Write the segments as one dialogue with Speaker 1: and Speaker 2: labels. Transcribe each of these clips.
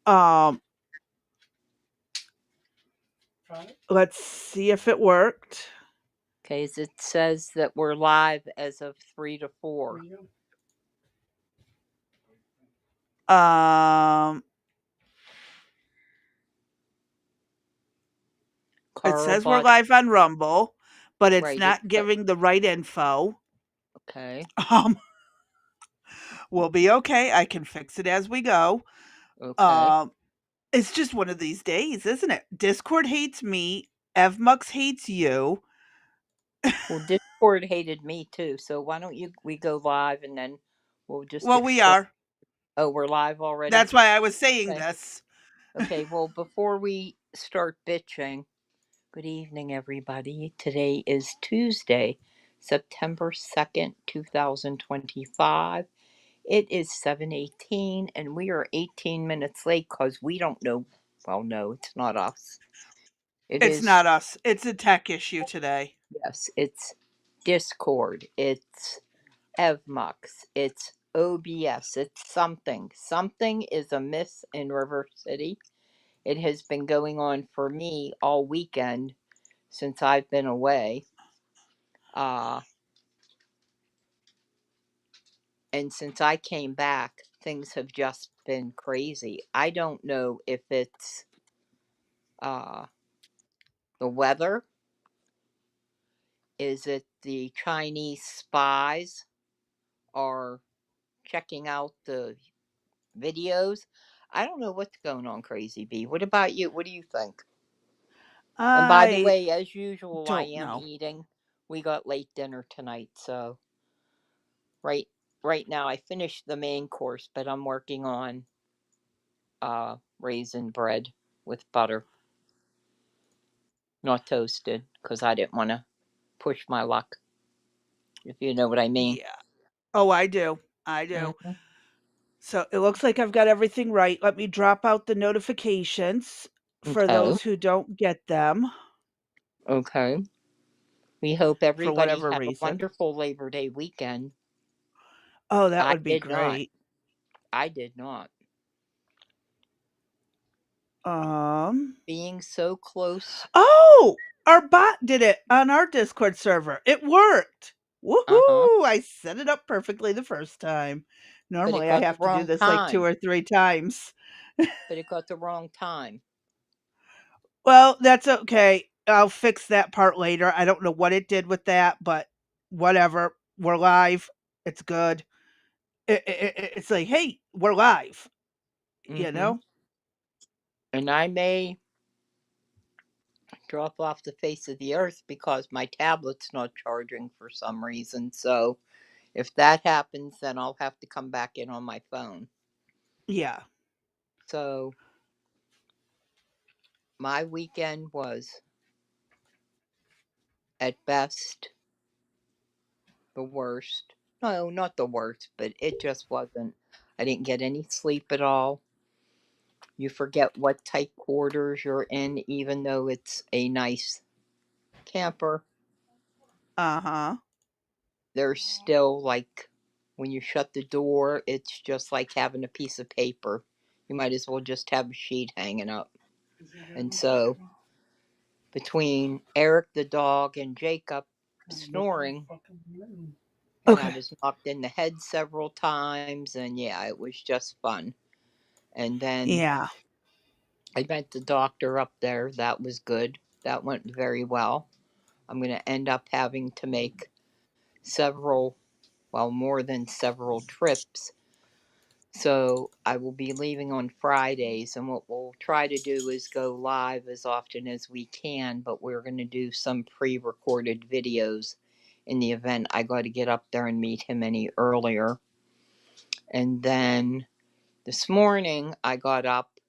Speaker 1: Um, let's see if it worked.
Speaker 2: Okay, it says that we're live as of 3 to 4.
Speaker 1: It
Speaker 2: Carl
Speaker 1: says we're
Speaker 2: bought,
Speaker 1: live on Rumble, but it's
Speaker 2: right, it,
Speaker 1: not giving the right info.
Speaker 2: okay,
Speaker 1: Um, we'll be okay. I can fix it as we go.
Speaker 2: okay.
Speaker 1: Um, it's just one of these days, isn't it? Discord hates me. Evmux hates you.
Speaker 2: Well, Discord hated me too, so why don't we go live and then we'll just
Speaker 1: Well, we
Speaker 2: explain.
Speaker 1: are.
Speaker 2: Oh, we're live already?
Speaker 1: That's why I was saying
Speaker 2: Okay.
Speaker 1: this.
Speaker 2: Okay, well, before we start bitching, good evening, everybody. Today is Tuesday, September 2nd, 2025. It is 7:18, and we are 18 minutes late because we don't know. Well, no, it's not us. It
Speaker 1: It's
Speaker 2: is,
Speaker 1: not us. It's a tech issue today.
Speaker 2: yes, it's Discord. It's Evmux. It's OBS. It's something. Something is amiss in River City. It has been going on for me all weekend since I've been away. Uh, and since I came back, things have just been crazy. I don't know if it's uh, the weather. Is it the Chinese spies are checking out the videos? I don't know what's going on, Crazy Bee. What about you? What do you think? And by the
Speaker 1: I
Speaker 2: way, as usual, I
Speaker 1: don't
Speaker 2: am
Speaker 1: know.
Speaker 2: eating. We got late dinner tonight, so right right now I finished the main course, but I'm working on raisin bread with butter, not toasted, because I didn't want to push my luck, if you know what I mean.
Speaker 1: Yeah. Oh, I do. I do.
Speaker 2: Hmm.
Speaker 1: So it looks like I've got everything right. Let me drop out the notifications for
Speaker 2: Okay.
Speaker 1: those who don't get them
Speaker 2: Okay. We hope
Speaker 1: for
Speaker 2: everybody
Speaker 1: whatever
Speaker 2: had a
Speaker 1: reason.
Speaker 2: wonderful Labor Day weekend.
Speaker 1: Oh, that
Speaker 2: I
Speaker 1: would be
Speaker 2: did not.
Speaker 1: great.
Speaker 2: I did not.
Speaker 1: Um,
Speaker 2: Being so close.
Speaker 1: oh, our bot did it on our Discord server. It worked.
Speaker 2: Uh huh.
Speaker 1: Woohoo! I set it up perfectly the first time.
Speaker 2: But it
Speaker 1: Normally I
Speaker 2: got the
Speaker 1: have to do
Speaker 2: wrong
Speaker 1: this like 2
Speaker 2: time.
Speaker 1: or 3 times.
Speaker 2: But it got the wrong time.
Speaker 1: Well, that's okay. I'll fix that part later. I don't know what it did with that, but whatever. We're live. It's good. It's like, hey, we're live. You
Speaker 2: Mm-hmm.
Speaker 1: know?
Speaker 2: And I may drop off the face of the earth because my tablet's not charging for some reason. So if that happens, then I'll have to come back in on my phone.
Speaker 1: Yeah.
Speaker 2: So my weekend was, at best, the worst. No, not the worst, but it just wasn't. I didn't get any sleep at all. You forget what tight quarters you're in, even though it's a nice camper.
Speaker 1: Uh-huh.
Speaker 2: There's still, like, when you shut the door, it's just like having a piece of paper. You might as well just have a sheet hanging up. And so, between Eric the dog and Jacob snoring, and I
Speaker 1: Okay.
Speaker 2: was knocked in the head several times, and yeah, it was just fun. And then
Speaker 1: Yeah.
Speaker 2: I met the doctor up there. That was good. That went very well. I'm going to end up having to make several, well, more than several trips. So I will be leaving on Fridays, and what we'll try to do is go live as often as we can, but we're going to do some pre recorded videos in the event I got to get up there and meet him any earlier. And then this morning I got up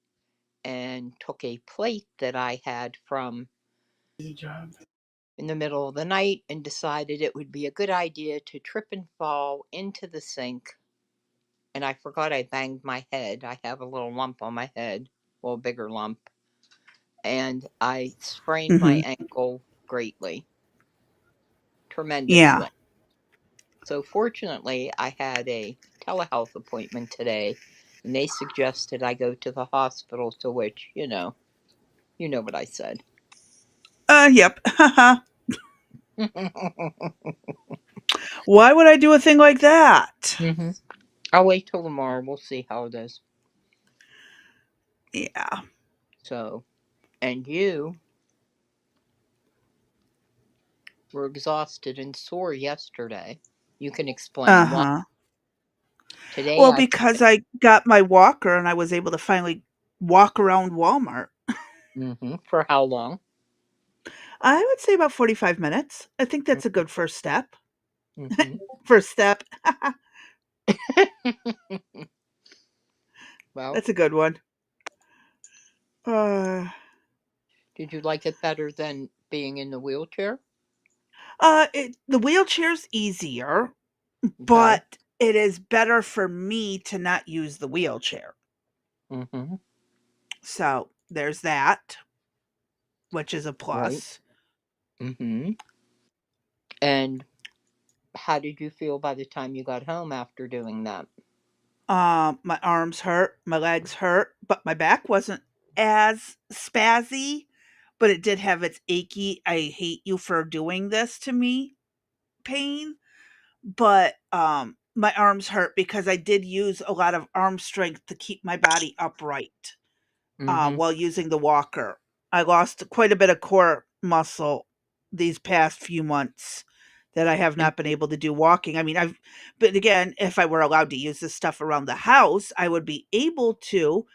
Speaker 2: and took a plate that I had from in the middle of the night and decided it would be a good idea to trip and fall into the sink. And I forgot I banged my head. I have a little lump on my head, a little bigger lump. And I sprained my
Speaker 1: Mhm.
Speaker 2: ankle greatly,
Speaker 1: Yeah.
Speaker 2: tremendously. So fortunately, I had a telehealth appointment today and they suggested I go to the hospital, to which, you know what I said.
Speaker 1: Yep. Why would I do a thing like that?
Speaker 2: hmm I'll wait till tomorrow. We'll see how it is.
Speaker 1: Yeah.
Speaker 2: So, and you were exhausted and sore yesterday. You can explain why.
Speaker 1: Uh-huh.
Speaker 2: Today
Speaker 1: Well,
Speaker 2: I
Speaker 1: because I got my walker and I was able to finally walk around Walmart.
Speaker 2: For how long?
Speaker 1: I would say about 45 minutes. I think that's a good first step.
Speaker 2: Mm-hmm.
Speaker 1: First step.
Speaker 2: Well,
Speaker 1: That's a good one. Uh,
Speaker 2: did you like it better than being in the wheelchair?
Speaker 1: the wheelchair's easier,
Speaker 2: Okay.
Speaker 1: but it is better for me to not use the wheelchair.
Speaker 2: Mm-hmm.
Speaker 1: So there's that, which is a
Speaker 2: Right.
Speaker 1: plus.
Speaker 2: Mm-hmm. And how did you feel by the time you got home after doing that?
Speaker 1: My arms hurt, my legs hurt, but my back wasn't as spazzy, but it did have its achy, I hate you for doing this to me pain. But my arms hurt because I did use a lot of arm strength to keep my body upright
Speaker 2: Mm-hmm.
Speaker 1: while using the walker. I lost quite a bit of core muscle these past few months that I have
Speaker 2: And
Speaker 1: not been able to do walking. I mean, but again, if I were allowed to use this stuff around the house, I would be able to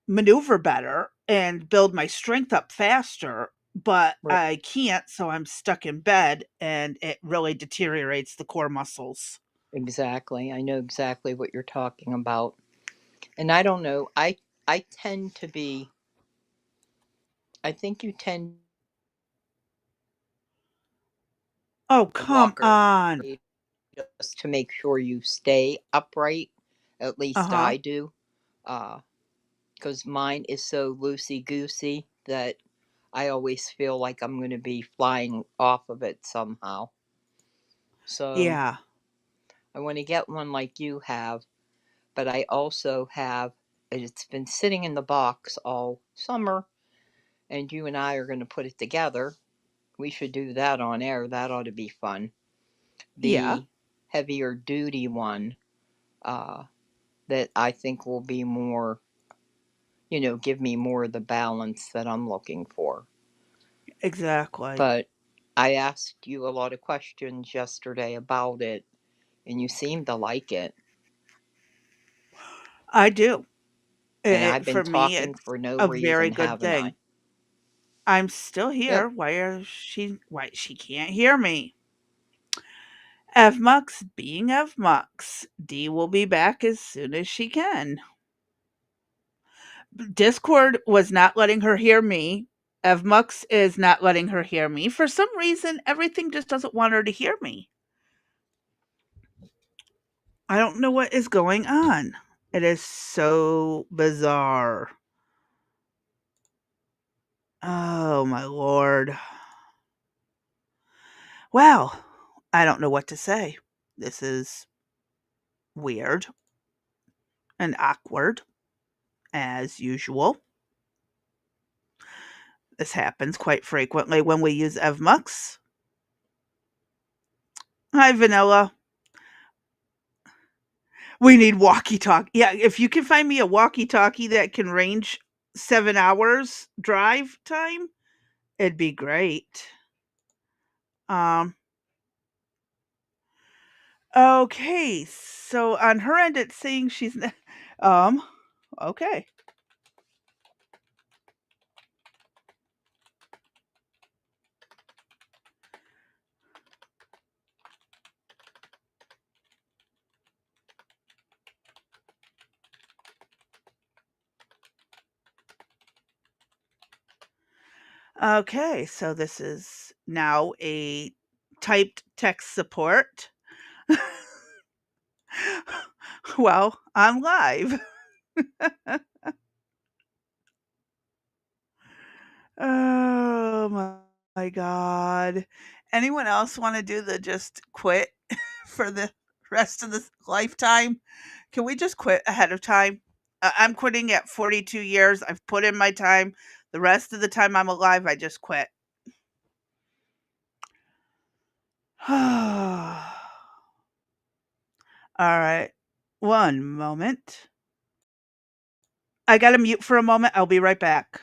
Speaker 1: maneuver better and build my strength up faster. But
Speaker 2: right.
Speaker 1: I can't, so I'm stuck in bed and it really deteriorates the core muscles.
Speaker 2: Exactly. I know exactly what you're talking about. And I don't know. I tend to be. I think you tend
Speaker 1: Oh,
Speaker 2: to
Speaker 1: come
Speaker 2: walker
Speaker 1: on.
Speaker 2: just to make sure you stay upright. At
Speaker 1: Uh
Speaker 2: least
Speaker 1: huh.
Speaker 2: I do. Because mine is so loosey goosey that I always feel like I'm going to be flying off of it somehow. So
Speaker 1: Yeah,
Speaker 2: I want to get one like you have, but I also have, it's been sitting in the box all summer, and you and I are going to put it together. We should do that on air. That ought to be fun.
Speaker 1: yeah,
Speaker 2: The heavier duty one, uh, that I think will be more, give me more of the balance that I'm looking for.
Speaker 1: exactly.
Speaker 2: But I asked you a lot of questions yesterday about it, and you seemed to like it.
Speaker 1: I do.
Speaker 2: And I've been
Speaker 1: For me,
Speaker 2: talking
Speaker 1: it's
Speaker 2: for no
Speaker 1: a very
Speaker 2: reason,
Speaker 1: good
Speaker 2: haven't I?
Speaker 1: thing. I'm still here.
Speaker 2: Yep.
Speaker 1: Why she can't hear me? Evmux being Evmux. Dee will be back as soon as she can. Discord was not letting her hear me. Evmux is not letting her hear me. For some reason, everything just doesn't want her to hear me. I don't know what is going on. It is so bizarre. Oh my lord. Well, I don't know what to say. This is weird and awkward, as usual. This happens quite frequently when we use Evmux. Hi, Vanilla. We need walkie talkie. Yeah, if you can find me a walkie talkie that can range 7 hours drive time, it'd be great. Um, okay, so on her end, it's saying um, okay. Okay, so this is now a typed text support. Well, I'm live. Oh my god. Anyone else want to do the just quit for the rest of this lifetime? Can we just quit ahead of time? I'm quitting at 42 years. I've put in my time. The rest of the time I'm alive, I just quit. All right. One moment. I got to mute for a moment. I'll be right back.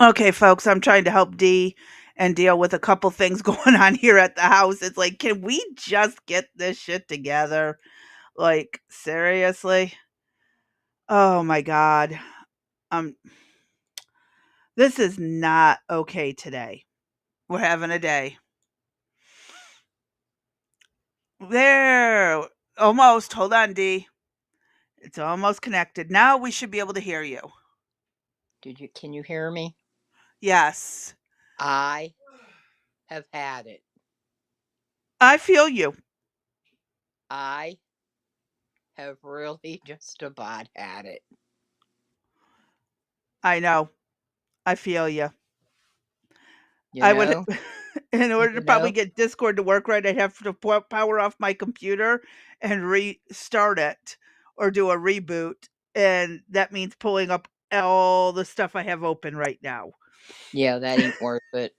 Speaker 1: Okay, folks, I'm trying to help Dee and deal with a couple things going on here at the house. It's like, can we just get this shit together? Like, seriously? Oh my god. Um this is not okay today. We're having a day. There. Almost. Hold on, Dee. It's almost connected. Now we should be able to hear you.
Speaker 2: Can you hear me?
Speaker 1: Yes.
Speaker 2: I have had it.
Speaker 1: I feel you.
Speaker 2: I have really just about had it.
Speaker 1: I know. I feel you.
Speaker 2: You
Speaker 1: I would
Speaker 2: know?
Speaker 1: in order
Speaker 2: You
Speaker 1: to probably
Speaker 2: know?
Speaker 1: get Discord to work right, I'd have to power off my computer and restart it or do a reboot, and that means pulling up all the stuff I have open right now.
Speaker 2: Yeah, that ain't worth it.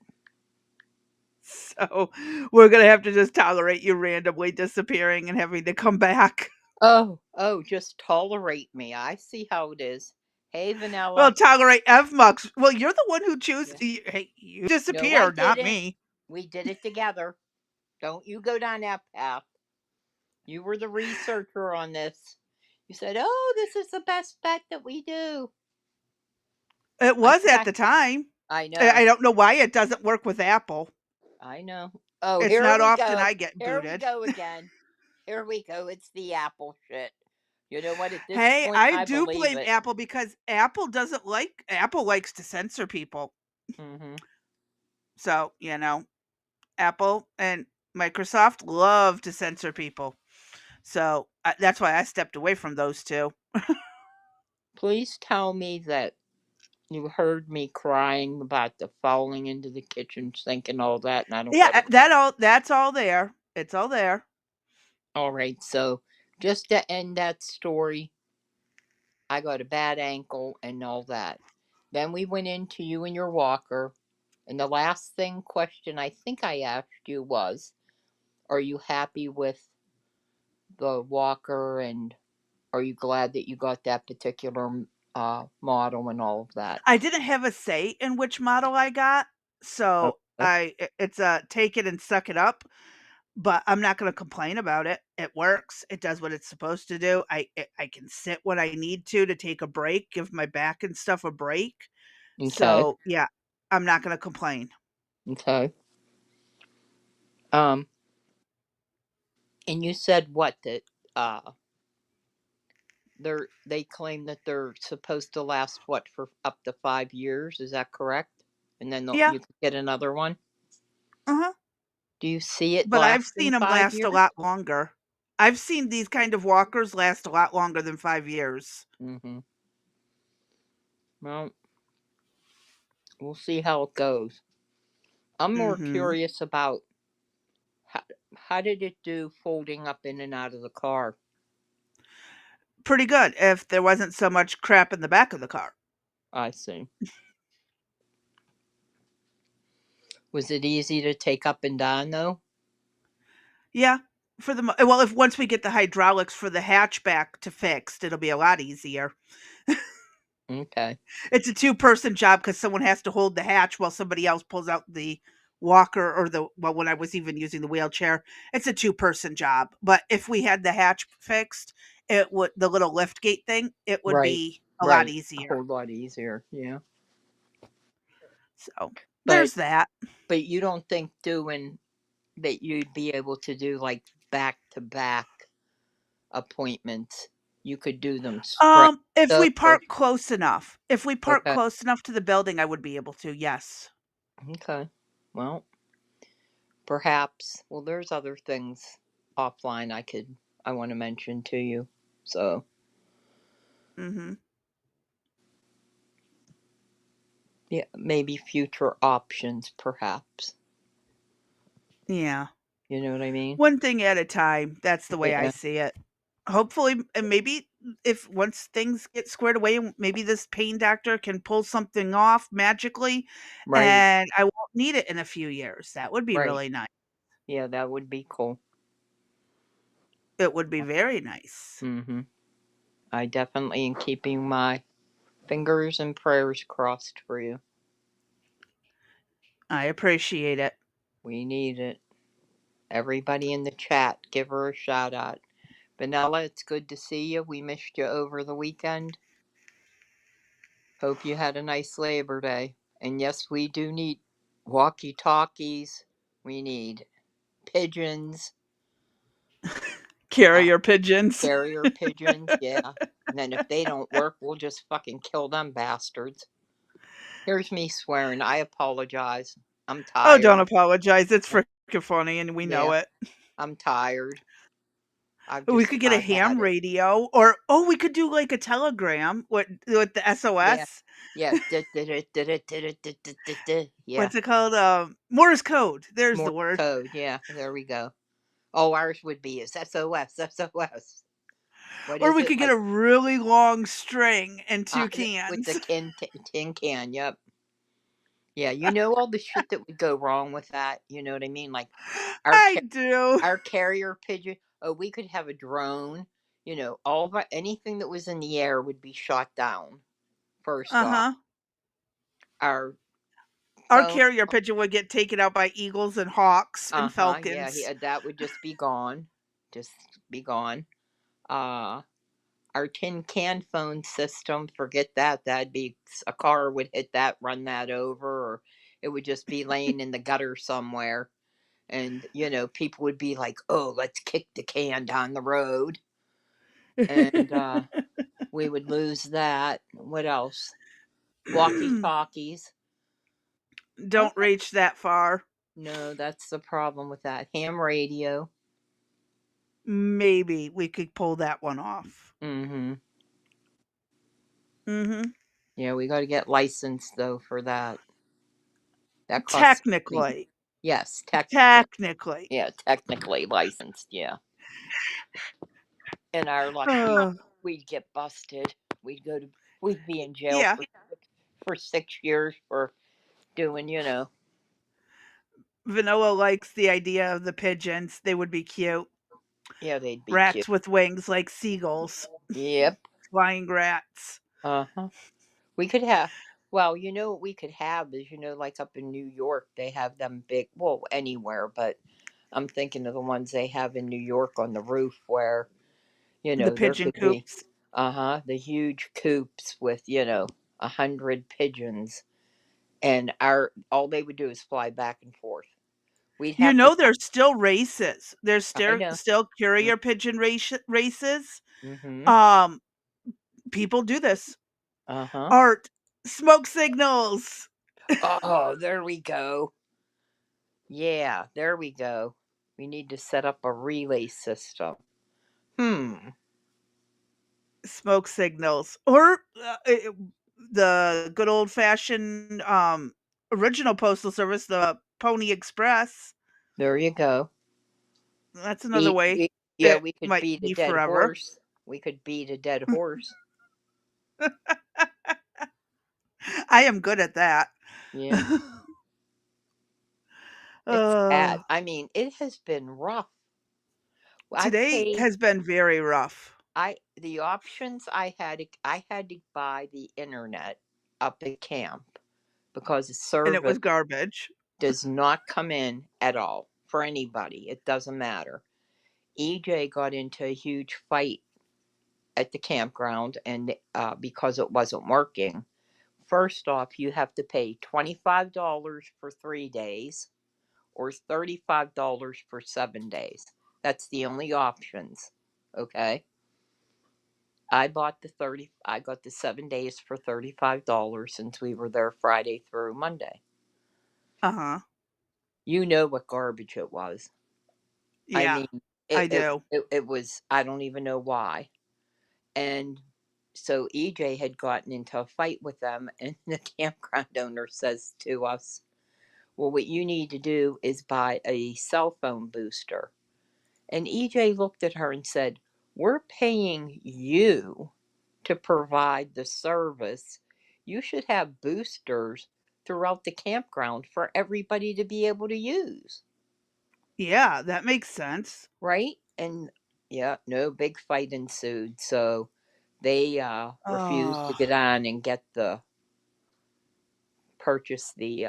Speaker 1: So, we're gonna have to just tolerate you randomly disappearing and having to come back.
Speaker 2: Oh, just tolerate me. I see how it is. Hey,
Speaker 1: Well,
Speaker 2: Vanilla.
Speaker 1: tolerate FMUX. Well, you're the one who choose
Speaker 2: Yeah.
Speaker 1: hey, you
Speaker 2: No, I
Speaker 1: disappear, not
Speaker 2: didn't.
Speaker 1: me.
Speaker 2: We did it together. Don't you go down that path. You were the researcher on this. You said, "Oh, this is the best bet that we do."
Speaker 1: It
Speaker 2: I
Speaker 1: was
Speaker 2: think
Speaker 1: at the time.
Speaker 2: I
Speaker 1: I
Speaker 2: know.
Speaker 1: don't know why it doesn't work with Apple.
Speaker 2: I know. Oh,
Speaker 1: It's
Speaker 2: here
Speaker 1: not
Speaker 2: we
Speaker 1: often
Speaker 2: go.
Speaker 1: I get
Speaker 2: Here we
Speaker 1: booted.
Speaker 2: go again. Here we go. It's the Apple shit. You know what? At this
Speaker 1: Hey,
Speaker 2: point,
Speaker 1: I
Speaker 2: I
Speaker 1: do
Speaker 2: believe
Speaker 1: blame
Speaker 2: it.
Speaker 1: Apple because Apple likes to censor people.
Speaker 2: Hmm.
Speaker 1: So, Apple and Microsoft love to censor people. So, that's why I stepped away from those 2.
Speaker 2: Please tell me that you heard me crying about the falling into the kitchen sink and all that, and I don't
Speaker 1: Yeah,
Speaker 2: get it.
Speaker 1: that's all there. It's all there.
Speaker 2: All right, so just to end that story, I got a bad ankle and all that. Then we went into you and your walker, and the last question I think I asked you was, are you happy with the walker, and are you glad that you got that particular model and all of that?
Speaker 1: I didn't have a say in which model I got, so
Speaker 2: Okay.
Speaker 1: it's a take it and suck it up. But I'm not gonna complain about it. It works. It does what it's supposed to do. I can sit when I need to take a break, give my back and stuff a break.
Speaker 2: Okay.
Speaker 1: So, yeah, I'm not gonna complain.
Speaker 2: Okay. Um, and you said what, that uh they claim that they're supposed to last what, for up to 5 years? Is that correct? And then
Speaker 1: Yeah,
Speaker 2: you can get another one.
Speaker 1: Uh-huh.
Speaker 2: Do you see it
Speaker 1: But I've seen
Speaker 2: lasting
Speaker 1: them
Speaker 2: 5
Speaker 1: last a
Speaker 2: years?
Speaker 1: lot longer. I've seen these kind of walkers last a lot longer than 5 years.
Speaker 2: Mhm. Well, we'll see how it goes. I'm more
Speaker 1: Mhm.
Speaker 2: curious about how, how did it do folding up in and out of the car?
Speaker 1: Pretty good if there wasn't so much crap in the back of the car.
Speaker 2: I see. Was it easy to take up and down though?
Speaker 1: Yeah, for the mo well, if once we get the hydraulics for the hatchback to fixed, it'll be a lot easier.
Speaker 2: Okay.
Speaker 1: It's a two-person job because someone has to hold the hatch while somebody else pulls out the walker or the well, when I was even using the wheelchair, it's a two-person job, but if we had the hatch fixed, it would the little lift gate thing, it would
Speaker 2: Right.
Speaker 1: be a lot
Speaker 2: Right. A
Speaker 1: easier.
Speaker 2: whole lot easier. Yeah.
Speaker 1: So,
Speaker 2: But
Speaker 1: there's that.
Speaker 2: you don't think doing that you'd be able to do like back to back appointments. You could do them straight
Speaker 1: If we
Speaker 2: up or
Speaker 1: park close enough. If we park
Speaker 2: okay.
Speaker 1: close enough to the building, I would be able to, yes.
Speaker 2: Okay. Well, perhaps. Well, there's other things offline I want to mention to you. So,
Speaker 1: Mhm.
Speaker 2: yeah, maybe future options perhaps.
Speaker 1: Yeah.
Speaker 2: You know what I mean?
Speaker 1: One thing at a time, that's the way I
Speaker 2: Yeah.
Speaker 1: see it. Hopefully and maybe if once things get squared away, and maybe this pain doctor can pull something off magically,
Speaker 2: Right.
Speaker 1: and I won't need it in a few years. That would be
Speaker 2: Right.
Speaker 1: really nice.
Speaker 2: Yeah, that would be cool.
Speaker 1: It would be very nice.
Speaker 2: Mhm. I definitely am keeping my fingers and prayers crossed for you.
Speaker 1: I appreciate it.
Speaker 2: We need it. Everybody in the chat, give her a shout out. Vanilla, it's good to see you. We missed you over the weekend. Hope you had a nice Labor Day. And yes, we do need walkie talkies. We need pigeons, uh,
Speaker 1: Carrier pigeons.
Speaker 2: carrier pigeons. Yeah. And then if they don't work, we'll just fucking kill them bastards. Here's me swearing. I apologize. I'm
Speaker 1: Oh, don't
Speaker 2: tired.
Speaker 1: apologize. It's freaking funny, and we know
Speaker 2: Yeah,
Speaker 1: it.
Speaker 2: I'm tired. I've
Speaker 1: We
Speaker 2: just
Speaker 1: could get a
Speaker 2: about had
Speaker 1: ham
Speaker 2: it.
Speaker 1: radio or we could do, like, a telegram with the
Speaker 2: Yeah.
Speaker 1: SOS.
Speaker 2: Yeah. Yeah.
Speaker 1: What's it called? Morse code. There's
Speaker 2: More
Speaker 1: the word.
Speaker 2: code. Yeah. There we go. Oh, ours would be is SOS. SOS. What
Speaker 1: Or
Speaker 2: is
Speaker 1: we
Speaker 2: it
Speaker 1: could get
Speaker 2: like?
Speaker 1: a really long string and 2
Speaker 2: With the
Speaker 1: cans.
Speaker 2: tin can. Yep. Yeah. You know all the shit that would go wrong with that. You know what I mean? Like our
Speaker 1: I do.
Speaker 2: our carrier pigeon. Oh, we could have a drone. You know, all of anything that was in the air would be shot down. First off,
Speaker 1: Uh-huh.
Speaker 2: our
Speaker 1: Our
Speaker 2: phone.
Speaker 1: carrier pigeon would get taken out by eagles and hawks and
Speaker 2: Yeah,
Speaker 1: falcons.
Speaker 2: that would just be gone. Just be gone. Uh our tin can phone system, forget that. That'd be a car would hit that, run that over, or it would just be laying in the gutter somewhere. And people would be like, "Oh, let's kick the can down the road," and we would lose that. What else? Walkie talkies.
Speaker 1: Don't reach that far.
Speaker 2: No, that's the problem with that. Ham radio.
Speaker 1: Maybe we could pull that one off.
Speaker 2: Mm-hmm.
Speaker 1: Mhm.
Speaker 2: Yeah, we got to get licensed though for that. That costs money.
Speaker 1: Technically.
Speaker 2: Yes, technically.
Speaker 1: Technically.
Speaker 2: Yeah, technically licensed. Yeah. In our luck,
Speaker 1: Uh,
Speaker 2: we'd get busted. We'd be in jail
Speaker 1: yeah.
Speaker 2: for 6 years for doing,
Speaker 1: Vanilla likes the idea of the pigeons. They would be cute.
Speaker 2: yeah, they'd be cute.
Speaker 1: Rats with wings like seagulls.
Speaker 2: Yep.
Speaker 1: Flying rats.
Speaker 2: Uh huh. We could have. Well, what we could have is, like up in New York, they have them big. Well, anywhere, but I'm thinking of the ones they have in New York on the roof where,
Speaker 1: The
Speaker 2: there
Speaker 1: pigeon
Speaker 2: could be,
Speaker 1: coops.
Speaker 2: the huge coops with, 100 pigeons, and our all they would do is fly back and forth. We'd
Speaker 1: You
Speaker 2: have to.
Speaker 1: know there's still races. There's
Speaker 2: I
Speaker 1: still
Speaker 2: know.
Speaker 1: still carrier pigeon races.
Speaker 2: Mm-hmm.
Speaker 1: Um, people do this.
Speaker 2: Uh huh.
Speaker 1: Art, smoke signals.
Speaker 2: Oh, there we go. Yeah, there we go. We need to set up a relay system. Hmm.
Speaker 1: Smoke signals, or the good old fashioned original postal service, the Pony Express.
Speaker 2: There you go.
Speaker 1: That's another
Speaker 2: Beat,
Speaker 1: way.
Speaker 2: we, yeah,
Speaker 1: It
Speaker 2: we could
Speaker 1: might
Speaker 2: beat a
Speaker 1: be
Speaker 2: dead
Speaker 1: forever.
Speaker 2: horse. We could beat a dead horse.
Speaker 1: I am good at that.
Speaker 2: Yeah. It's
Speaker 1: uh,
Speaker 2: bad. I mean, it has been rough. I
Speaker 1: Today
Speaker 2: paid
Speaker 1: has been very rough,
Speaker 2: I the options I had to buy the internet up at camp because the
Speaker 1: and it
Speaker 2: service
Speaker 1: was garbage.
Speaker 2: does not come in at all for anybody. It doesn't matter. EJ got into a huge fight at the campground, and because it wasn't working. First off, you have to pay $25 for 3 days or $35 for 7 days. That's the only options. Okay. I got the 7 days for $35 since we were there Friday through Monday.
Speaker 1: Uh huh.
Speaker 2: You know what garbage it was. I
Speaker 1: Yeah,
Speaker 2: mean,
Speaker 1: I do.
Speaker 2: it was, I don't even know why. And so EJ had gotten into a fight with them, and the campground owner says to us, well, what you need to do is buy a cell phone booster. And EJ looked at her and said, we're paying you to provide the service. You should have boosters throughout the campground for everybody to be able to use,
Speaker 1: Yeah, that makes sense.
Speaker 2: right? And yeah, no, big fight ensued. So they refused to
Speaker 1: Oh.
Speaker 2: get on and get the purchase the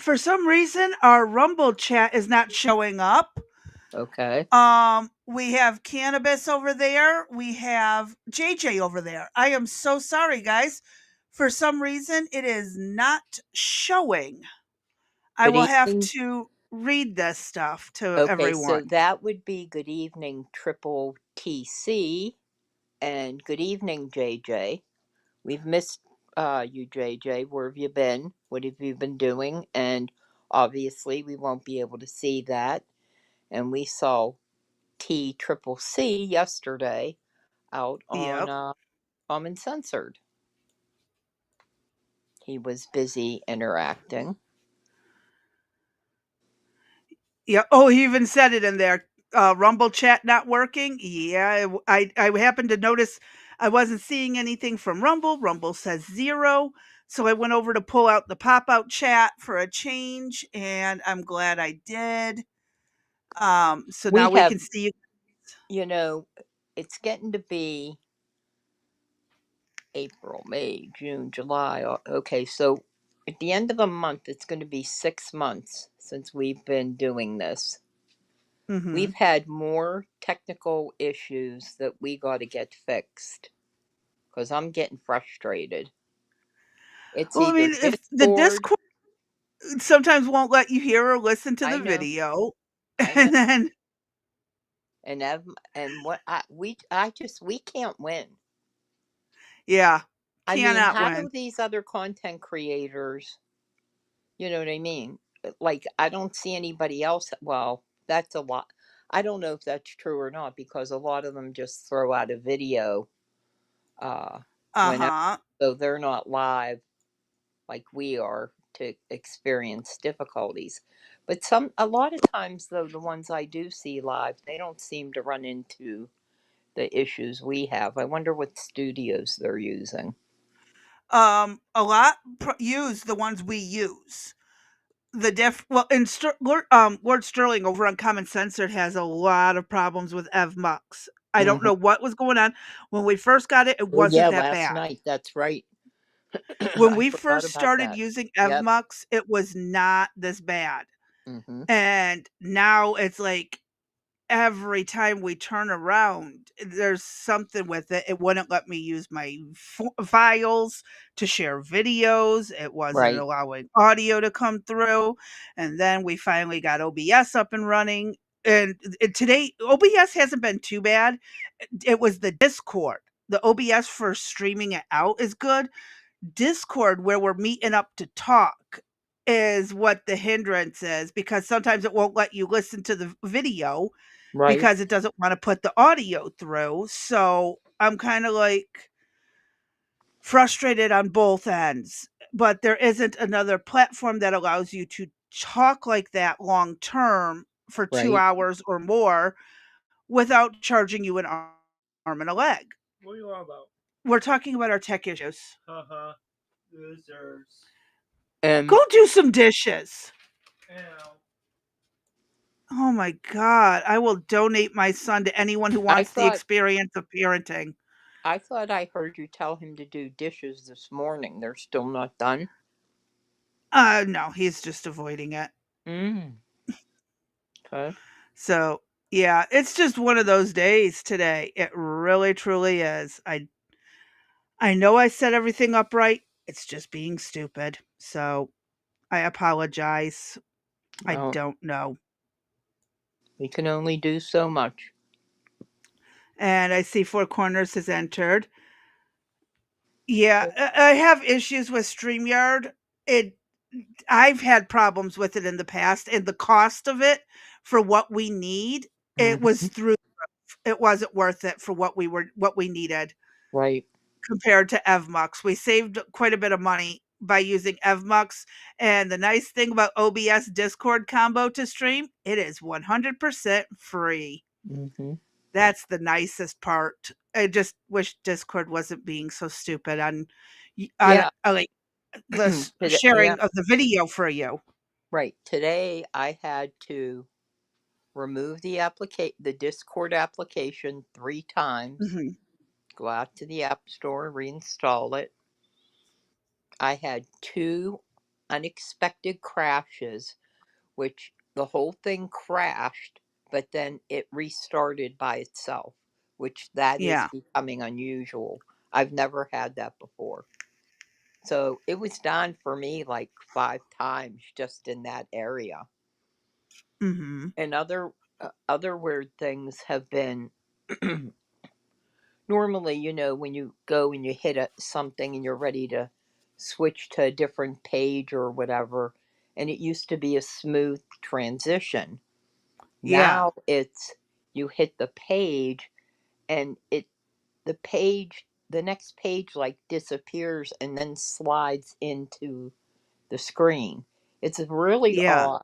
Speaker 1: For some reason, our Rumble chat is not showing up.
Speaker 2: okay.
Speaker 1: We have Cannabis over there. We have JJ over there. I am so sorry, guys. For some reason, it is not showing. I
Speaker 2: Good
Speaker 1: will have
Speaker 2: evening.
Speaker 1: to read this stuff to
Speaker 2: Okay, so
Speaker 1: everyone.
Speaker 2: that would be good evening, Triple TC, and good evening, JJ. We've missed you, JJ. Where have you been? What have you been doing? And obviously, we won't be able to see that. And we saw T Triple C yesterday out on
Speaker 1: Yep.
Speaker 2: Uncensored. He was busy interacting.
Speaker 1: Yeah. Oh, he even said it in there. Rumble chat not working. Yeah, I happened to notice I wasn't seeing anything from Rumble. Rumble says zero. So I went over to pull out the pop out chat for a change, and I'm glad I did. So
Speaker 2: We
Speaker 1: now we
Speaker 2: have,
Speaker 1: can see.
Speaker 2: you know, it's getting to be April, May, June, July. Okay, so at the end of the month, it's going to be 6 months since we've been doing this.
Speaker 1: Hmm.
Speaker 2: We've had more technical issues that we got to get fixed because I'm getting frustrated. It's
Speaker 1: Well, I
Speaker 2: either
Speaker 1: mean, if the
Speaker 2: Discord,
Speaker 1: Discord sometimes won't let you hear or listen to
Speaker 2: I
Speaker 1: the
Speaker 2: know,
Speaker 1: video,
Speaker 2: I know,
Speaker 1: and then
Speaker 2: and what I just we can't win.
Speaker 1: yeah,
Speaker 2: I mean,
Speaker 1: cannot
Speaker 2: how
Speaker 1: win.
Speaker 2: do these other content creators, you know what I mean? Like, I don't see anybody else. Well, that's a lot. I don't know if that's true or not because a lot of them just throw out a video uh,
Speaker 1: Uh
Speaker 2: whenever,
Speaker 1: huh.
Speaker 2: so they're not live like we are to experience difficulties. But a lot of times, though, the ones I do see live, they don't seem to run into the issues we have. I wonder what studios they're using.
Speaker 1: A lot use the ones we use. The well, in Lord Sterling over on Common Censored has a lot of problems with Ev Mux. I don't
Speaker 2: Hmm.
Speaker 1: know what was going on when we first got it. It
Speaker 2: Oh yeah,
Speaker 1: wasn't that
Speaker 2: last
Speaker 1: bad.
Speaker 2: night. That's right.
Speaker 1: When
Speaker 2: I
Speaker 1: we
Speaker 2: forgot
Speaker 1: first
Speaker 2: about
Speaker 1: started
Speaker 2: that.
Speaker 1: using Ev
Speaker 2: Yep.
Speaker 1: Mux, it was not this bad,
Speaker 2: Hmm.
Speaker 1: and now it's like every time we turn around, there's something with it. It wouldn't let me use my files to share videos. It wasn't
Speaker 2: Right.
Speaker 1: allowing audio to come through. And then we finally got OBS up and running. And today, OBS hasn't been too bad. It was the Discord. The OBS for streaming it out is good. Discord, where we're meeting up to talk, is what the hindrance is, because sometimes it won't let you listen to the video
Speaker 2: Right,
Speaker 1: because it doesn't wanna put the audio through, so I'm kinda, like, frustrated on both ends, but there isn't another platform that allows you to talk like that long term for 2
Speaker 2: right.
Speaker 1: hours or more without charging you an arm and a leg.
Speaker 3: What are you on about?
Speaker 1: We're talking about our tech issues.
Speaker 3: Haha. Losers.
Speaker 2: And
Speaker 1: Go do some dishes.
Speaker 3: Ow.
Speaker 1: Oh my god, I will donate my son to anyone who
Speaker 2: I
Speaker 1: wants the
Speaker 2: thought
Speaker 1: experience of parenting.
Speaker 2: I heard you tell him to do dishes this morning. They're still not done?
Speaker 1: No, he's just avoiding it.
Speaker 2: Mm, okay.
Speaker 1: So, yeah, it's just one of those days today. It really truly is. I know I set everything up right. It's just being stupid. So, I apologize. I
Speaker 2: Well,
Speaker 1: don't know.
Speaker 2: we can only do so much.
Speaker 1: And I see Four Corners has entered. Yeah, I have issues with StreamYard. It I've had problems with it in the past, and the cost of it for what we need, it was
Speaker 2: Mhm.
Speaker 1: through it wasn't worth it for what we needed
Speaker 2: Right.
Speaker 1: compared to EvMux. We saved quite a bit of money by using EvMux, and the nice thing about OBS Discord combo to stream, it is 100% free.
Speaker 2: Mhm.
Speaker 1: That's the nicest part. I just wish Discord wasn't being so stupid on
Speaker 2: Yeah.
Speaker 1: like the
Speaker 2: Today, yeah.
Speaker 1: sharing of the video for you.
Speaker 2: Right. Today I had to remove the Discord application 3 times,
Speaker 1: Mhm.
Speaker 2: go out to the App Store, reinstall it. I had 2 unexpected crashes, which the whole thing crashed, but then it restarted by itself, which that is
Speaker 1: Yeah.
Speaker 2: becoming unusual. I've never had that before. So it was done for me like 5 times just in that area.
Speaker 1: Mhm.
Speaker 2: And other weird things have been normally, when you go and you hit something and you're ready to switch to a different page or whatever, and it used to be a smooth transition.
Speaker 1: Yeah.
Speaker 2: Now it's you hit the page and the next page like disappears and then slides into the screen. It's really
Speaker 1: Yeah.
Speaker 2: odd,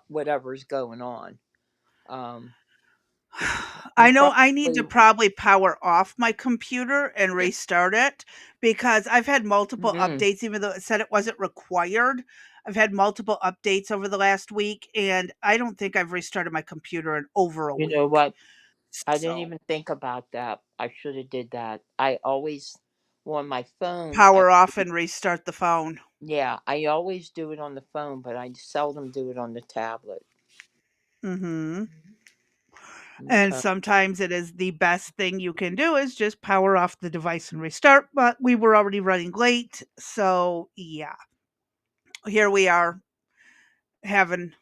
Speaker 2: whatever's going on. Um,
Speaker 1: I
Speaker 2: you
Speaker 1: know I need to
Speaker 2: probably
Speaker 1: probably power off my computer and restart it because I've had multiple
Speaker 2: mm,
Speaker 1: updates, even though it said it wasn't required. I've had multiple updates over the last week, and I don't think I've restarted my computer in over a
Speaker 2: you know
Speaker 1: week.
Speaker 2: what? I didn't
Speaker 1: So
Speaker 2: even think about that. I should have did that. I always well, on my phone.
Speaker 1: power off and restart the phone.
Speaker 2: I always do it on the phone, but I seldom do it on the tablet.
Speaker 1: Mhm. And
Speaker 2: Okay.
Speaker 1: sometimes it is the best thing you can do is just power off the device and restart, but we were already running late, so yeah. Here we are having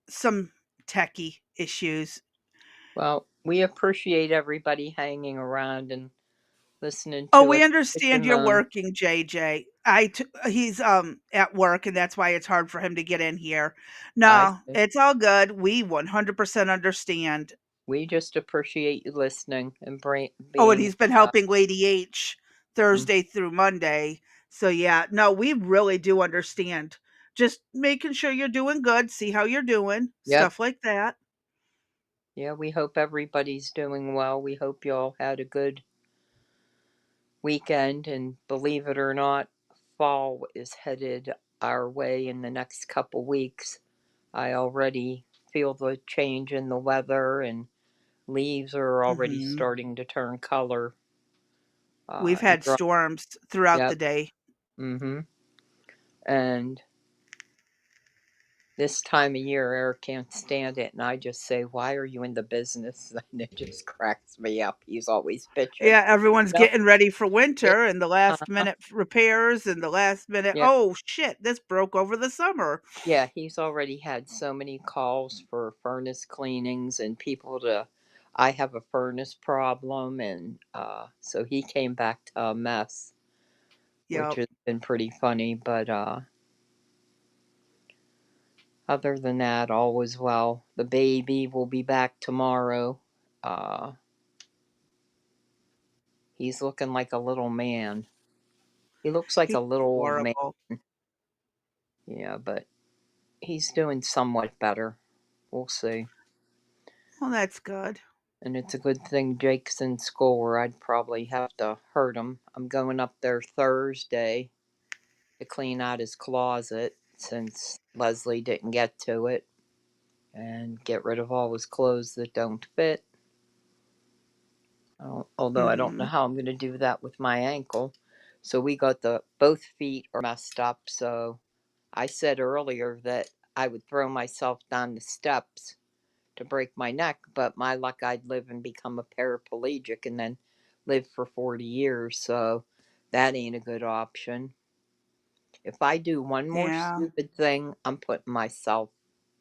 Speaker 1: some techie issues.
Speaker 2: Well, we appreciate everybody hanging around and listening
Speaker 1: Oh,
Speaker 2: to
Speaker 1: we
Speaker 2: us bitch
Speaker 1: understand
Speaker 2: and
Speaker 1: you're
Speaker 2: moan.
Speaker 1: working, JJ. He's at work and that's why it's hard for him to get in here.
Speaker 2: I
Speaker 1: No,
Speaker 2: see.
Speaker 1: it's all good. We 100% understand.
Speaker 2: We just appreciate you listening and
Speaker 1: Oh, and
Speaker 2: being.
Speaker 1: he's been helping Lady H
Speaker 2: Mm,
Speaker 1: Thursday through Monday. So yeah, no, we really do understand. Just making sure you're doing good, see how you're doing,
Speaker 2: yep.
Speaker 1: stuff like that.
Speaker 2: Yeah, we hope everybody's doing well. We hope you all had a good weekend. And believe it or not, fall is headed our way in the next couple weeks. I already feel the change in the weather, and leaves are already
Speaker 1: Mhm.
Speaker 2: starting to turn color.
Speaker 1: We've
Speaker 2: And
Speaker 1: had storms throughout the
Speaker 2: yep.
Speaker 1: day.
Speaker 2: Mm-hmm. And this time of year, Eric can't stand it, and I just say, "Why are you in the business?" And it just cracks me up. He's always bitching.
Speaker 1: Yeah, everyone's
Speaker 2: No,
Speaker 1: getting ready for
Speaker 2: yeah,
Speaker 1: winter and the last
Speaker 2: uh-huh,
Speaker 1: minute repairs and the last minute,
Speaker 2: yeah,
Speaker 1: "Oh, shit, this broke over the summer."
Speaker 2: yeah. He's already had so many calls for furnace cleanings and people to. I have a furnace problem, and so he came back to a mess, which
Speaker 1: Yep.
Speaker 2: has been pretty funny. But Other than that, all is well. The baby will be back tomorrow. Uh, he's looking like a little man. He looks like
Speaker 1: He's
Speaker 2: a little old man.
Speaker 1: adorable.
Speaker 2: Yeah, but he's doing somewhat better. We'll see.
Speaker 1: Well, that's good.
Speaker 2: And it's a good thing Jake's in school, or I'd probably have to hurt him. I'm going up there Thursday to clean out his closet since Leslie didn't get to it and get rid of all his clothes that don't fit. Although I don't know
Speaker 1: Mhm.
Speaker 2: how I'm going to do that with my ankle. So we got both feet are messed up. So I said earlier that I would throw myself down the steps to break my neck, but my luck, I'd live and become a paraplegic and then live for 40 years. So that ain't a good option. If I do one more
Speaker 1: Yeah.
Speaker 2: stupid thing, I'm putting myself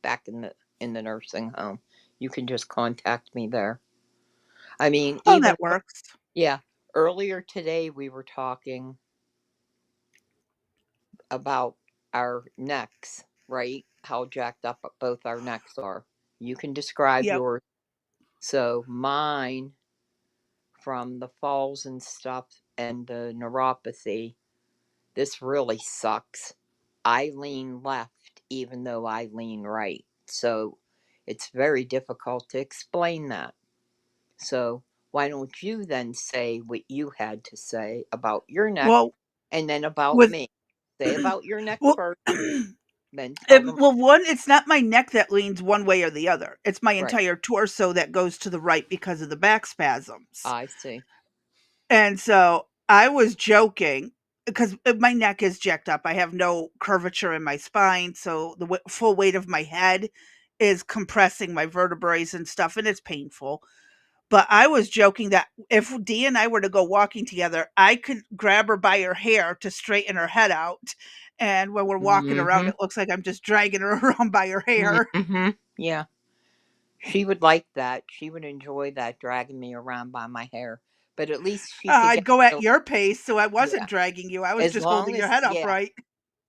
Speaker 2: back in the nursing home. You can just contact me there. I mean,
Speaker 1: Oh,
Speaker 2: even
Speaker 1: that works.
Speaker 2: yeah, earlier today we were talking about our necks, right? How jacked up both our necks are. You can describe
Speaker 1: Yep.
Speaker 2: yours. So mine, from the falls and stuff and the neuropathy, this really sucks. I lean left even though I lean right. So it's very difficult to explain that. So why don't you then say what you had to say about your neck
Speaker 1: Well,
Speaker 2: and then about
Speaker 1: with
Speaker 2: me? Say about your neck
Speaker 1: well,
Speaker 2: first, then tell them.
Speaker 1: well, one, it's not my neck that leans one way or the other. It's my
Speaker 2: Right.
Speaker 1: entire torso that goes to the right because of the back spasms.
Speaker 2: I see.
Speaker 1: And so I was joking because my neck is jacked up. I have no curvature in my spine, so the full weight of my head is compressing my vertebrae and stuff, and it's painful. But I was joking that if Dee and I were to go walking together, I could grab her by her hair to straighten her head out. And when we're walking around,
Speaker 2: Mm-hmm.
Speaker 1: it looks like I'm just dragging her around by her hair.
Speaker 2: Mm-hmm. Yeah. She would like that. She would enjoy that, dragging me around by my hair. But at least she could
Speaker 1: I'd
Speaker 2: get
Speaker 1: go at
Speaker 2: to,
Speaker 1: your pace, so I wasn't
Speaker 2: yeah.
Speaker 1: dragging you. I was
Speaker 2: As
Speaker 1: just holding
Speaker 2: long
Speaker 1: your
Speaker 2: as,
Speaker 1: head
Speaker 2: yeah,
Speaker 1: upright.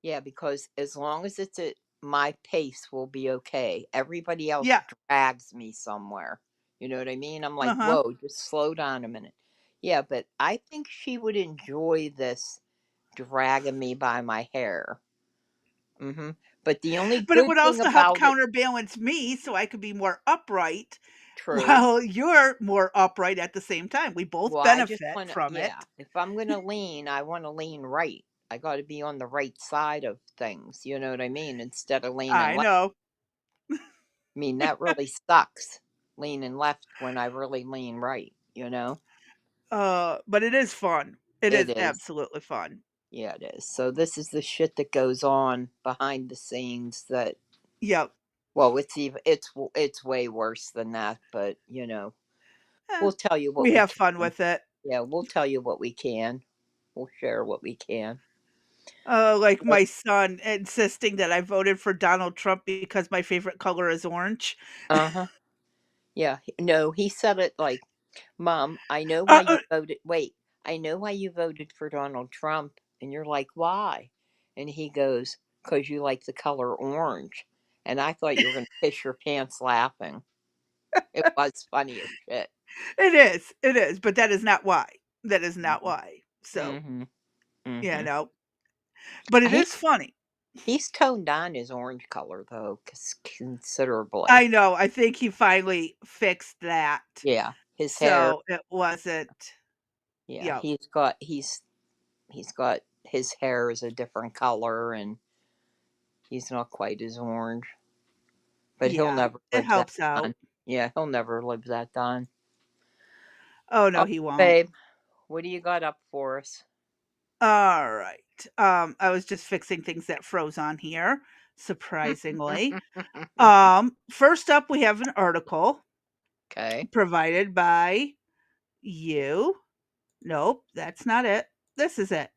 Speaker 2: yeah, because as long as it's at my pace, will be okay. Everybody else
Speaker 1: Yeah.
Speaker 2: drags me somewhere. You know what I mean? I'm like,
Speaker 1: Uh huh.
Speaker 2: whoa, just slow down a minute. Yeah, but I think she would enjoy this dragging me by my hair. Mm-hmm. But the only
Speaker 1: But it
Speaker 2: good
Speaker 1: would
Speaker 2: thing
Speaker 1: also help
Speaker 2: about it,
Speaker 1: counterbalance me so I could be more upright
Speaker 2: true.
Speaker 1: while you're more upright at the same time. We both
Speaker 2: Well, I just
Speaker 1: benefit
Speaker 2: want to,
Speaker 1: from
Speaker 2: yeah,
Speaker 1: it.
Speaker 2: if I'm going to lean, I want to lean right. I got to be on the right side of things. You know what I mean? Instead of leaning
Speaker 1: I
Speaker 2: left.
Speaker 1: know.
Speaker 2: I mean, that really sucks, leaning left when I really lean right, you know?
Speaker 1: But it is fun. It
Speaker 2: It
Speaker 1: is
Speaker 2: is.
Speaker 1: absolutely fun.
Speaker 2: Yeah, it is. So this is the shit that goes on behind the scenes that,
Speaker 1: Yep.
Speaker 2: well, it's way worse than that, but you know,
Speaker 1: Eh,
Speaker 2: we'll tell you what
Speaker 1: we
Speaker 2: we
Speaker 1: have fun
Speaker 2: can.
Speaker 1: with it.
Speaker 2: Yeah, we'll tell you what we can. We'll share what we can.
Speaker 1: Like
Speaker 2: But,
Speaker 1: my son insisting that I voted for Donald Trump because my favorite color is orange.
Speaker 2: uh-huh. Yeah, no, he said it like, "Mom, I know why
Speaker 1: Uh,
Speaker 2: you
Speaker 1: uh,
Speaker 2: voted. Wait, I know why you voted for Donald Trump." And you're like, "Why?" And he goes, "'Cause you like the color orange." And I thought you were gonna piss your pants laughing. It was funny as shit.
Speaker 1: it is. It is. But that is not why. That is not
Speaker 2: Mhm.
Speaker 1: why. So,
Speaker 2: Mhm.
Speaker 1: yeah,
Speaker 2: Mhm.
Speaker 1: no. But it
Speaker 2: He
Speaker 1: is funny.
Speaker 2: he's toned down his orange color though, considerably.
Speaker 1: I know. I think he finally fixed that.
Speaker 2: Yeah, his hair.
Speaker 1: So it wasn't.
Speaker 2: Yeah,
Speaker 1: Yep.
Speaker 2: he's got his hair is a different color and he's not quite as orange. But he'll
Speaker 1: Yeah.
Speaker 2: never
Speaker 1: It
Speaker 2: live that
Speaker 1: helps out.
Speaker 2: down. Yeah, he'll never live that down.
Speaker 1: Oh,
Speaker 2: Oh,
Speaker 1: no, he won't.
Speaker 2: babe, what do you got up for us?
Speaker 1: All right. I was just fixing things that froze on here, surprisingly. First up, we have an article
Speaker 2: Okay.
Speaker 1: provided by you. Nope, that's not it. This is it.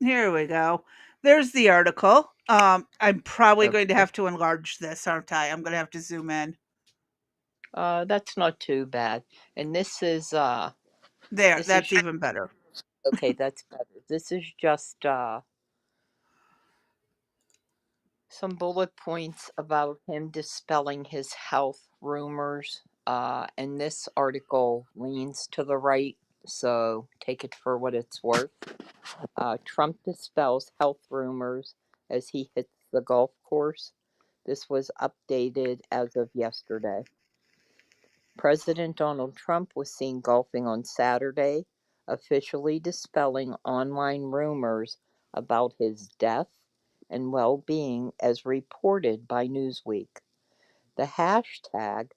Speaker 1: Here we go. There's the article. I'm probably going to
Speaker 2: Okay.
Speaker 1: have to enlarge this, aren't I? I'm going to have to zoom in.
Speaker 2: That's not too bad. And
Speaker 1: There,
Speaker 2: this is
Speaker 1: that's even better.
Speaker 2: okay, that's better. This is just some bullet points about him dispelling his health rumors. And this article leans to the right, so take it for what it's worth. Trump dispels health rumors as he hits the golf course. This was updated as of yesterday. President Donald Trump was seen golfing on Saturday, officially dispelling online rumors about his death and well being as reported by Newsweek. The hashtag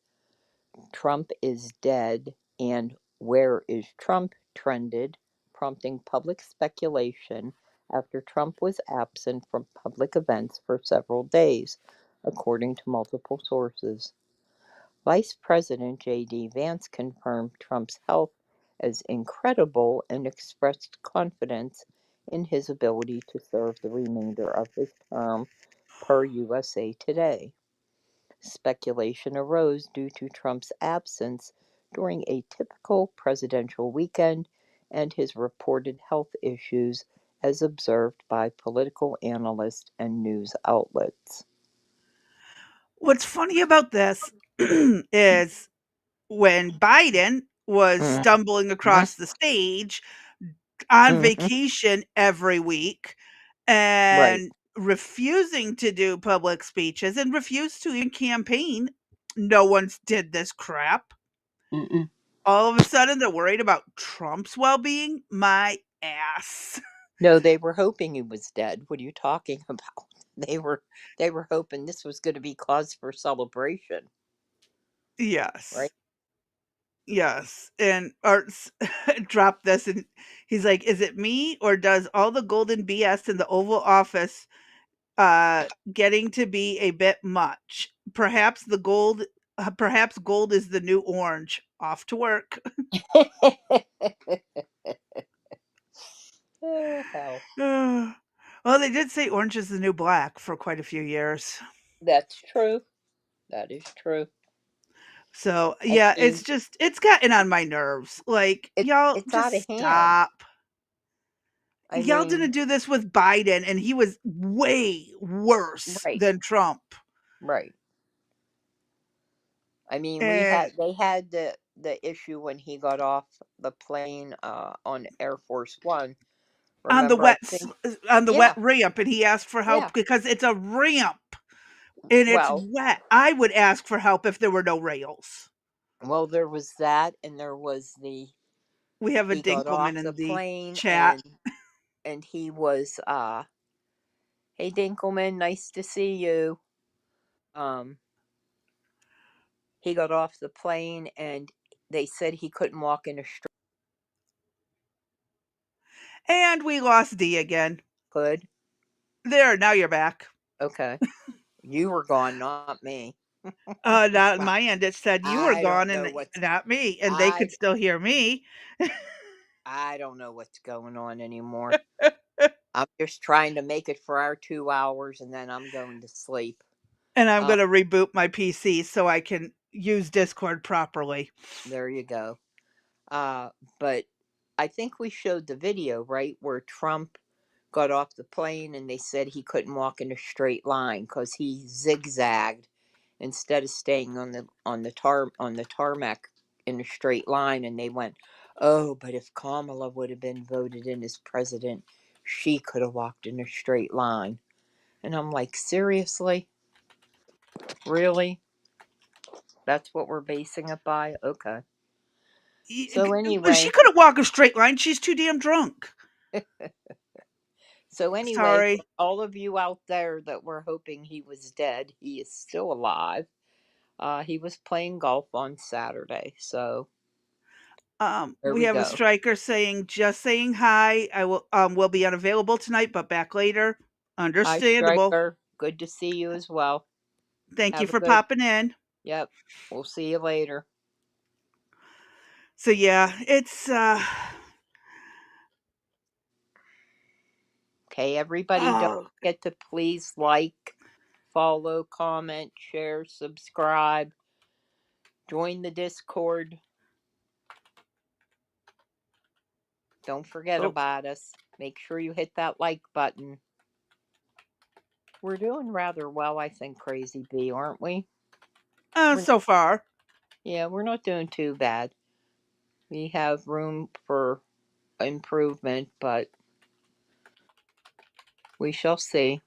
Speaker 2: Trump is dead and where is Trump trended, prompting public speculation after Trump was absent from public events for several days, according to multiple sources. Vice President J.D. Vance confirmed Trump's health as incredible and expressed confidence in his ability to serve the remainder of his term, per USA Today. Speculation arose due to Trump's absence during a typical presidential weekend and his reported health issues as observed by political analysts and news outlets.
Speaker 1: What's funny about this is when Biden was
Speaker 2: Mhm.
Speaker 1: stumbling across the stage on
Speaker 2: Mhm.
Speaker 1: vacation every week
Speaker 2: Right.
Speaker 1: and refusing to do public speeches and refused to even campaign. No one's did this crap.
Speaker 2: Mm-mm.
Speaker 1: All of a sudden, they're worried about Trump's well being. My ass.
Speaker 2: No, they were hoping he was dead. What are you talking about? They were hoping this was going to be cause for celebration, right?
Speaker 1: Yes. Yes. And Arts dropped this and he's like, is it me or does all the golden BS in the Oval Office getting to be a bit much? Perhaps gold is the new orange. Off to work.
Speaker 2: Oh, hell.
Speaker 1: Well, they did say orange is the new black for quite a few years.
Speaker 2: That's true. That is true.
Speaker 1: So,
Speaker 2: I
Speaker 1: yeah,
Speaker 2: mean,
Speaker 1: it's gotten on my nerves. Like, y'all
Speaker 2: it's
Speaker 1: just
Speaker 2: out of hand.
Speaker 1: stop.
Speaker 2: I
Speaker 1: Y'all
Speaker 2: mean,
Speaker 1: didn't do this with Biden, and he was way worse
Speaker 2: right,
Speaker 1: than Trump.
Speaker 2: right. I mean,
Speaker 1: And
Speaker 2: they had the issue when he got off the plane on Air Force One.
Speaker 1: on the
Speaker 2: Remember, I think,
Speaker 1: on the wet
Speaker 2: yeah,
Speaker 1: ramp, and he asked for help
Speaker 2: yeah.
Speaker 1: because it's a ramp and it's
Speaker 2: Well,
Speaker 1: wet. I would ask for help if there were no rails.
Speaker 2: there was that, and there was the
Speaker 1: We have a
Speaker 2: he got
Speaker 1: Dinkelman
Speaker 2: off the
Speaker 1: in the
Speaker 2: plane,
Speaker 1: chat.
Speaker 2: and he was hey Dinkelman, nice to see you. Um, he got off the plane, and they said he couldn't walk in a street.
Speaker 1: And we lost D again.
Speaker 2: Could
Speaker 1: There, now you're back.
Speaker 2: okay, you were gone, not me.
Speaker 1: Not on
Speaker 2: Well,
Speaker 1: my end, it said you were
Speaker 2: I
Speaker 1: gone
Speaker 2: don't know
Speaker 1: and
Speaker 2: what's
Speaker 1: not me, and they
Speaker 2: I
Speaker 1: could still hear me.
Speaker 2: I don't know what's going on anymore. I'm just trying to make it for our 2 hours, and then I'm going to sleep.
Speaker 1: And I'm
Speaker 2: Uh,
Speaker 1: gonna reboot my PC so I can use Discord properly.
Speaker 2: there you go. But I think we showed the video, right, where Trump got off the plane and they said he couldn't walk in a straight line because he zigzagged instead of staying on the tarmac in a straight line. And they went, "Oh, but if Kamala would have been voted in as president, she could have walked in a straight line." And I'm like, seriously, really? That's what we're basing it by? Okay. So
Speaker 1: She
Speaker 2: anyway,
Speaker 1: couldn't walk a straight line. She's too damn drunk.
Speaker 2: for
Speaker 1: Sorry.
Speaker 2: all of you out there that were hoping he was dead, he is still alive. He was playing golf on Saturday, so there
Speaker 1: We
Speaker 2: we
Speaker 1: have a
Speaker 2: go.
Speaker 1: striker saying, just saying hi. I will be unavailable tonight, but back later.
Speaker 2: Hi,
Speaker 1: Understandable.
Speaker 2: Striker. Good to see you as well.
Speaker 1: Thank you
Speaker 2: Have a
Speaker 1: for
Speaker 2: good.
Speaker 1: popping in.
Speaker 2: Yep. We'll see you later.
Speaker 1: So yeah, it's
Speaker 2: Okay, everybody, don't
Speaker 1: oh,
Speaker 2: forget to please like, follow, comment, share, subscribe, join the Discord. Don't forget
Speaker 1: oh,
Speaker 2: about us. Make sure you hit that like button. We're doing rather well, I think, Crazy Bee, aren't we? We're,
Speaker 1: So far.
Speaker 2: yeah, we're not doing too bad. We have room for improvement, but we shall see.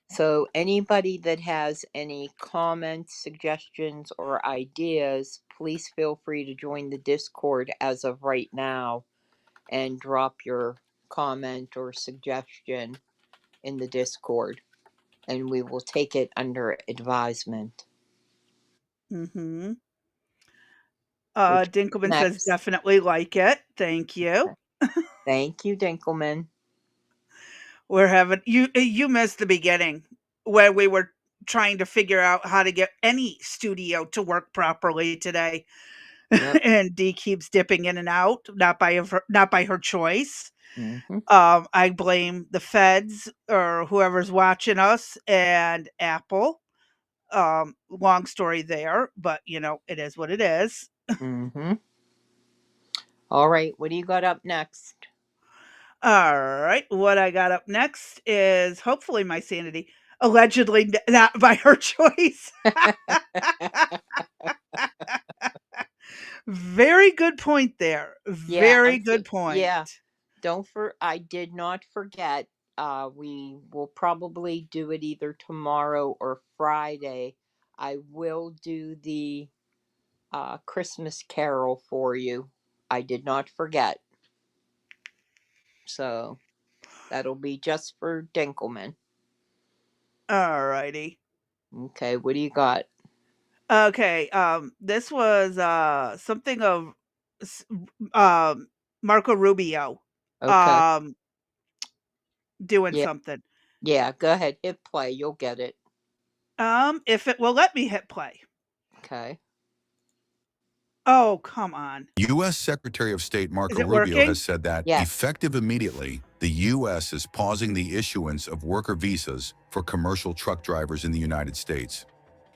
Speaker 2: So, anybody that has any comments, suggestions, or ideas, please feel free to join the Discord as of right now and drop your comment or suggestion in the Discord, and we will take it under advisement.
Speaker 1: Mm-hmm.
Speaker 2: Which
Speaker 1: Dinkelman says
Speaker 2: next?
Speaker 1: definitely like it. Thank you.
Speaker 2: Thank you, Dinkelman.
Speaker 1: We're having you missed the beginning where we were trying to figure out how to get any studio to work properly today.
Speaker 2: Yep.
Speaker 1: And Dee keeps dipping in and out, not by her choice.
Speaker 2: Mm-hmm.
Speaker 1: I blame the feds or whoever's watching us and Apple. Long story there, but it is what it is.
Speaker 2: Mm-hmm. All right, what do you got up next?
Speaker 1: All right, what I got up next is hopefully my sanity. Allegedly not by her choice. Very good point there.
Speaker 2: Yeah,
Speaker 1: Very good point.
Speaker 2: yeah. I did not forget. We will probably do it either tomorrow or Friday. I will do the Christmas Carol for you. I did not forget. So that'll be just for Dinkelman.
Speaker 1: All righty.
Speaker 2: Okay, what do you got?
Speaker 1: Okay, this was something of s- um Marco Rubio
Speaker 2: Okay.
Speaker 1: um doing
Speaker 2: Yeah,
Speaker 1: something.
Speaker 2: yeah, go ahead. Hit play. You'll get it.
Speaker 1: If it will let me hit play.
Speaker 2: Okay.
Speaker 1: Oh, come on.
Speaker 4: U.S. Secretary of State
Speaker 1: Is
Speaker 4: Marco
Speaker 1: it
Speaker 4: Rubio
Speaker 1: working?
Speaker 4: has said that,
Speaker 2: Yes.
Speaker 4: effective immediately, the U.S. is pausing the issuance of worker visas for commercial truck drivers in the United States.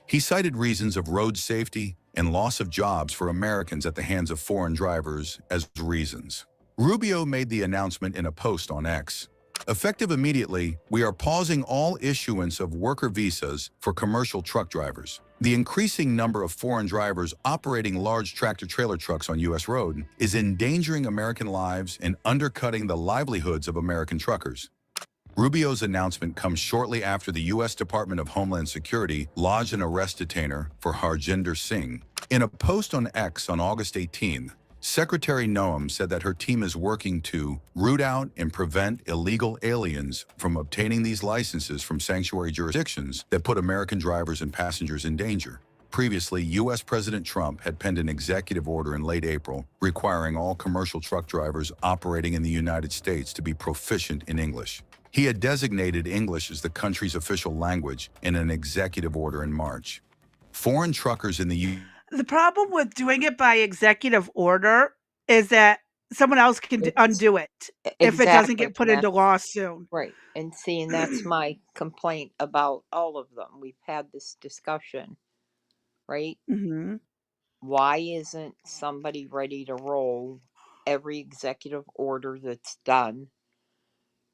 Speaker 4: He cited reasons of road safety and loss of jobs for Americans at the hands of foreign drivers as reasons. Rubio made the announcement in a post on X. Effective immediately, we are pausing all issuance of worker visas for commercial truck drivers. The increasing number of foreign drivers operating large tractor-trailer trucks on U.S. road is endangering American lives and undercutting the livelihoods of American truckers. Rubio's announcement comes shortly after the U.S. Department of Homeland Security lodged an arrest detainer for Harjinder Singh. In a post on X on August 18, Secretary Noam said that her team is working to root out and prevent illegal aliens from obtaining these licenses from sanctuary jurisdictions that put American drivers and passengers in danger. Previously, U.S. President Trump had penned an executive order in late April requiring all commercial truck drivers operating in the United States to be proficient in English. He had designated English as the country's official language in an executive order in March. Foreign truckers in the
Speaker 1: The problem with doing it by executive order is that someone else can
Speaker 2: It's
Speaker 1: undo it if it doesn't
Speaker 2: exactly.
Speaker 1: get put into law soon.
Speaker 2: Right. And see, and that's my complaint about all of them. We've had this discussion, right?
Speaker 1: Hmm.
Speaker 2: Why isn't somebody ready to roll every executive order that's done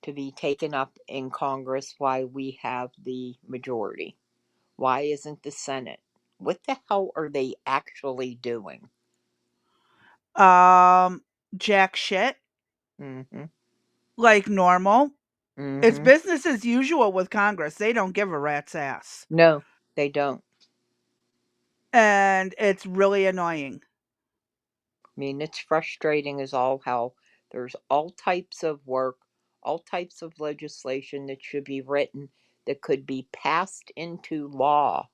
Speaker 2: to be taken up in Congress while we have the majority? Why isn't the Senate? What the hell are they actually doing?
Speaker 1: Um, Jack shit,
Speaker 2: Mm-hmm.
Speaker 1: like normal. It's
Speaker 2: Mm-hmm.
Speaker 1: business as usual with Congress. They don't give a rat's ass.
Speaker 2: No, they don't.
Speaker 1: And it's really annoying.
Speaker 2: I mean, it's frustrating as all hell. There's all types of work, all types of legislation that should be written that could be passed into law.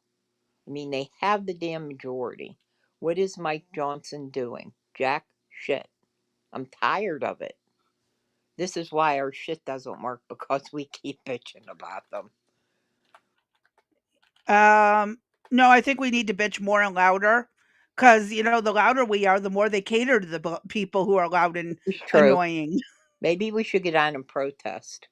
Speaker 2: I mean, they have the damn majority. What is Mike Johnson doing? Jack shit. I'm tired of it. This is why our shit doesn't work because we keep bitching about them.
Speaker 1: Um, no, I think we need to bitch more and louder because, the louder we are, the more they cater to the people who are loud and
Speaker 2: It's true.
Speaker 1: annoying.
Speaker 2: Maybe we should get on and protest.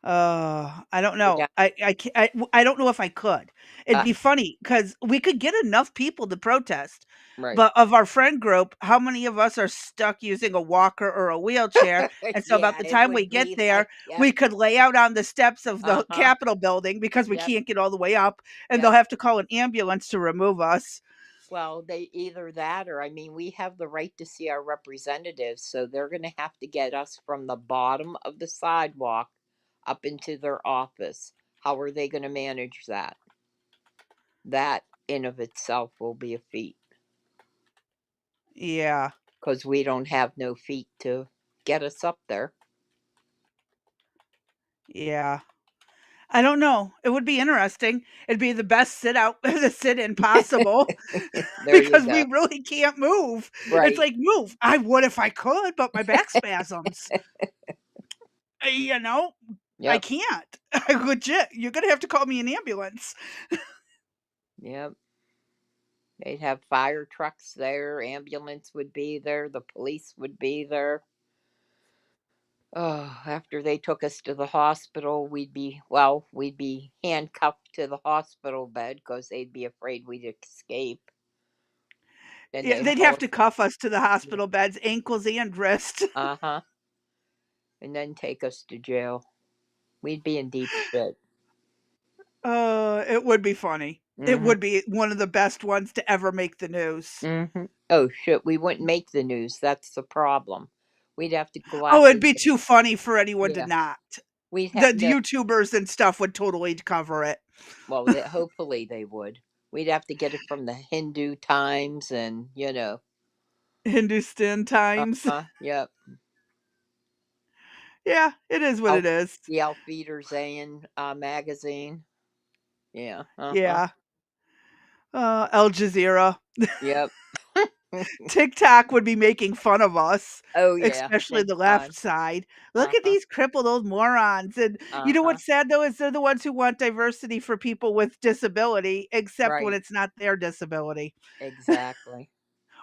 Speaker 1: I don't
Speaker 2: Go
Speaker 1: know.
Speaker 2: down.
Speaker 1: I don't know if I could. It'd
Speaker 2: Uh,
Speaker 1: be funny because we could get enough people to protest,
Speaker 2: right.
Speaker 1: but of our friend group, how many of us are stuck using a walker or a wheelchair? And so about
Speaker 2: Yeah,
Speaker 1: the
Speaker 2: it
Speaker 1: time we
Speaker 2: would
Speaker 1: get
Speaker 2: be
Speaker 1: there,
Speaker 2: like, yep,
Speaker 1: we could lay out on the steps of the
Speaker 2: uh-huh,
Speaker 1: Capitol building because we
Speaker 2: yep,
Speaker 1: can't get all the way up, and they'll
Speaker 2: yep.
Speaker 1: have to call an ambulance to remove us.
Speaker 2: Well, they either that or, I mean, we have the right to see our representatives, so they're going to have to get us from the bottom of the sidewalk up into their office. How are they going to manage that? That in of itself will be a feat
Speaker 1: Yeah,
Speaker 2: because we don't have no feet to get us up there.
Speaker 1: yeah. I don't know. It would be interesting. It'd be the best sit out, the sit in possible.
Speaker 2: There you
Speaker 1: Because
Speaker 2: go.
Speaker 1: we really can't move. It's
Speaker 2: Right.
Speaker 1: like, "Move. I would if I could, but my back spasms." You know? I
Speaker 2: Yep.
Speaker 1: can't. I legit you're gonna have to call me an ambulance.
Speaker 2: Yep. They'd have fire trucks there, ambulance would be there, the police would be there. Oh, after they took us to the hospital, we'd be handcuffed to the hospital bed because they'd be afraid we'd escape. Then
Speaker 1: Yeah,
Speaker 2: they
Speaker 1: they'd
Speaker 2: haul
Speaker 1: have
Speaker 2: us.
Speaker 1: to cuff us to the
Speaker 2: Yeah.
Speaker 1: hospital beds, ankles and wrists.
Speaker 2: Uh-huh. And then take us to jail. We'd be in deep shit.
Speaker 1: It would be funny. It
Speaker 2: Mm-hmm.
Speaker 1: would be one of the best ones to ever make the news.
Speaker 2: Mm-hmm. Oh shit, we wouldn't make the news. That's the problem. We'd have to go
Speaker 1: Oh, it'd
Speaker 2: after.
Speaker 1: be too funny for anyone to
Speaker 2: Yeah.
Speaker 1: not.
Speaker 2: We'd have
Speaker 1: The
Speaker 2: no.
Speaker 1: YouTubers and stuff would totally cover it.
Speaker 2: Well, hopefully they would. We'd have to get it from the Hindu Times and,
Speaker 1: Hindustan Times.
Speaker 2: yep.
Speaker 1: Yeah, it is what it is.
Speaker 2: The Alfeeder Zayn magazine. Yeah. Uh-huh.
Speaker 1: Yeah. Al Jazeera.
Speaker 2: Yep.
Speaker 1: TikTok would be making fun of us,
Speaker 2: Oh yeah,
Speaker 1: especially
Speaker 2: big
Speaker 1: the left
Speaker 2: time.
Speaker 1: side. "Look at
Speaker 2: Uh-huh.
Speaker 1: these crippled old morons," and you know
Speaker 2: Uh-huh.
Speaker 1: what's sad, though, is they're the ones who want diversity for people with disability, except when
Speaker 2: Right.
Speaker 1: it's not their disability
Speaker 2: Exactly.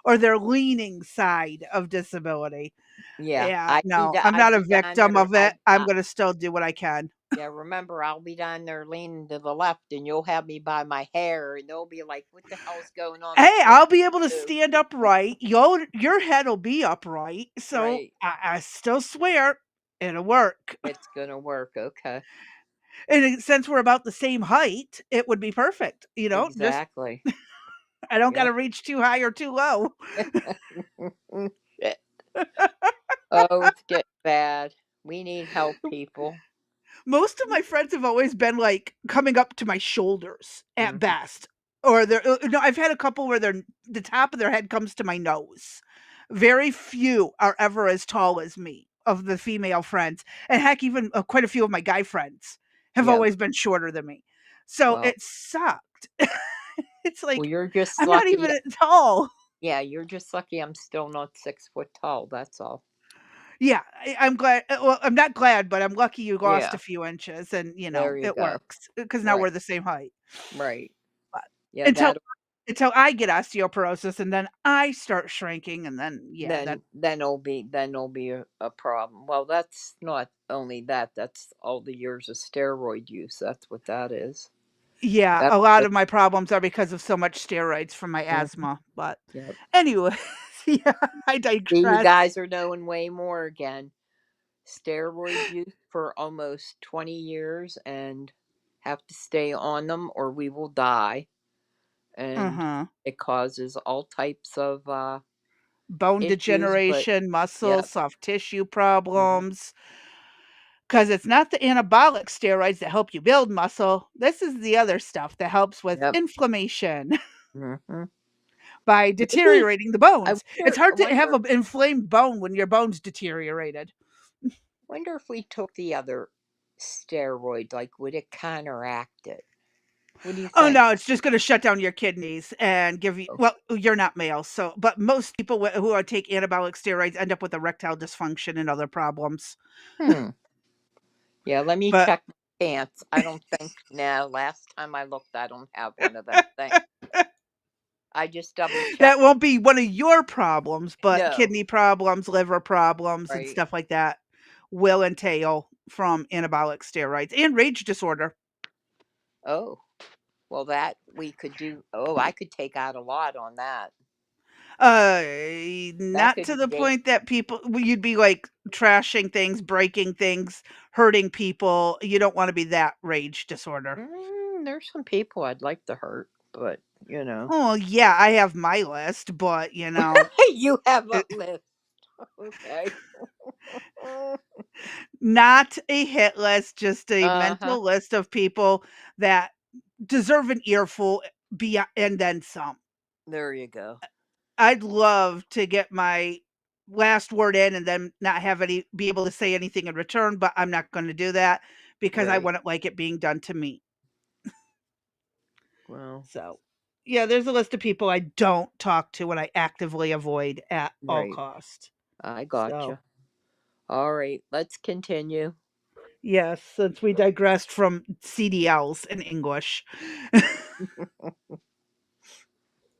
Speaker 1: or their leaning side of disability.
Speaker 2: Yeah.
Speaker 1: Yeah, no, I'm
Speaker 2: I'd
Speaker 1: not a
Speaker 2: be down
Speaker 1: victim
Speaker 2: there.
Speaker 1: of it. I'm gonna still do what I can.
Speaker 2: Yeah, remember, I'll be down there leaning to the left and you'll have me by my hair and they'll be like, what the hell's going on
Speaker 1: Hey,
Speaker 2: between
Speaker 1: I'll be able to
Speaker 2: you?
Speaker 1: stand upright. Your head'll be upright, so
Speaker 2: Right.
Speaker 1: I still swear it'll work.
Speaker 2: It's gonna work. Okay.
Speaker 1: And since we're about the same height, it would be perfect, just
Speaker 2: Exactly.
Speaker 1: I don't
Speaker 2: Yep.
Speaker 1: gotta reach too high or too low.
Speaker 2: Shit. Oh, it's getting bad. We need help, people.
Speaker 1: Most of my friends have always been, like, coming up to my shoulders at
Speaker 2: Mhm.
Speaker 1: best, or they're no, I've had a couple where the top of their head comes to my nose. Very few are ever as tall as me of the female friends, and heck, even, quite a few of my guy friends have
Speaker 2: Yep.
Speaker 1: always been shorter than me. So
Speaker 2: Well,
Speaker 1: it sucked. It's like,
Speaker 2: you're just
Speaker 1: I'm not
Speaker 2: lucky.
Speaker 1: even tall.
Speaker 2: Yeah, you're just lucky I'm still not 6 foot tall. That's all.
Speaker 1: Yeah, I'm glad well, I'm not glad, but I'm lucky you lost a
Speaker 2: Yeah.
Speaker 1: few inches and,
Speaker 2: There you
Speaker 1: it
Speaker 2: go.
Speaker 1: works because now
Speaker 2: Right.
Speaker 1: we're the same height.
Speaker 2: Right.
Speaker 1: But
Speaker 2: Yeah,
Speaker 1: until
Speaker 2: that
Speaker 1: until I get osteoporosis and then I start shrinking and then, yeah, that
Speaker 2: then it'll be a problem. Well, that's not only that, that's all the years of steroid use. That's what that is.
Speaker 1: yeah,
Speaker 2: That's
Speaker 1: a lot
Speaker 2: the
Speaker 1: of my problems are because of so much steroids from my
Speaker 2: Mhm.
Speaker 1: asthma, but
Speaker 2: Yep.
Speaker 1: anyway, yeah, I
Speaker 2: See, you
Speaker 1: digress.
Speaker 2: guys are knowing way more again. Steroid use for almost 20 years and have to stay on them or we will die. And
Speaker 1: Mhm.
Speaker 2: it causes all types of
Speaker 1: Bone
Speaker 2: issues, but
Speaker 1: degeneration, muscle,
Speaker 2: yeah.
Speaker 1: soft tissue
Speaker 2: Mhm.
Speaker 1: problems. Because it's not the anabolic steroids that help you build muscle. This is the other stuff that helps with
Speaker 2: Yep.
Speaker 1: inflammation
Speaker 2: Mhm.
Speaker 1: by
Speaker 2: Maybe
Speaker 1: deteriorating the
Speaker 2: I
Speaker 1: bones. It's
Speaker 2: wonder I
Speaker 1: hard to have
Speaker 2: wonder
Speaker 1: an inflamed bone when your bone's deteriorated.
Speaker 2: wonder if we took the other steroid, like, would it counteract it? What do you
Speaker 1: Oh,
Speaker 2: think?
Speaker 1: no, it's just gonna shut down your kidneys and give you
Speaker 2: Oh,
Speaker 1: well, you're not male, so but most people who are take anabolic steroids end up with erectile dysfunction and other problems.
Speaker 2: hmm. Yeah, let me
Speaker 1: But
Speaker 2: check my pants. I don't think no, last time I looked, I don't have one of them things. I just double
Speaker 1: that
Speaker 2: checked.
Speaker 1: won't be one of your problems, but
Speaker 2: No.
Speaker 1: kidney problems, liver problems, and
Speaker 2: Right.
Speaker 1: stuff like that will entail from anabolic steroids and rage disorder.
Speaker 2: Oh, well, that we could do. Oh, I could take out a lot on that. That
Speaker 1: Not
Speaker 2: could
Speaker 1: to the
Speaker 2: make.
Speaker 1: point that you'd be like trashing things, breaking things, hurting people. You don't want to be that rage disorder.
Speaker 2: There's some people I'd like to hurt, but
Speaker 1: Oh, yeah, I have my list, but
Speaker 2: you have a
Speaker 1: it,
Speaker 2: list. Okay.
Speaker 1: not a hit list, just a
Speaker 2: Uh-huh.
Speaker 1: mental list of people that deserve an earful and then some.
Speaker 2: There you go.
Speaker 1: I'd love to get my last word in and then not have be able to say anything in return, but I'm not going to do that because I
Speaker 2: Right.
Speaker 1: wouldn't like it being done to me.
Speaker 2: Well,
Speaker 1: So, yeah, there's a list of people I don't talk to and I actively avoid at all
Speaker 2: right.
Speaker 1: costs.
Speaker 2: I
Speaker 1: So,
Speaker 2: gotcha. All right, let's continue.
Speaker 1: yes, since we digressed from CDLs in English.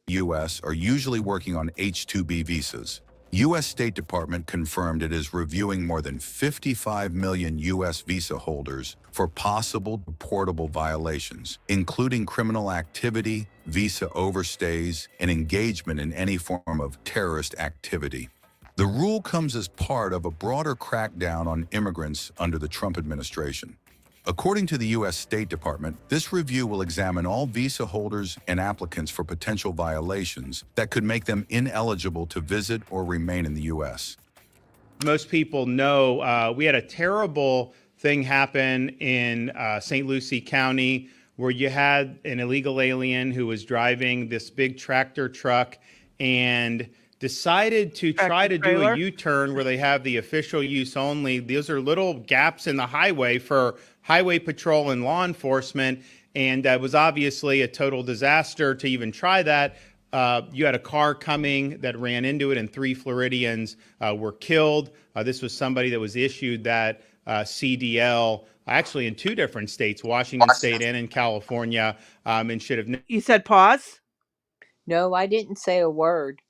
Speaker 4: U.S. are usually working on H-2B visas. U.S. State Department confirmed it is reviewing more than 55 million U.S. visa holders for possible deportable violations, including criminal activity, visa overstays, and engagement in any form of terrorist activity. The rule comes as part of a broader crackdown on immigrants under the Trump administration. According to the U.S. State Department, this review will examine all visa holders and applicants for potential violations that could make them ineligible to visit or remain in the U.S.
Speaker 3: Most people know we had a terrible thing happen in St. Lucie County where you had an illegal alien who was driving this big tractor truck and decided to try
Speaker 1: Tractor
Speaker 3: to do a
Speaker 1: trailer.
Speaker 3: U-turn where they have the official use only. Those are little gaps in the highway for highway patrol and law enforcement, and it was obviously a total disaster to even try that. You had a car coming that ran into it, and 3 Floridians were killed. This was somebody that was issued that CDL actually in 2 different states, Washington State and in California, and should have.
Speaker 1: You said pause?
Speaker 2: No, I didn't say a word.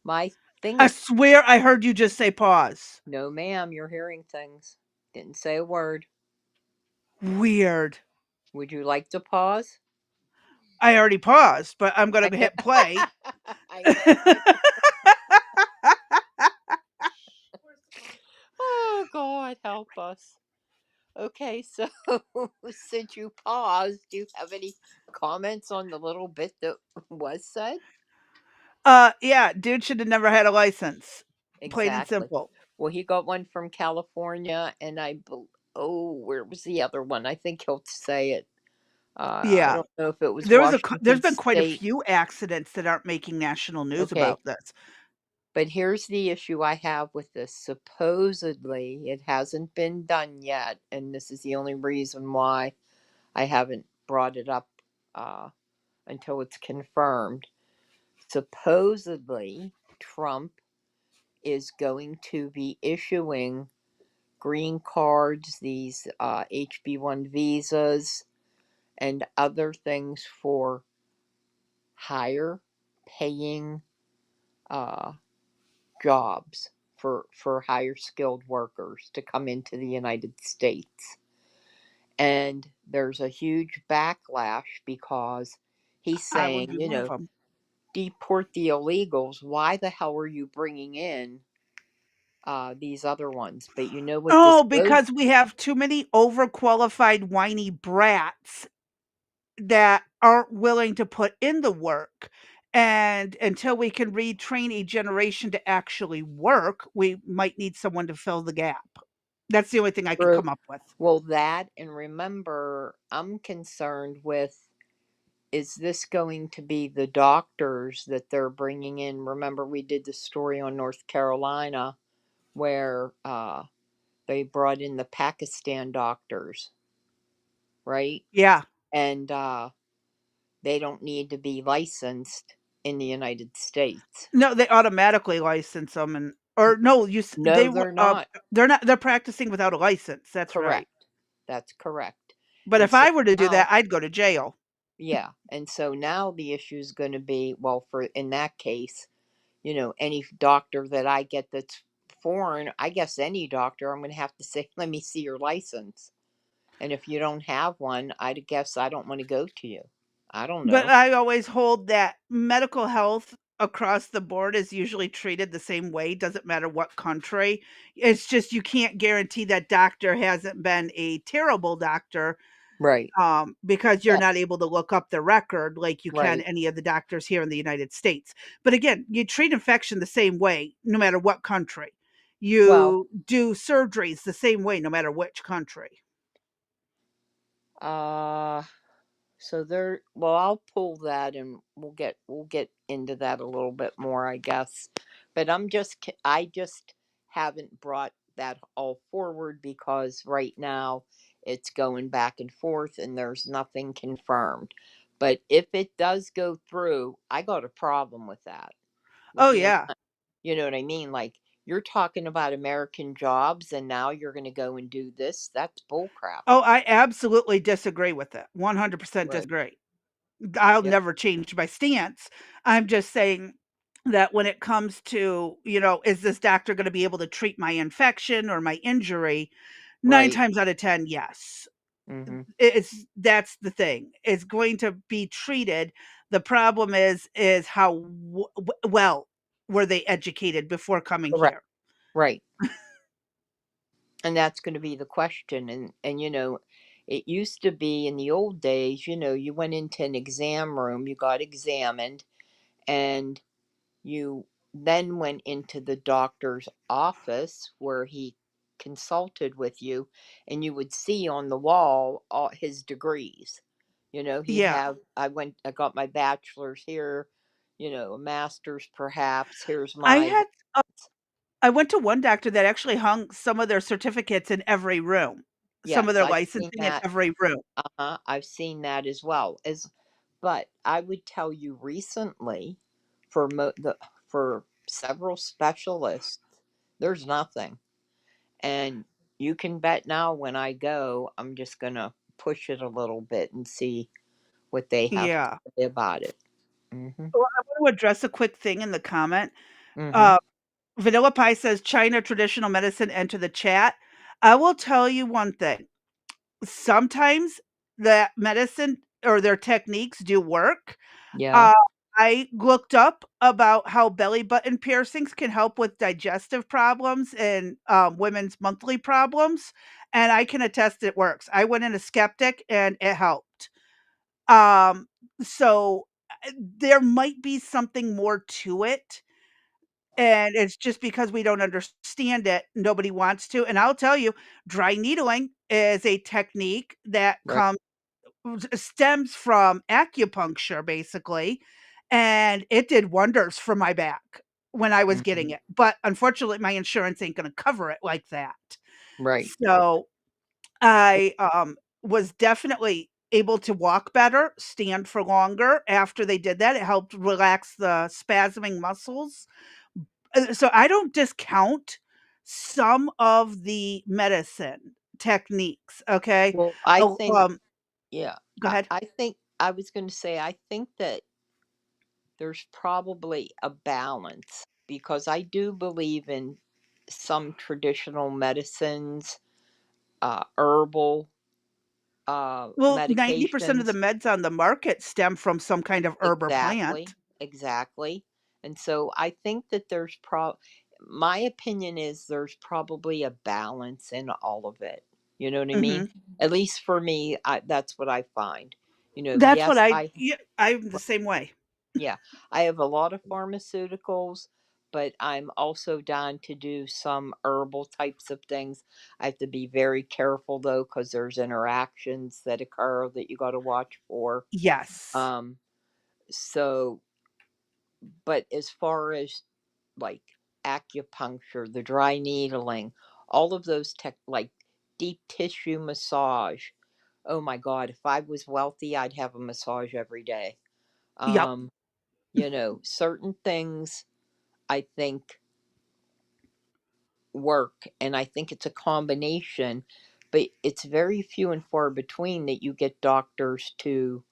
Speaker 2: My thing
Speaker 1: I
Speaker 2: is,
Speaker 1: swear I heard you just say pause.
Speaker 2: no, ma'am, you're hearing things. Didn't say a word.
Speaker 1: Weird.
Speaker 2: Would you like to pause?
Speaker 1: I already paused, but I'm
Speaker 2: I
Speaker 1: going to
Speaker 2: know.
Speaker 1: hit play.
Speaker 2: I know. Oh, God, help us. Okay, so since you paused, do you have any comments on the little bit that was said?
Speaker 1: Yeah, dude should have never had a license. Plain and
Speaker 2: Exactly.
Speaker 1: simple.
Speaker 2: Well, he got one from California, and where was the other one? I think he'll say it. I
Speaker 1: Yeah.
Speaker 2: don't know if it was Washington
Speaker 1: There's been quite a
Speaker 2: State.
Speaker 1: few accidents that aren't making national news
Speaker 2: Okay,
Speaker 1: about this.
Speaker 2: but here's the issue I have with this. Supposedly, it hasn't been done yet, and this is the only reason why I haven't brought it up until it's confirmed. Supposedly, Trump is going to be issuing green cards, these HB1 visas, and other things for higher paying jobs for higher skilled workers to come into the United States. And there's a huge backlash because he's
Speaker 1: I would be
Speaker 2: saying,
Speaker 1: one of them.
Speaker 2: deport the illegals. Why the hell are you bringing in these other ones? But you know what this
Speaker 1: Oh,
Speaker 2: goes.
Speaker 1: because we have too many overqualified whiny brats that aren't willing to put in the work. And until we can retrain a generation to actually work, we might need someone to fill the gap. That's the only thing I could
Speaker 2: True.
Speaker 1: come up with.
Speaker 2: Well, that, and remember, I'm concerned with, is this going to be the doctors that they're bringing in? Remember, we did the story on North Carolina where they brought in the Pakistan doctors, right?
Speaker 1: Yeah.
Speaker 2: And they don't need to be licensed in the United States.
Speaker 1: No, they automatically license them or no,
Speaker 2: No, they're not.
Speaker 1: they're practicing without a license. That's right.
Speaker 2: Correct. That's correct.
Speaker 1: But
Speaker 2: And
Speaker 1: if
Speaker 2: so
Speaker 1: I were to do that,
Speaker 2: now,
Speaker 1: I'd go to jail.
Speaker 2: yeah. And so now the issue is going to be, well, for in that case, any doctor that I get that's foreign, I guess any doctor, I'm going to have to say, let me see your license. And if you don't have one, I guess I don't want to go to you. I don't
Speaker 1: But
Speaker 2: know.
Speaker 1: I always hold that medical health across the board is usually treated the same way, doesn't matter what country. It's just you can't guarantee that doctor hasn't been a terrible doctor,
Speaker 2: Right.
Speaker 1: because you're
Speaker 2: Yeah.
Speaker 1: not able to look up the record like you can
Speaker 2: Right.
Speaker 1: any of the doctors here in the United States. But again, you treat infection the same way no matter what country.
Speaker 2: Well,
Speaker 1: You do surgeries the same way no matter which country.
Speaker 2: uh, so there, well, I'll pull that and we'll get into that a little bit more, I guess. But I just haven't brought that all forward because right now it's going back and forth and there's nothing confirmed. But if it does go through, I got a problem with that. With
Speaker 1: Oh,
Speaker 2: the
Speaker 1: yeah.
Speaker 2: you know what I mean? Like you're talking about American jobs and now you're going to go and do this. That's bull crap.
Speaker 1: Oh, I absolutely disagree with it. 100%
Speaker 2: Right.
Speaker 1: disagree. I'll
Speaker 2: Yep.
Speaker 1: never change my stance. I'm just saying that when it comes to, is this doctor going to be able to treat my infection or my injury? Nine
Speaker 2: Right.
Speaker 1: times out of 10, yes.
Speaker 2: Mm-hmm.
Speaker 1: That's the thing. It's going to be treated. The problem is how well were they educated before coming
Speaker 2: Correct.
Speaker 1: here?
Speaker 2: Right. And that's going to be the question. And it used to be in the old days, you went into an exam room, you got examined, and you then went into the doctor's office where he consulted with you, and you would see on the wall all his degrees. He'd
Speaker 1: Yeah.
Speaker 2: have, I got my bachelor's here, a master's perhaps. Here's
Speaker 1: I
Speaker 2: my,
Speaker 1: had I went to one doctor that actually hung some of their certificates in every room, some of
Speaker 2: yes,
Speaker 1: their
Speaker 2: I've seen
Speaker 1: licensing in
Speaker 2: that.
Speaker 1: every room.
Speaker 2: Uh-huh, I've seen that as well. But I would tell you recently, for several specialists, there's nothing. And you can bet now when I go, I'm just gonna push it a little bit and see what they have to
Speaker 1: Yeah.
Speaker 2: say about it. Mm-hmm.
Speaker 1: Well, I want to address a quick thing in the comment.
Speaker 2: Mm-hmm.
Speaker 1: Uh, Vanilla Pie says China traditional medicine enter the chat. I will tell you one thing. Sometimes that medicine or their techniques do work.
Speaker 2: Yeah.
Speaker 1: Uh, I looked up about how belly button piercings can help with digestive problems and women's monthly problems, and I can attest it works. I went in a skeptic and it helped. Um, so there might be something more to it. And it's just because we don't understand it, nobody wants to. And I'll tell you, dry needling is a technique that
Speaker 2: Right.
Speaker 1: stems from acupuncture, basically, and it did wonders for my back when I was
Speaker 2: Mm-hmm.
Speaker 1: getting it. But unfortunately, my insurance ain't going to cover it like that.
Speaker 2: Right.
Speaker 1: So I was definitely able to walk better, stand for longer after they did that. It helped relax the spasming muscles. So I don't discount some of the medicine techniques, okay?
Speaker 2: Well, I
Speaker 1: Oh,
Speaker 2: think, yeah,
Speaker 1: go ahead.
Speaker 2: I think I was going to say, I think that there's probably a balance because I do believe in some traditional medicines, herbal
Speaker 1: Well, 90% of the
Speaker 2: medications.
Speaker 1: meds on the market stem from some kind of herb or
Speaker 2: Exactly,
Speaker 1: plant.
Speaker 2: exactly. And so I think that my opinion is there's probably a balance in all of it. You know what I mean?
Speaker 1: Mhm.
Speaker 2: At least for me, that's what I find.
Speaker 1: That's what
Speaker 2: Yes,
Speaker 1: yeah, I'm the same way.
Speaker 2: yeah, I have a lot of pharmaceuticals, but I'm also down to do some herbal types of things. I have to be very careful though, because there's interactions that occur that you got to watch for.
Speaker 1: Yes.
Speaker 2: Um, so, but as far as like acupuncture, the dry needling, all of those like deep tissue massage. Oh my God, if I was wealthy, I'd have a massage every day.
Speaker 1: Yep.
Speaker 2: Um, certain things I think work, and I think it's a combination, but it's very few and far between that you get doctors to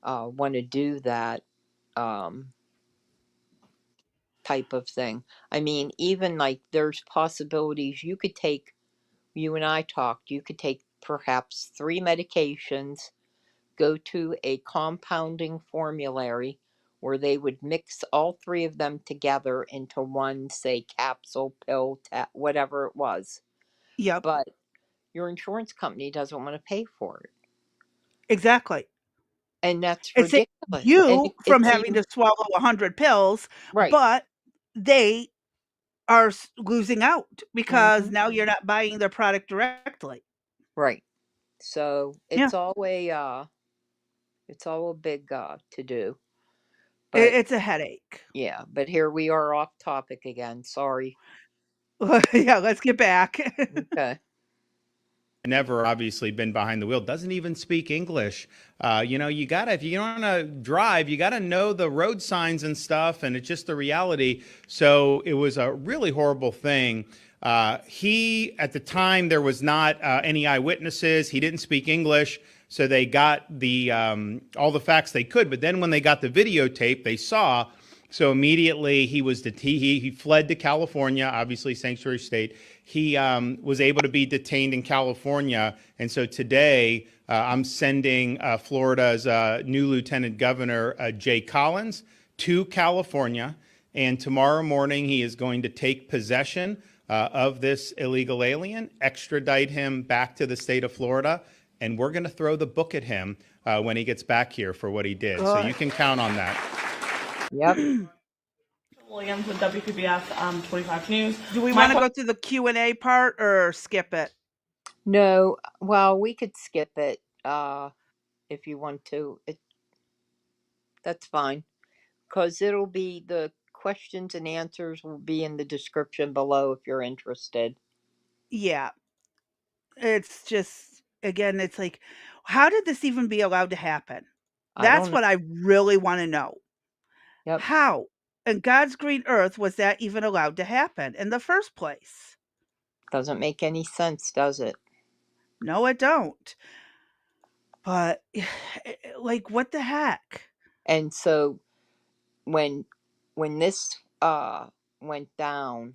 Speaker 2: want to do that um, type of thing. I mean, even like there's possibilities you could take, you and I talked, you could take perhaps 3 medications, go to a compounding formulary where they would mix all 3 of them together into one, say, capsule, pill, whatever it was.
Speaker 1: Yep,
Speaker 2: But your insurance company doesn't want to pay for it.
Speaker 1: exactly.
Speaker 2: And that's
Speaker 1: It saves
Speaker 2: ridiculous. And
Speaker 1: you from
Speaker 2: it's
Speaker 1: having
Speaker 2: even
Speaker 1: to swallow 100 pills,
Speaker 2: right.
Speaker 1: but they are losing out because
Speaker 2: Hmm.
Speaker 1: now you're not buying their product directly.
Speaker 2: Right. So
Speaker 1: Yeah,
Speaker 2: it's all a big to do. But
Speaker 1: it's a headache.
Speaker 2: yeah, but here we are off topic again. Sorry.
Speaker 1: Yeah, let's get back.
Speaker 2: Okay.
Speaker 3: Never obviously been behind the wheel, doesn't even speak English. You gotta, if you want to drive, you gotta know the road signs and stuff, and it's just the reality. So it was a really horrible thing. He, at the time, there was not any eyewitnesses. He didn't speak English. So they got the all the facts they could, but then when they got the videotape, they saw. So immediately he fled to California, obviously sanctuary state. He was able to be detained in California, and so today I'm sending Florida's new Lieutenant Governor Jay Collins to California, and tomorrow morning he is going to take possession of this illegal alien, extradite him back to the state of Florida, and we're going to throw the book at him when he gets back here for what he did. So you
Speaker 1: Good.
Speaker 3: can count on that.
Speaker 2: Yep.
Speaker 5: Williams with WPBF 25 News.
Speaker 1: Do we
Speaker 5: My
Speaker 1: want to go through the Q&A part or skip it?
Speaker 2: No, well, we could skip it if you want to. That's fine. Because it'll be the questions and answers will be in the description below if you're interested.
Speaker 1: Yeah, it's just, again, it's like, how did this even be allowed to happen?
Speaker 2: I don't
Speaker 1: That's
Speaker 2: know.
Speaker 1: what I really want to know.
Speaker 2: Yep.
Speaker 1: How in God's green earth was that even allowed to happen in the first place?
Speaker 2: Doesn't make any sense, does it?
Speaker 1: No, it don't. But like, what the heck?
Speaker 2: And so when this went down,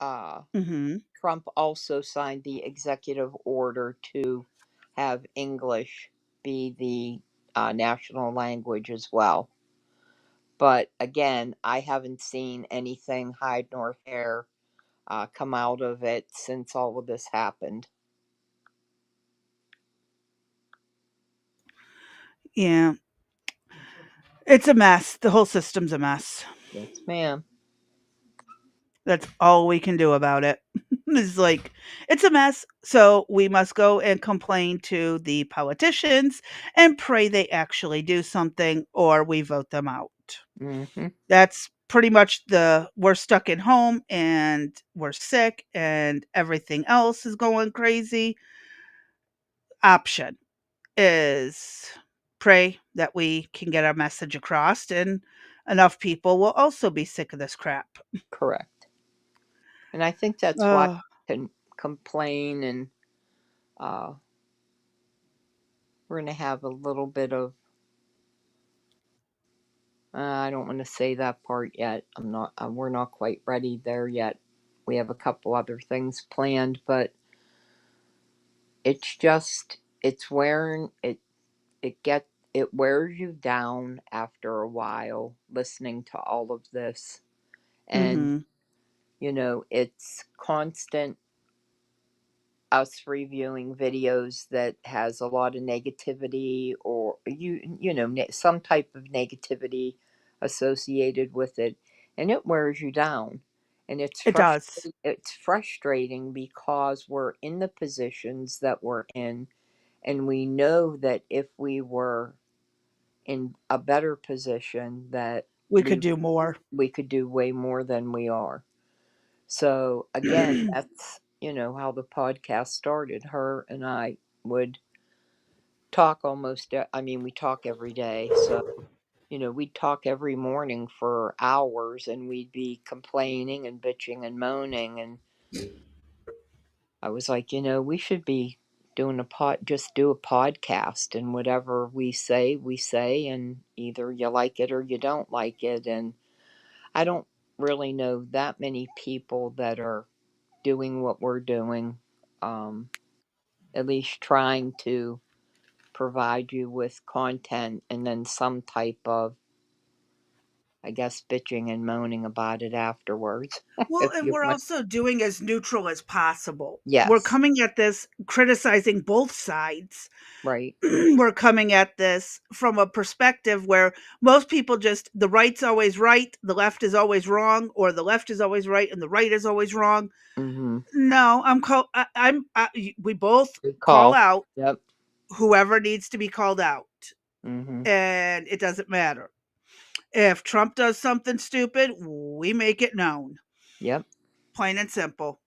Speaker 2: uh
Speaker 1: Hmm.
Speaker 2: Trump also signed the executive order to have English be the national language as well. But again, I haven't seen anything hide nor hair come out of it since all of this happened.
Speaker 1: Yeah, it's a mess. The whole system's a mess.
Speaker 2: Yes, ma'am.
Speaker 1: That's all we can do about it. It's like, it's a mess. So we must go and complain to the politicians and pray they actually do something or we vote them out.
Speaker 2: Mm-hmm.
Speaker 1: That's pretty much we're stuck at home and we're sick and everything else is going crazy. Option is pray that we can get our message across and enough people will also be sick of this crap.
Speaker 2: Correct. And I think that's why
Speaker 1: Uh,
Speaker 2: we can complain, and uh, we're going to have a little bit of. I don't want to say that part yet. I'm not. We're not quite ready there yet. We have a couple other things planned, but it's just it's wearing it. It wears you down after a while listening to all of this, and
Speaker 1: mhm.
Speaker 2: it's constant us reviewing videos that has a lot of negativity, or some type of negativity associated with it, and it wears you down, and
Speaker 1: It does.
Speaker 2: it's frustrating because we're in the positions that we're in, and we know that if we were in a better position that
Speaker 1: We could do more.
Speaker 2: we could do way more than we are. So again, that's how the podcast started. Her and I would talk I mean, we talk every day. So, we'd talk every morning for hours, and we'd be complaining and bitching and moaning, and I was like, we should be doing just do a podcast, and whatever we say, and either you like it or you don't like it. And I don't really know that many people that are doing what we're doing, at least trying to provide you with content and then some type of, I guess, bitching and moaning about it afterwards.
Speaker 1: Well,
Speaker 2: If
Speaker 1: and
Speaker 2: you
Speaker 1: we're
Speaker 2: want,
Speaker 1: also doing as neutral as possible. We're
Speaker 2: yes,
Speaker 1: coming at this criticizing both sides.
Speaker 2: right,
Speaker 1: We're coming at this from a perspective where most people just the right's always right, the left is always wrong, or the left is always right and the right is always wrong.
Speaker 2: mm-hmm.
Speaker 1: No, we both
Speaker 2: Good
Speaker 1: call
Speaker 2: call.
Speaker 1: out
Speaker 2: Yep.
Speaker 1: whoever needs to be called out,
Speaker 2: Mm-hmm.
Speaker 1: and it doesn't matter. If Trump does something stupid, we make it known,
Speaker 2: Yep.
Speaker 1: plain and simple.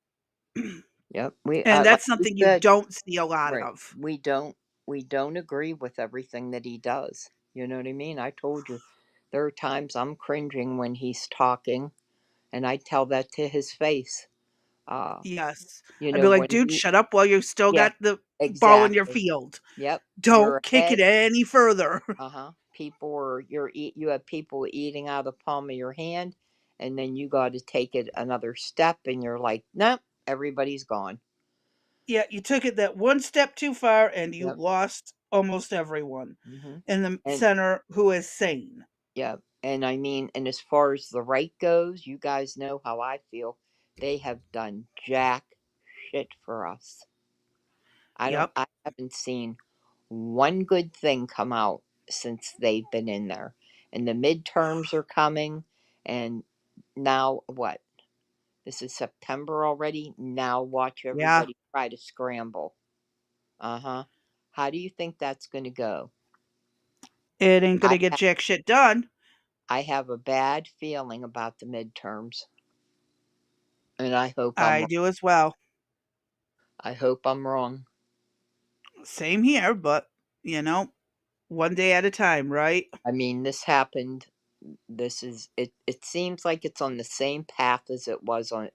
Speaker 2: Yep. We,
Speaker 1: And
Speaker 2: like
Speaker 1: that's
Speaker 2: you
Speaker 1: something you
Speaker 2: said,
Speaker 1: don't see a lot
Speaker 2: right.
Speaker 1: of.
Speaker 2: We don't agree with everything that he does. You know what I mean? I told you there are times I'm cringing when he's talking, and I tell that to his face. Uh,
Speaker 1: Yes.
Speaker 2: you
Speaker 1: I'd be
Speaker 2: know
Speaker 1: like,
Speaker 2: when
Speaker 1: dude,
Speaker 2: he,
Speaker 1: shut up while you still
Speaker 2: yeah,
Speaker 1: got the ball in your
Speaker 2: exactly.
Speaker 1: field.
Speaker 2: Yep.
Speaker 1: Don't
Speaker 2: You're
Speaker 1: kick it
Speaker 2: ahead.
Speaker 1: any further.
Speaker 2: Uh-huh. People are you have people eating out of the palm of your hand, and then you got to take it another step, and you're like, nope, everybody's gone.
Speaker 1: Yeah, you took it that one step too far and you
Speaker 2: Yep.
Speaker 1: lost almost everyone
Speaker 2: Mm-hmm.
Speaker 1: in the
Speaker 2: And
Speaker 1: center who is sane.
Speaker 2: yep. And I mean, and as far as the right goes, you guys know how I feel. They have done jack shit for us.
Speaker 1: Yep.
Speaker 2: I haven't seen one good thing come out since they've been in there. And the midterms are coming, and now what? This is September already. Now watch
Speaker 1: Yeah.
Speaker 2: everybody try to scramble. Uh-huh. How do you think that's going to go?
Speaker 1: It ain't
Speaker 2: I
Speaker 1: gonna get
Speaker 2: ha-
Speaker 1: jack shit done.
Speaker 2: I have a bad feeling about the midterms, and I hope I'm
Speaker 1: I
Speaker 2: wrong.
Speaker 1: do as well.
Speaker 2: I hope I'm wrong.
Speaker 1: Same here, but one day at a time, right?
Speaker 2: I mean, this happened. This is it. It seems like it's on the same path as it was on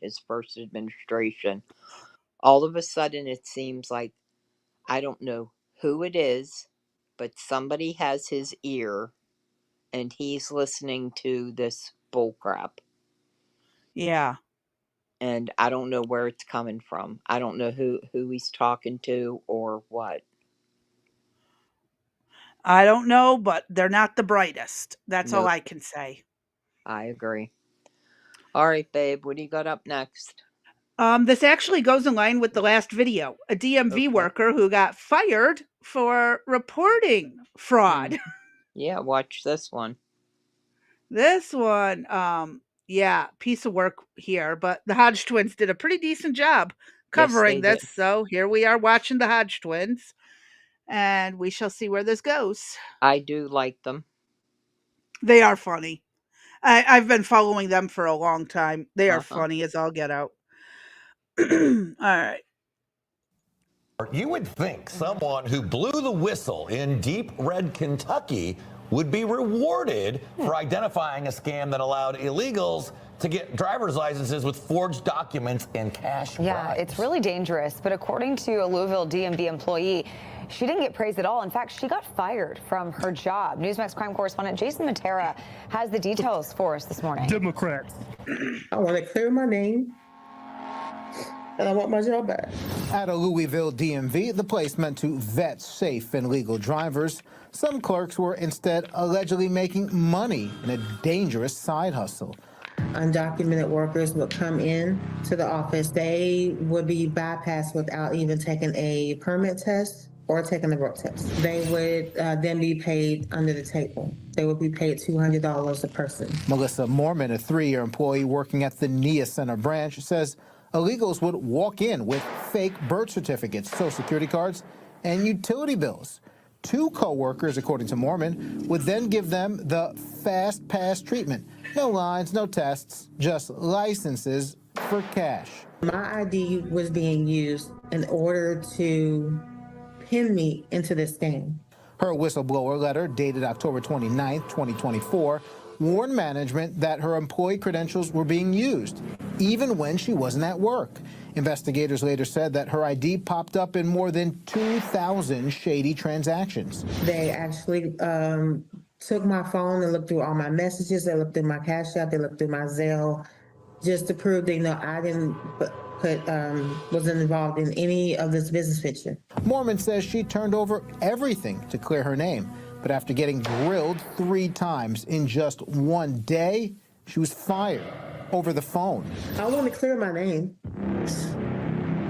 Speaker 2: his first administration. All of a sudden, it seems like I don't know who it is, but somebody has his ear and he's listening to this bullcrap.
Speaker 1: Yeah.
Speaker 2: And I don't know where it's coming from. I don't know who he's talking to or what.
Speaker 1: I don't know, but they're not the brightest. That's all
Speaker 2: Nope,
Speaker 1: I can say.
Speaker 2: I agree. All right, babe, what do you got up next?
Speaker 1: This actually goes in line with the last video. A DMV
Speaker 2: Okay.
Speaker 1: worker who got fired for reporting
Speaker 2: Mm.
Speaker 1: fraud.
Speaker 2: Yeah, watch this one.
Speaker 1: This one, yeah, piece of work here, but the Hodge twins did a pretty decent job
Speaker 2: Yes,
Speaker 1: covering
Speaker 2: they
Speaker 1: this.
Speaker 2: did.
Speaker 1: So here we are watching the Hodge twins, and we shall see where this goes.
Speaker 2: I do like them.
Speaker 1: They are funny. I've been following them for a long time. They are
Speaker 2: Uh-huh.
Speaker 1: funny as all get out. All right.
Speaker 6: You would think someone who blew the whistle in deep red Kentucky would be rewarded for identifying a scam that allowed illegals to get driver's licenses with forged documents and cash bribes.
Speaker 7: It's really dangerous. But according to a Louisville DMV employee, she didn't get praised at all. In fact, she got fired from her job. Newsmax crime correspondent Jason Matera has the details for us this morning.
Speaker 8: Democrats.
Speaker 9: I want to clear my name, and I want my job back.
Speaker 10: At a Louisville DMV, the place meant to vet safe and legal drivers, some clerks were instead allegedly making money in a dangerous side hustle.
Speaker 9: Undocumented workers would come in to the office. They would be bypassed without even taking a permit test or taking a drug test. They would then be paid under the table. They would be paid $200 a person.
Speaker 10: Melissa Mormon, a 3-year employee working at the NIA Center branch, says illegals would walk in with fake birth certificates, social security cards, and utility bills. 2 co-workers, according to Mormon, would then give them the fast pass treatment. No lines, no tests, just licenses for cash.
Speaker 9: My ID was being used in order to pin me into this scam.
Speaker 10: Her whistleblower letter, dated October 29, 2024, warned management that her employee credentials were being used, even when she wasn't at work. Investigators later said that her ID popped up in more than 2,000 shady transactions.
Speaker 9: They actually took my phone and looked through all my messages. They looked through my Cash App. They looked through my Zelle, just to prove they know I didn't wasn't involved in any of this business picture.
Speaker 10: Mormon says she turned over everything to clear her name, but after getting grilled 3 times in just one day, she was fired over the phone.
Speaker 9: I want to clear my name.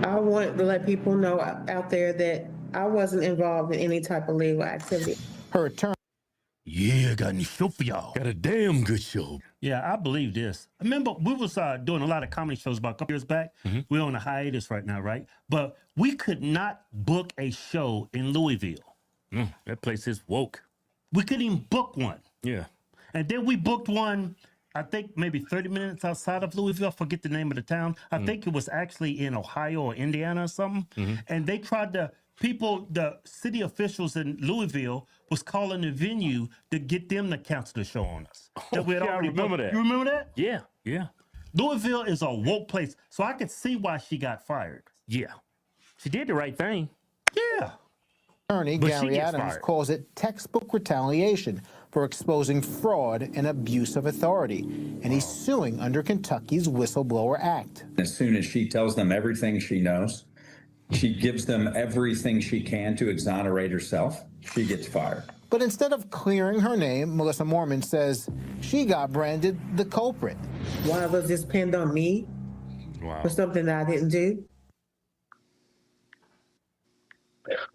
Speaker 9: I want to let people know out there that I wasn't involved in any type of legal activity.
Speaker 10: Her attorney.
Speaker 8: Yeah, got a show for y'all. Got a damn good show.
Speaker 11: Yeah, I believe this. I remember we was doing a lot of comedy shows about a couple years back. We're on a hiatus right now, right? But we could not book a show in Louisville.
Speaker 8: That place is woke.
Speaker 11: We couldn't even book one.
Speaker 8: Yeah.
Speaker 11: And then we booked one, I think maybe 30 minutes outside of Louisville. I forget the name of the town. I think it was actually in Ohio or Indiana or something. And they tried to, the city officials in Louisville was calling the venue to get them to cancel the show on us.
Speaker 8: Oh, yeah, I remember that.
Speaker 11: You remember that?
Speaker 8: Yeah, yeah.
Speaker 11: Louisville is a woke place, so I could see why she got fired.
Speaker 8: Yeah. She did the right thing.
Speaker 11: Yeah.
Speaker 10: Attorney
Speaker 8: But she
Speaker 10: Gary
Speaker 8: gets
Speaker 10: Adams
Speaker 8: fired.
Speaker 10: calls it textbook retaliation for exposing fraud and abuse of authority, and he's suing under Kentucky's Whistleblower Act.
Speaker 12: As soon as she tells them everything she knows, she gives them everything she can to exonerate herself, she gets fired.
Speaker 10: But instead of clearing her name, Melissa Mormon says she got branded the culprit.
Speaker 9: Why was this pinned on me for something that I didn't do?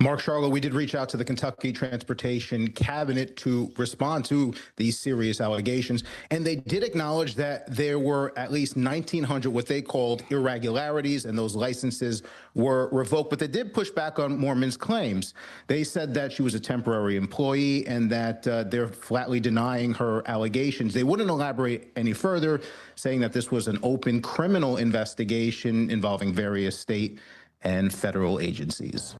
Speaker 13: Mark Charlo, we did reach out to the Kentucky Transportation Cabinet to respond to these serious allegations, and they did acknowledge that there were at least 1,900 what they called irregularities, and those licenses were revoked, but they did push back on Mormon's claims. They said that she was a temporary employee and that they're flatly denying her allegations. They wouldn't elaborate any further, saying that this was an open criminal investigation involving various state and federal agencies.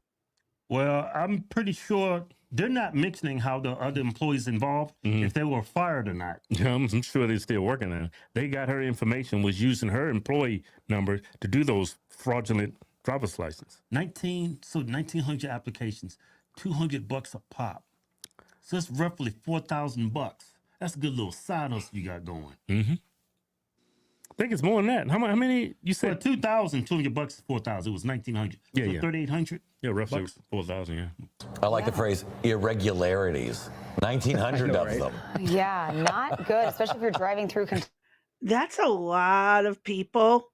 Speaker 11: Well, I'm pretty sure they're not mentioning how the other employees involved, if they were fired or not.
Speaker 8: Yeah, I'm sure they're still working on it. They got her information, was using her employee number to do those fraudulent driver's license.
Speaker 11: 1,900 applications, $200 a pop. So that's roughly $4,000. That's a good little side hustle you got going.
Speaker 8: I think it's more than that. How many you
Speaker 11: For
Speaker 8: said?
Speaker 11: $2,200 is 4,000. It was 1,900.
Speaker 8: Yeah,
Speaker 11: so
Speaker 8: yeah.
Speaker 11: 3,800.
Speaker 8: Yeah, roughly 4,000, yeah.
Speaker 6: I like the phrase irregularities. 1,900 of them.
Speaker 7: Yeah, not good, especially if you're driving through Kentucky.
Speaker 1: That's a lot of people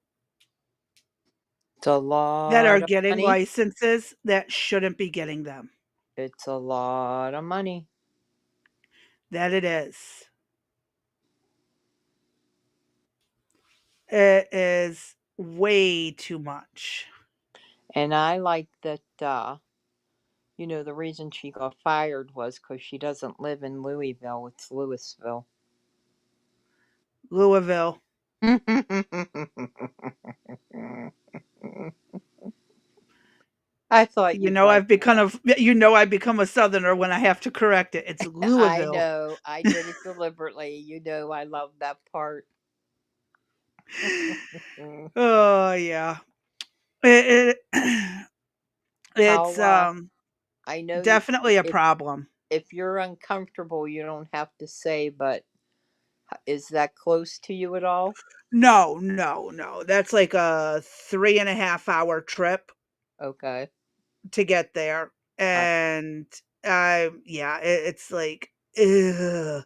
Speaker 2: It's a lot
Speaker 1: that are
Speaker 2: of
Speaker 1: getting
Speaker 2: money.
Speaker 1: licenses that shouldn't be getting them.
Speaker 2: It's a lot of money.
Speaker 1: That it is. It is way too much.
Speaker 2: And I like that, the reason she got fired was because she doesn't live in Louisville. It's Louisville.
Speaker 1: Louisville.
Speaker 2: I thought
Speaker 1: You
Speaker 2: you'd
Speaker 1: know,
Speaker 2: like
Speaker 1: I've become a Southerner when I have to correct it. It's
Speaker 2: I
Speaker 1: Louisville.
Speaker 2: know. I did it deliberately. You know I love that part.
Speaker 1: Oh yeah. It's
Speaker 2: I know
Speaker 1: definitely a problem.
Speaker 2: if you're uncomfortable, you don't have to say, but is that close to you at all?
Speaker 1: No. That's like a 3.5 hour trip
Speaker 2: Okay.
Speaker 1: to get there. And it's like, ugh.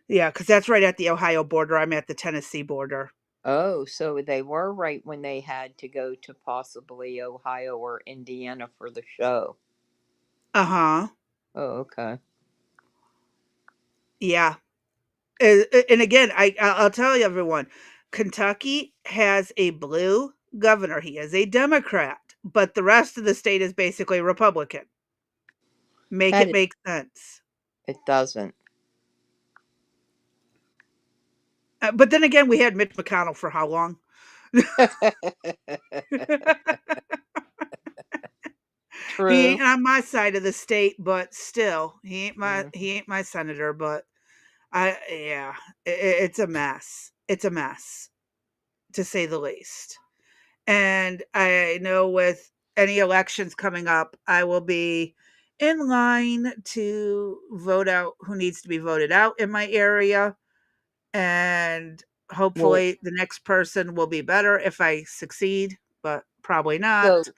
Speaker 1: Yeah, because that's right at the Ohio border. I'm at the Tennessee border.
Speaker 2: Oh, so they were right when they had to go to possibly Ohio or Indiana for the show.
Speaker 1: Uh-huh.
Speaker 2: Oh, okay.
Speaker 1: Yeah. And again, I'll tell you, everyone, Kentucky has a blue governor. He is a Democrat, but the rest of the state is basically Republican. Make it make sense.
Speaker 2: It doesn't.
Speaker 1: But then again, we had Mitch McConnell for how long?
Speaker 2: True.
Speaker 1: He ain't on my side of the state, but still, he ain't my senator. But it's a mess. It's a mess, to say the least. And I know with any elections coming up, I will be in line to vote out who needs to be voted out in my area, and
Speaker 2: Well,
Speaker 1: hopefully the next person will be better if I succeed, but probably not
Speaker 2: so,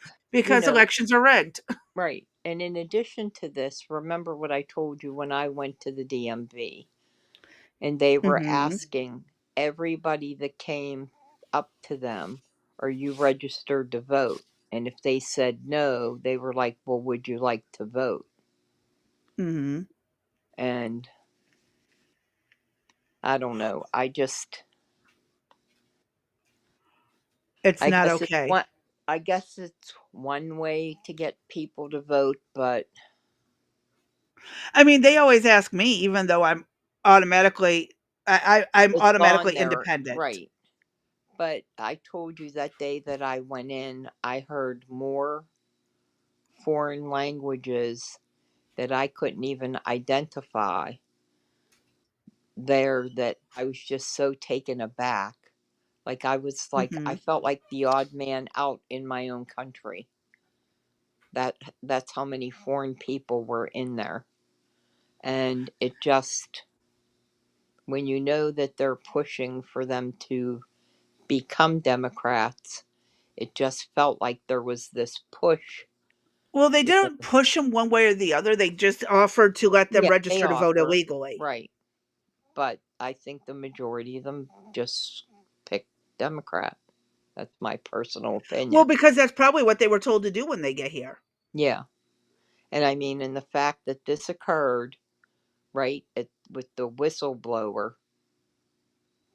Speaker 2: you
Speaker 1: because
Speaker 2: know,
Speaker 1: elections are rigged.
Speaker 2: right. And in addition to this, remember what I told you when I went to the DMV and they were
Speaker 1: Mhm.
Speaker 2: asking everybody that came up to them, are you registered to vote? And if they said no, they were like, well, would you like to vote?
Speaker 1: Mhm.
Speaker 2: And I don't know.
Speaker 1: It's
Speaker 2: I
Speaker 1: not
Speaker 2: guess it's
Speaker 1: okay.
Speaker 2: one I guess it's one way to get people to vote, but
Speaker 1: I mean, they always ask me even though automatically I'm
Speaker 2: it's on
Speaker 1: automatically
Speaker 2: there,
Speaker 1: independent.
Speaker 2: right. But I told you that day that I went in, I heard more foreign languages that I couldn't even identify there, that I was just so taken aback. Like I
Speaker 1: Mhm.
Speaker 2: felt like the odd man out in my own country. That's how many foreign people were in there. And it just, when you know that they're pushing for them to become Democrats, it just felt like there was this push.
Speaker 1: Well, they
Speaker 2: You know,
Speaker 1: didn't push them one way or the other, they just offered to let them
Speaker 2: yeah, they
Speaker 1: register to vote
Speaker 2: offer,
Speaker 1: illegally.
Speaker 2: right. But I think the majority of them just pick Democrat. That's my personal
Speaker 1: Well,
Speaker 2: opinion.
Speaker 1: because that's probably what they were told to do when they get here.
Speaker 2: Yeah. And I mean, and the fact that this occurred, right, with the whistleblower,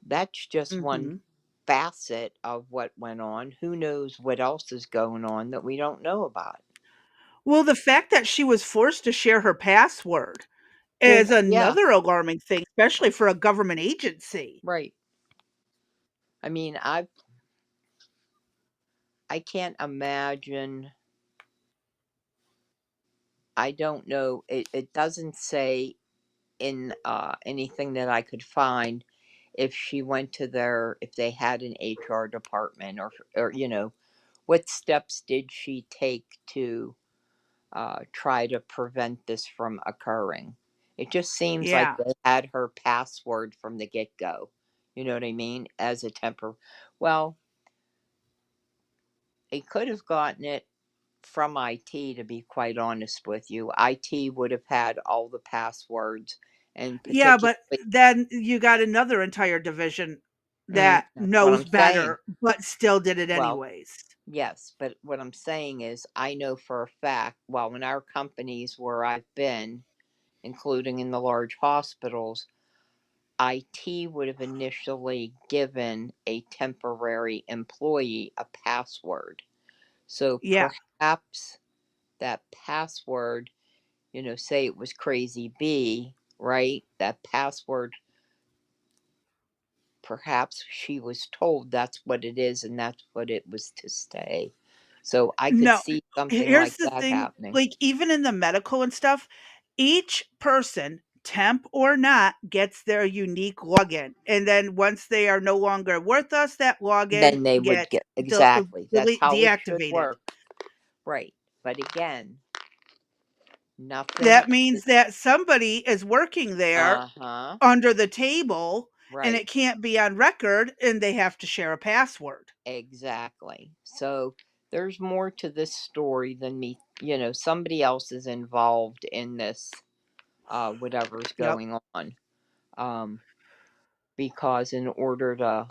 Speaker 2: that's just one
Speaker 1: Mhm.
Speaker 2: facet of what went on. Who knows what else is going on that we don't know about?
Speaker 1: Well, the fact that she was forced to share her password is
Speaker 2: Well, yeah,
Speaker 1: another alarming thing, especially for a government agency.
Speaker 2: right. I mean, I can't imagine. I don't know. It doesn't say in anything that I could find if she went to if they had an HR department, or what steps did she take to try to prevent this from occurring. It just seems like
Speaker 1: Yeah.
Speaker 2: they had her password from the get go. You know what I mean? As a well, they could have gotten it from IT, to be quite honest with you. IT would have had all the passwords, and
Speaker 1: Yeah, but
Speaker 2: particularly,
Speaker 1: then you got another entire division that
Speaker 2: that's what
Speaker 1: knows
Speaker 2: I'm saying.
Speaker 1: better, but still did it
Speaker 2: Well,
Speaker 1: anyways.
Speaker 2: yes, but what I'm saying is, I know for a fact, well, in our companies where I've been, including in the large hospitals, IT would have initially given a temporary employee a password. So
Speaker 1: Yeah.
Speaker 2: perhaps that password, say it was Crazy B, right? That password, perhaps she was told that's what it is and that's what it was to stay. So I could
Speaker 1: No,
Speaker 2: see something
Speaker 1: here's
Speaker 2: like
Speaker 1: the
Speaker 2: that
Speaker 1: thing,
Speaker 2: happening.
Speaker 1: like, even in the medical and stuff, each person, temp or not, gets their unique login, and then once they are no longer with us, that login
Speaker 2: Then they would
Speaker 1: gets
Speaker 2: get, exactly. That's how it should
Speaker 1: deactivated.
Speaker 2: work. Right. But again, nothing.
Speaker 1: That means that somebody is working there
Speaker 2: Uh huh.
Speaker 1: under the table, and
Speaker 2: Right.
Speaker 1: it can't be on record, and they have to share a password.
Speaker 2: Exactly. So there's more to this story than me. Somebody else is involved in this, whatever's
Speaker 1: Yep.
Speaker 2: going on. Um, because in order to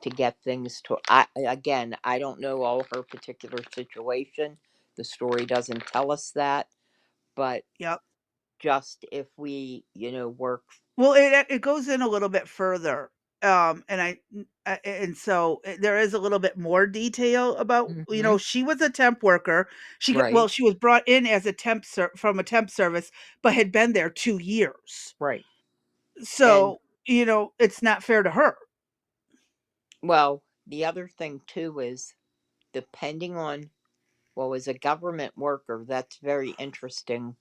Speaker 2: get things to, I don't know all her particular situation. The story doesn't tell us that, but
Speaker 1: Yep.
Speaker 2: just if we, work.
Speaker 1: Well, it goes in a little bit further, and so there is a little bit more detail about,
Speaker 2: Hmm.
Speaker 1: she was a temp worker.
Speaker 2: Right.
Speaker 1: She was brought in as a from a temp service, but had been there 2 years.
Speaker 2: Right. And
Speaker 1: So it's not fair to her.
Speaker 2: well, the other thing too is, depending on, well, as a government worker, that's very interesting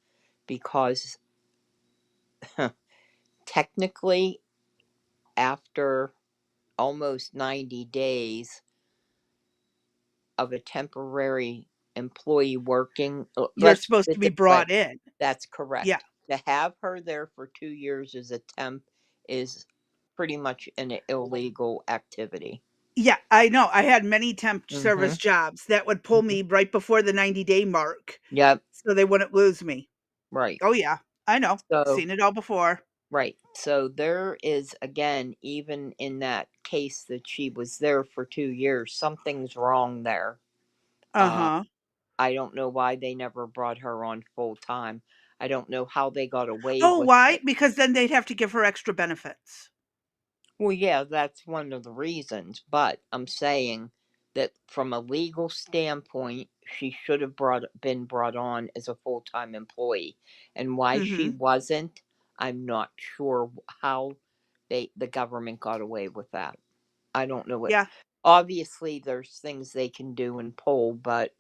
Speaker 2: because technically, after almost 90 days of a temporary employee working,
Speaker 1: You're
Speaker 2: let's
Speaker 1: supposed
Speaker 2: put
Speaker 1: to
Speaker 2: it
Speaker 1: be
Speaker 2: this way.
Speaker 1: brought in.
Speaker 2: That's
Speaker 1: Yeah.
Speaker 2: correct. To have her there for 2 years as a temp is pretty much an illegal activity.
Speaker 1: Yeah, I know. I had many temp service
Speaker 2: Mm-hmm.
Speaker 1: jobs that would pull me right before the 90-day mark
Speaker 2: Yep.
Speaker 1: so they wouldn't lose me.
Speaker 2: Right.
Speaker 1: Oh, yeah. I know.
Speaker 2: So,
Speaker 1: Seen it all before.
Speaker 2: right. So there is, again, even in that case that she was there for 2 years, something's wrong there.
Speaker 1: Uh-huh.
Speaker 2: I don't know why they never brought her on full time. I don't know how they got away
Speaker 1: Oh,
Speaker 2: with
Speaker 1: why?
Speaker 2: it.
Speaker 1: Because then they'd have to give her extra benefits.
Speaker 2: Well, yeah, that's one of the reasons, but I'm saying that from a legal standpoint, she should have been brought on as a full-time employee. And why she
Speaker 1: Mhm.
Speaker 2: wasn't, I'm not sure how the government got away with that. I don't know what.
Speaker 1: Yeah.
Speaker 2: Obviously there's things they can do and pull, but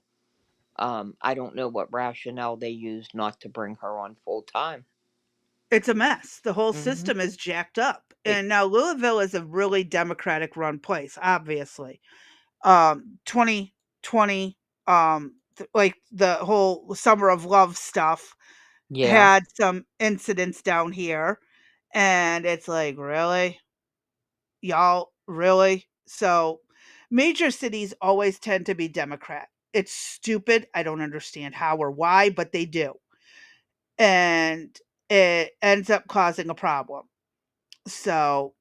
Speaker 2: I don't know what rationale they used not to bring her on full time.
Speaker 1: It's a mess. The whole
Speaker 2: Mm-hmm.
Speaker 1: system is jacked up.
Speaker 2: It,
Speaker 1: And now Louisville is a really Democratic run place, obviously. 2020, like the whole Summer of Love stuff
Speaker 2: yeah,
Speaker 1: had some incidents down here. And it's like, really? Y'all, really? So major cities always tend to be Democrat. It's stupid. I don't understand how or why, but they do. And it ends up causing a problem. So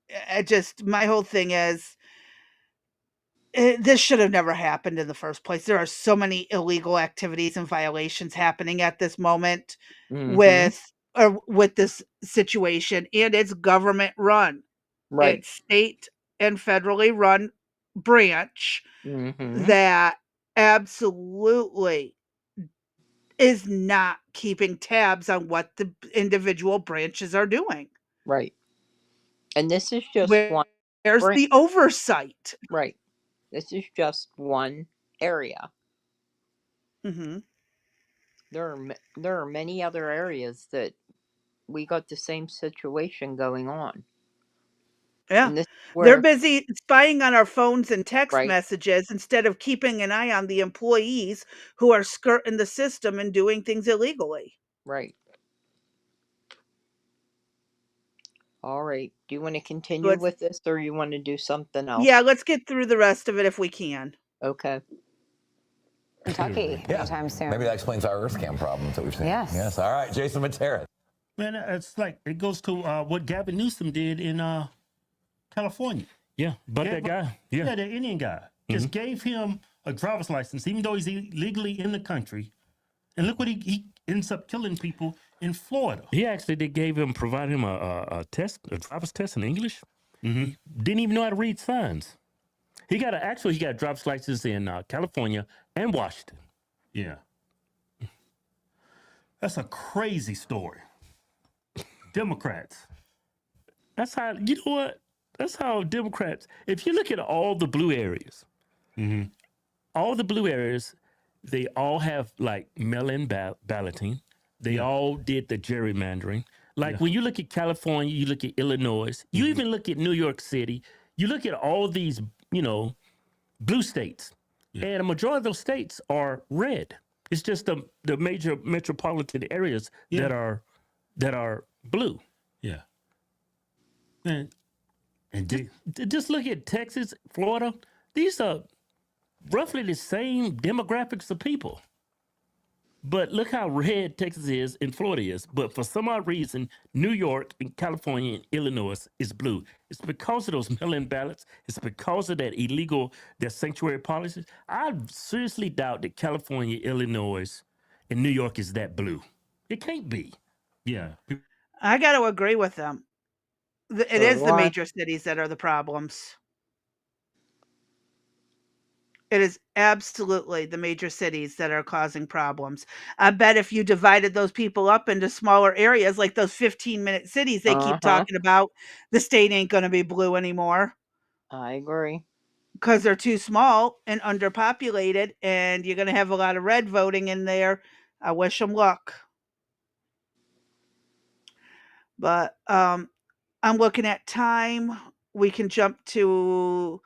Speaker 1: it just, my whole thing is, this should have never happened in the first place. There are so many illegal activities and violations happening at this moment
Speaker 2: mm-hmm,
Speaker 1: with this situation, and it's government run.
Speaker 2: right,
Speaker 1: It's state and federally run branch
Speaker 2: mm-hmm,
Speaker 1: that absolutely is not keeping tabs on what the individual branches are doing.
Speaker 2: right. And this is just one
Speaker 1: Where's
Speaker 2: branch,
Speaker 1: the oversight?
Speaker 2: right? This is just one area.
Speaker 1: Mhm.
Speaker 2: There are many other areas that we got the same situation going on,
Speaker 1: Yeah.
Speaker 2: and this is
Speaker 1: They're
Speaker 2: where,
Speaker 1: busy spying on our phones and text
Speaker 2: right,
Speaker 1: messages instead of keeping an eye on the employees who are skirting the system and doing things illegally.
Speaker 2: right. All right. Do you want to continue
Speaker 1: Let's
Speaker 2: with this, or you want to do something
Speaker 1: Yeah,
Speaker 2: else?
Speaker 1: let's get through the rest of it if we can.
Speaker 2: Okay.
Speaker 7: Kentucky anytime soon.
Speaker 6: Maybe that explains our Earth scam problems that we've seen.
Speaker 7: Yes.
Speaker 6: Yes. All right, Jason Matera.
Speaker 11: Man, it's like it goes to what Gavin Newsom did in California.
Speaker 8: Yeah, but that guy,
Speaker 11: Yeah, the Indian guy just gave him a driver's license, even though he's illegally in the country. And look what he ends up killing people in Florida.
Speaker 8: He actually provided him a test, a driver's test in English. He didn't even know how to read signs. He got a driver's license in California and Washington.
Speaker 11: Yeah. That's a crazy story. Democrats.
Speaker 8: That's how, you know what? That's how Democrats, if you look at all the blue areas, all the blue areas, they all have like mail-in balloting. They all did the gerrymandering. Like when you look at California, you look at Illinois, you even look at New York City, you look at all these, blue states. And a majority of those states are red. It's just the major metropolitan areas that are blue.
Speaker 11: Yeah. And
Speaker 8: Just look at Texas, Florida. These are roughly the same demographics of people. But look how red Texas is and Florida is. But for some odd reason, New York and California and Illinois is blue. It's because of those mail-in ballots. It's because of that sanctuary policies. I seriously doubt that California, Illinois, and New York is that blue. It can't be.
Speaker 11: yeah.
Speaker 1: I got to agree with them. It
Speaker 2: So
Speaker 1: is
Speaker 2: do
Speaker 1: the
Speaker 2: I.
Speaker 1: major cities that are the problems. It is absolutely the major cities that are causing problems. I bet if you divided those people up into smaller areas, like those 15-minute cities they keep
Speaker 2: Uh-huh.
Speaker 1: talking about, the state ain't going to be blue anymore
Speaker 2: I agree.
Speaker 1: because they're too small and underpopulated, and you're going to have a lot of red voting in there. I wish them luck. But I'm looking at time. We can jump to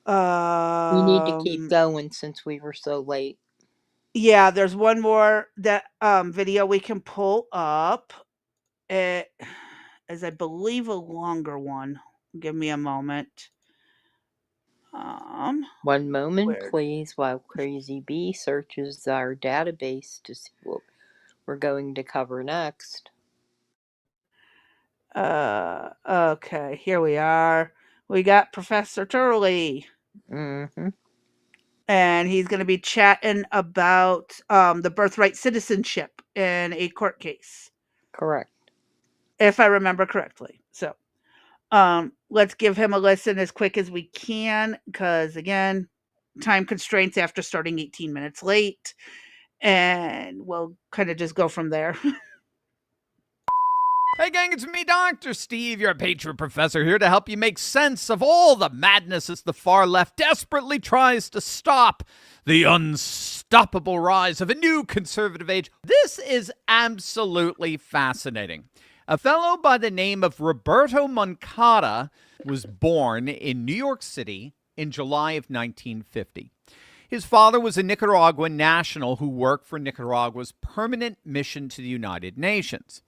Speaker 2: We need to keep
Speaker 1: Um,
Speaker 2: going since we were so late.
Speaker 1: yeah, there's one more that video we can pull up. It is, I believe, a longer one. Give me a moment.
Speaker 2: One moment,
Speaker 1: Where?
Speaker 2: please, while Crazy Bee searches our database to see what we're going to cover next.
Speaker 1: Okay, here we are. We got Professor Turley.
Speaker 2: Mm-hmm.
Speaker 1: And he's going to be chatting about the birthright citizenship in a court case.
Speaker 2: Correct.
Speaker 1: If I remember correctly. So let's give him a listen as quick as we can, because again, time constraints after starting 18 minutes late. And we'll kind of just go from there.
Speaker 14: Hey gang, it's me, Dr. Steve, your patron professor, here to help you make sense of all the madness as the far left desperately tries to stop the unstoppable rise of a new conservative age. This is absolutely fascinating. A fellow by the name of Roberto Moncada was born in New York City in July of 1950. His father was a Nicaraguan national who worked for Nicaragua's permanent mission to the United Nations.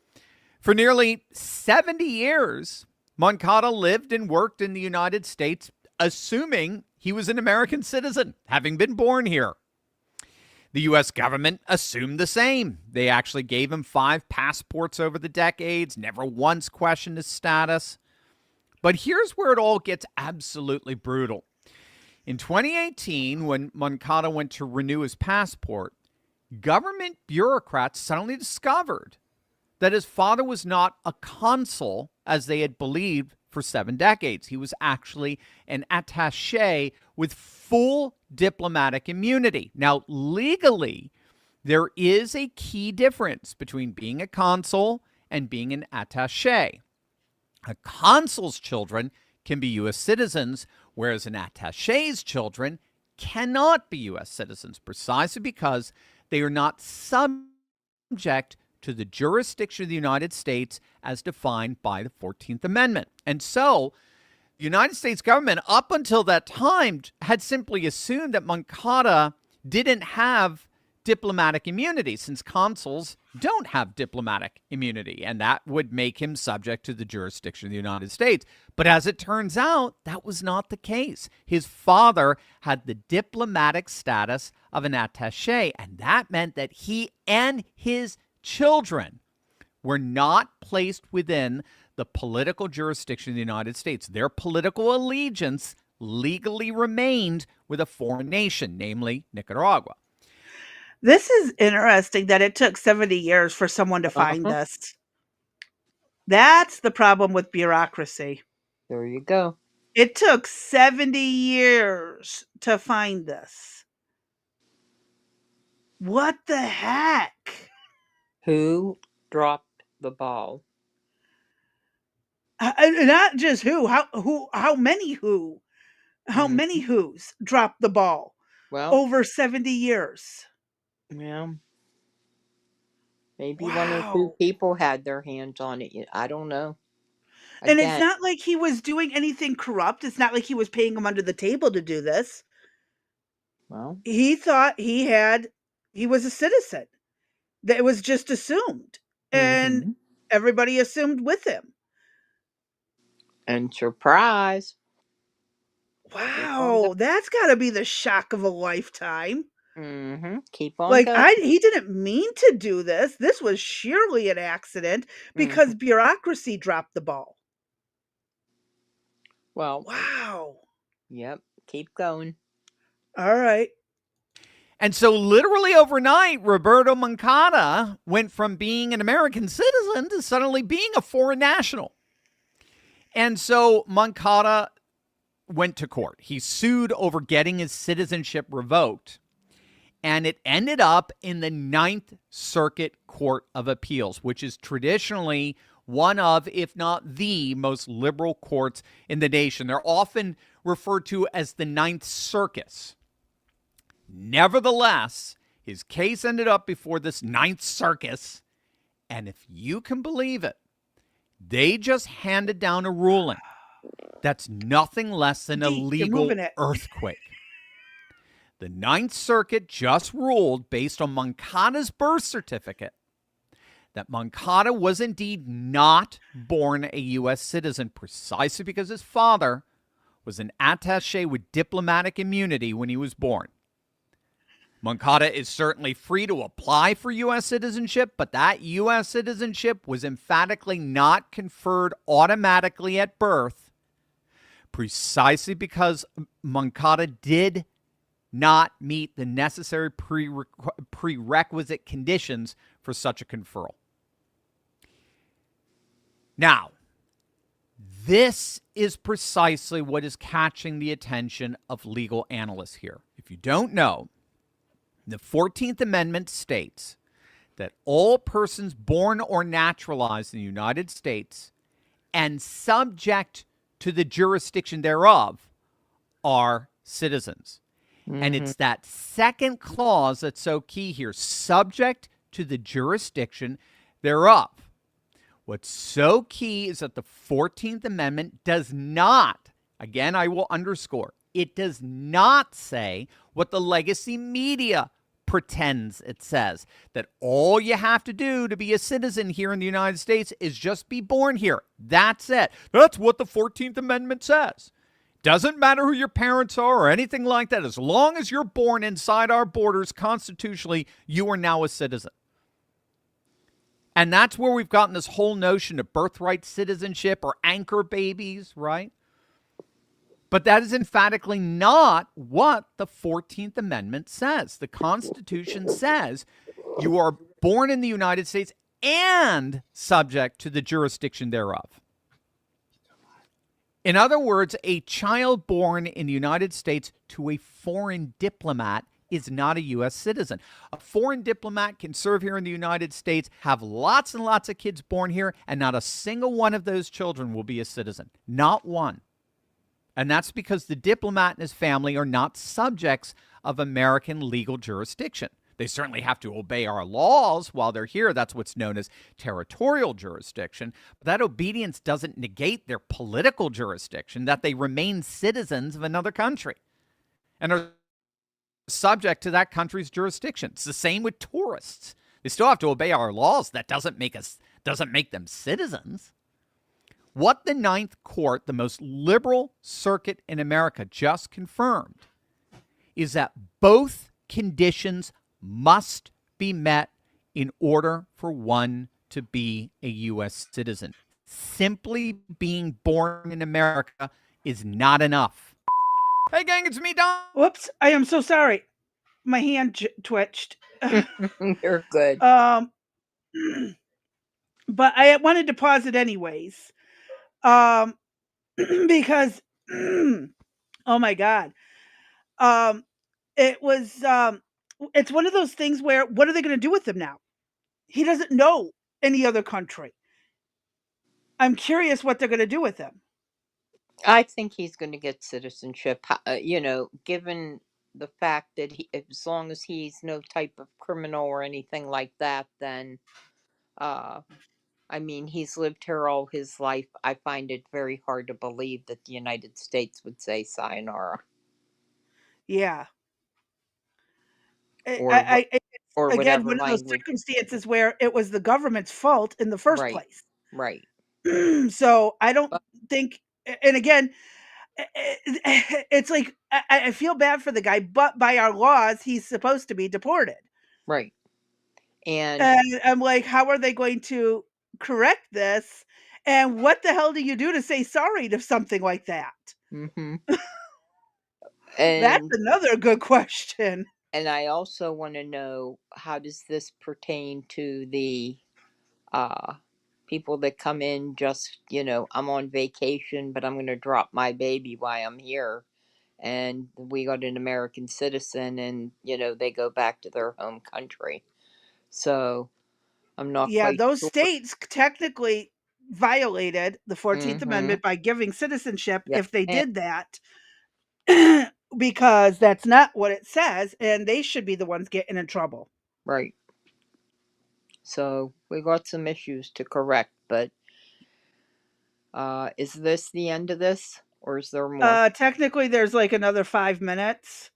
Speaker 14: For nearly 70 years, Moncada lived and worked in the United States, assuming he was an American citizen, having been born here. The U.S. government assumed the same. They actually gave him 5 passports over the decades, never once questioned his status. But here's where it all gets absolutely brutal. In 2018, when Moncada went to renew his passport, government bureaucrats suddenly discovered that his father was not a consul, as they had believed for 7 decades. He was actually an attaché with full diplomatic immunity. Now, legally, there is a key difference between being a consul and being an attaché. A consul's children can be U.S. citizens, whereas an attaché's children cannot be U.S. citizens, precisely because they are not subject to the jurisdiction of the United States as defined by the 14th Amendment. And so the United States government, up until that time, had simply assumed that Moncada didn't have diplomatic immunity, since consuls don't have diplomatic immunity, and that would make him subject to the jurisdiction of the United States. But as it turns out, that was not the case. His father had the diplomatic status of an attaché, and that meant that he and his children were not placed within the political jurisdiction of the United States. Their political allegiance legally remained with a foreign nation, namely Nicaragua.
Speaker 1: This is interesting that it took 70 years for someone to find this. That's the problem with bureaucracy.
Speaker 2: There you go.
Speaker 1: It took 70 years to find this. What the heck?
Speaker 2: Who dropped the ball?
Speaker 1: Not just who, how many who? How many who's dropped the ball?
Speaker 2: Well,
Speaker 1: over 70 years.
Speaker 2: Yeah. Maybe 1 or 2 people had their hands on it. I don't know.
Speaker 1: And it's not like he was doing anything corrupt. It's not like he was paying them under the table to do this.
Speaker 2: Well,
Speaker 1: he thought he was a citizen. That it was just assumed. And everybody assumed with him.
Speaker 2: And surprise.
Speaker 1: Wow, that's got to be the shock of a lifetime.
Speaker 2: Keep on
Speaker 1: Like,
Speaker 2: going.
Speaker 1: he didn't mean to do this. This was surely an accident because bureaucracy dropped the ball.
Speaker 2: Well.
Speaker 1: Wow.
Speaker 2: Yep. Keep going.
Speaker 1: All right.
Speaker 14: And so literally overnight, Roberto Moncada went from being an American citizen to suddenly being a foreign national. And so Moncada went to court. He sued over getting his citizenship revoked. And it ended up in the Ninth Circuit Court of Appeals, which is traditionally one of, if not the most liberal courts in the nation. They're often referred to as the Ninth Circus. Nevertheless, his case ended up before this Ninth Circus. And if you can believe it, they just handed down a ruling That's nothing less than a
Speaker 1: You're
Speaker 14: legal
Speaker 1: moving it.
Speaker 14: earthquake. The Ninth Circuit just ruled, based on Moncada's birth certificate, that Moncada was indeed not born a U.S. citizen precisely because his father was an attaché with diplomatic immunity when he was born. Moncada is certainly free to apply for U.S. citizenship, but that U.S. citizenship was emphatically not conferred automatically at birth precisely because Moncada did not meet the necessary prerequisite conditions for such a conferral. Now, this is precisely what is catching the attention of legal analysts here. If you don't know, the 14th Amendment states that all persons born or naturalized in the United States and subject to the jurisdiction thereof are citizens. And it's that second clause that's so key here, subject to the jurisdiction thereof. What's so key is that the 14th Amendment does not, again, I will underscore, it does not say what the legacy media pretends it says, that all you have to do to be a citizen here in the United States is just be born here. That's it. That's what the 14th Amendment says. Doesn't matter who your parents are or anything like that. As long as you're born inside our borders constitutionally, you are now a citizen. And that's where we've gotten this whole notion of birthright citizenship or anchor babies, right? But that is emphatically not what the 14th Amendment says. The Constitution says you are born in the United States and subject to the jurisdiction thereof. In other words, a child born in the United States to a foreign diplomat is not a U.S. citizen. A foreign diplomat can serve here in the United States, have lots and lots of kids born here, and not a single one of those children will be a citizen. Not one. And that's because the diplomat and his family are not subjects of American legal jurisdiction. They certainly have to obey our laws while they're here. That's what's known as territorial jurisdiction. But that obedience doesn't negate their political jurisdiction, that they remain citizens of another country and are subject to that country's jurisdiction. It's the same with tourists. They still have to obey our laws. That doesn't make them citizens. What the Ninth Court, the most liberal circuit in America, just confirmed is that both conditions must be met in order for one to be a U.S. citizen. Simply being born in America is not enough. Hey, gang, it's me, Don.
Speaker 1: Whoops, I am so sorry. My hand twitched.
Speaker 2: You're good.
Speaker 1: But I wanted to pause it anyways. Because, oh my God. It was, it's one of those things where, what are they going to do with him now? He doesn't know any other country. I'm curious what they're going to do with him.
Speaker 2: I think he's going to get citizenship. Given the fact that as long as he's no type of criminal or anything like that, then, he's lived here all his life. I find it very hard to believe that the United States would say sayonara.
Speaker 1: Yeah.
Speaker 2: Or
Speaker 1: Again,
Speaker 2: whatever
Speaker 1: one of those
Speaker 2: language.
Speaker 1: circumstances where it was the government's fault in the first place.
Speaker 2: Right.
Speaker 1: So I don't think, and again, it's like, I feel bad for the guy, but by our laws, he's supposed to be deported.
Speaker 2: Right. And
Speaker 1: I'm like, how are they going to correct this? And what the hell do you do to say sorry to something like that?
Speaker 2: Mm-hmm.
Speaker 1: That's another good question.
Speaker 2: And I also want to know, how does this pertain to the people that come in just, I'm on vacation, but I'm going to drop my baby while I'm here. And we got an American citizen and, they go back to their home country. So I'm not quite
Speaker 1: those
Speaker 2: sure.
Speaker 1: states technically violated the 14th Amendment by giving citizenship if they did that, because that's not what it says, and they should be the ones getting in trouble.
Speaker 2: Right. So we got some issues to correct, but is this the end of this? or is there more?
Speaker 1: Technically, there's like another 5 minutes.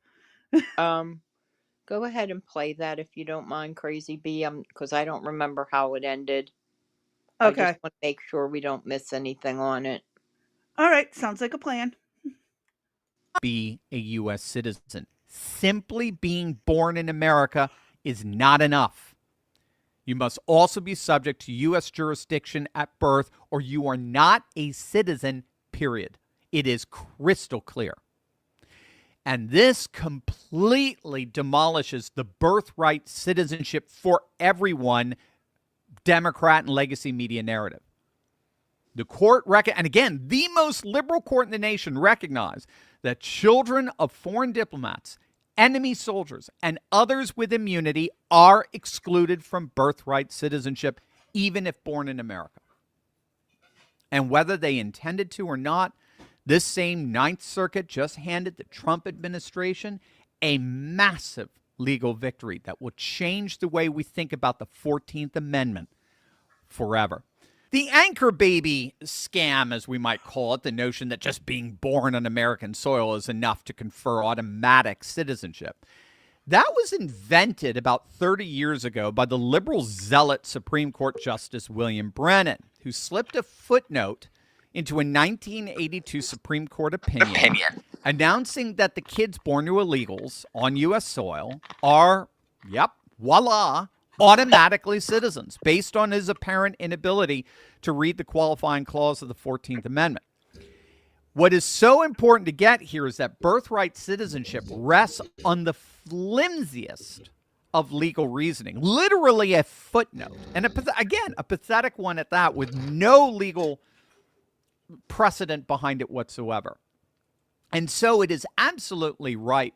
Speaker 2: Go ahead and play that if you don't mind, Crazy B, because I don't remember how it ended. I just
Speaker 1: Okay.
Speaker 2: want to make sure we don't miss anything on it.
Speaker 1: All right. Sounds like a plan.
Speaker 14: Be a U.S. citizen. Simply being born in America is not enough. You must also be subject to U.S. jurisdiction at birth, or you are not a citizen, period. It is crystal clear. And this completely demolishes the birthright citizenship for everyone Democrat and legacy media narrative. The court, and again, the most liberal court in the nation, recognized that children of foreign diplomats, enemy soldiers, and others with immunity are excluded from birthright citizenship, even if born in America. And whether they intended to or not, this same Ninth Circuit just handed the Trump administration a massive legal victory that will change the way we think about the 14th Amendment forever. The anchor baby scam, as we might call it, the notion that just being born on American soil is enough to confer automatic citizenship, that was invented about 30 years ago by the liberal zealot Supreme Court Justice William Brennan, who slipped a footnote into a 1982 Supreme Court opinion announcing that the kids born to illegals on U.S. soil are, voila, automatically citizens based on his apparent inability to read the qualifying clause of the 14th Amendment. What is so important to get here is that birthright citizenship rests on the flimsiest of legal reasoning, literally a footnote, and again, a pathetic one at that, with no legal precedent behind it whatsoever. And so it is absolutely ripe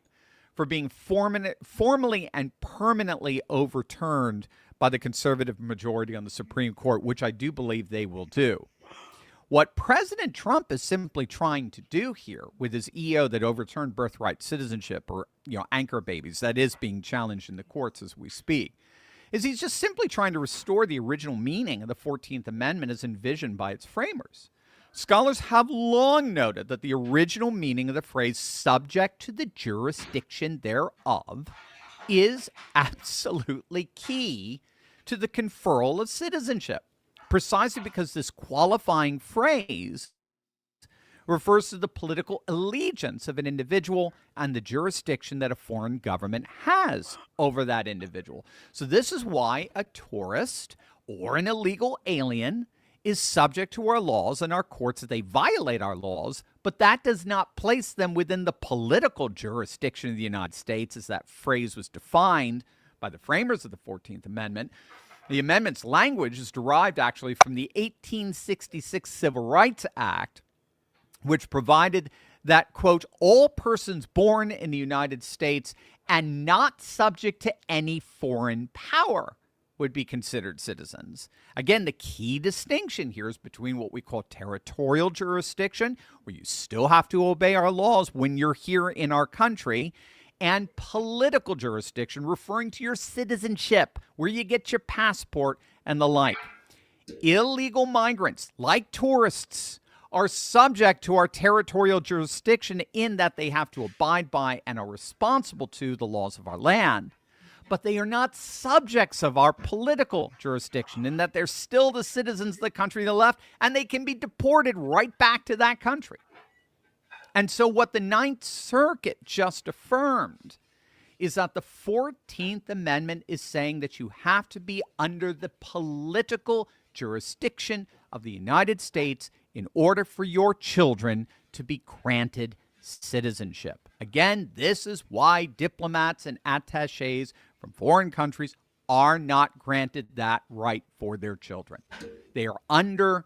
Speaker 14: for being formally and permanently overturned by the conservative majority on the Supreme Court, which I do believe they will do. What President Trump is simply trying to do here with his EO that overturned birthright citizenship, or anchor babies, that is being challenged in the courts as we speak, is he's just simply trying to restore the original meaning of the 14th Amendment as envisioned by its framers. Scholars have long noted that the original meaning of the phrase "subject to the jurisdiction thereof" is absolutely key to the conferral of citizenship, precisely because this qualifying phrase refers to the political allegiance of an individual and the jurisdiction that a foreign government has over that individual. So this is why a tourist or an illegal alien is subject to our laws and our courts if they violate our laws, but that does not place them within the political jurisdiction of the United States as that phrase was defined by the framers of the 14th Amendment. The amendment's language is derived actually from the 1866 Civil Rights Act, which provided that, quote, all persons born in the United States and not subject to any foreign power would be considered citizens. Again, the key distinction here is between what we call territorial jurisdiction, where you still have to obey our laws when you're here in our country, and political jurisdiction, referring to your citizenship, where you get your passport and the like. Illegal migrants, like tourists, are subject to our territorial jurisdiction in that they have to abide by and are responsible to the laws of our land. But they are not subjects of our political jurisdiction in that they're still the citizens of the country they left, and they can be deported right back to that country. And so what the Ninth Circuit just affirmed is that the 14th Amendment is saying that you have to be under the political jurisdiction of the United States in order for your children to be granted citizenship. Again, this is why diplomats and attachés from foreign countries are not granted that right for their children. They are under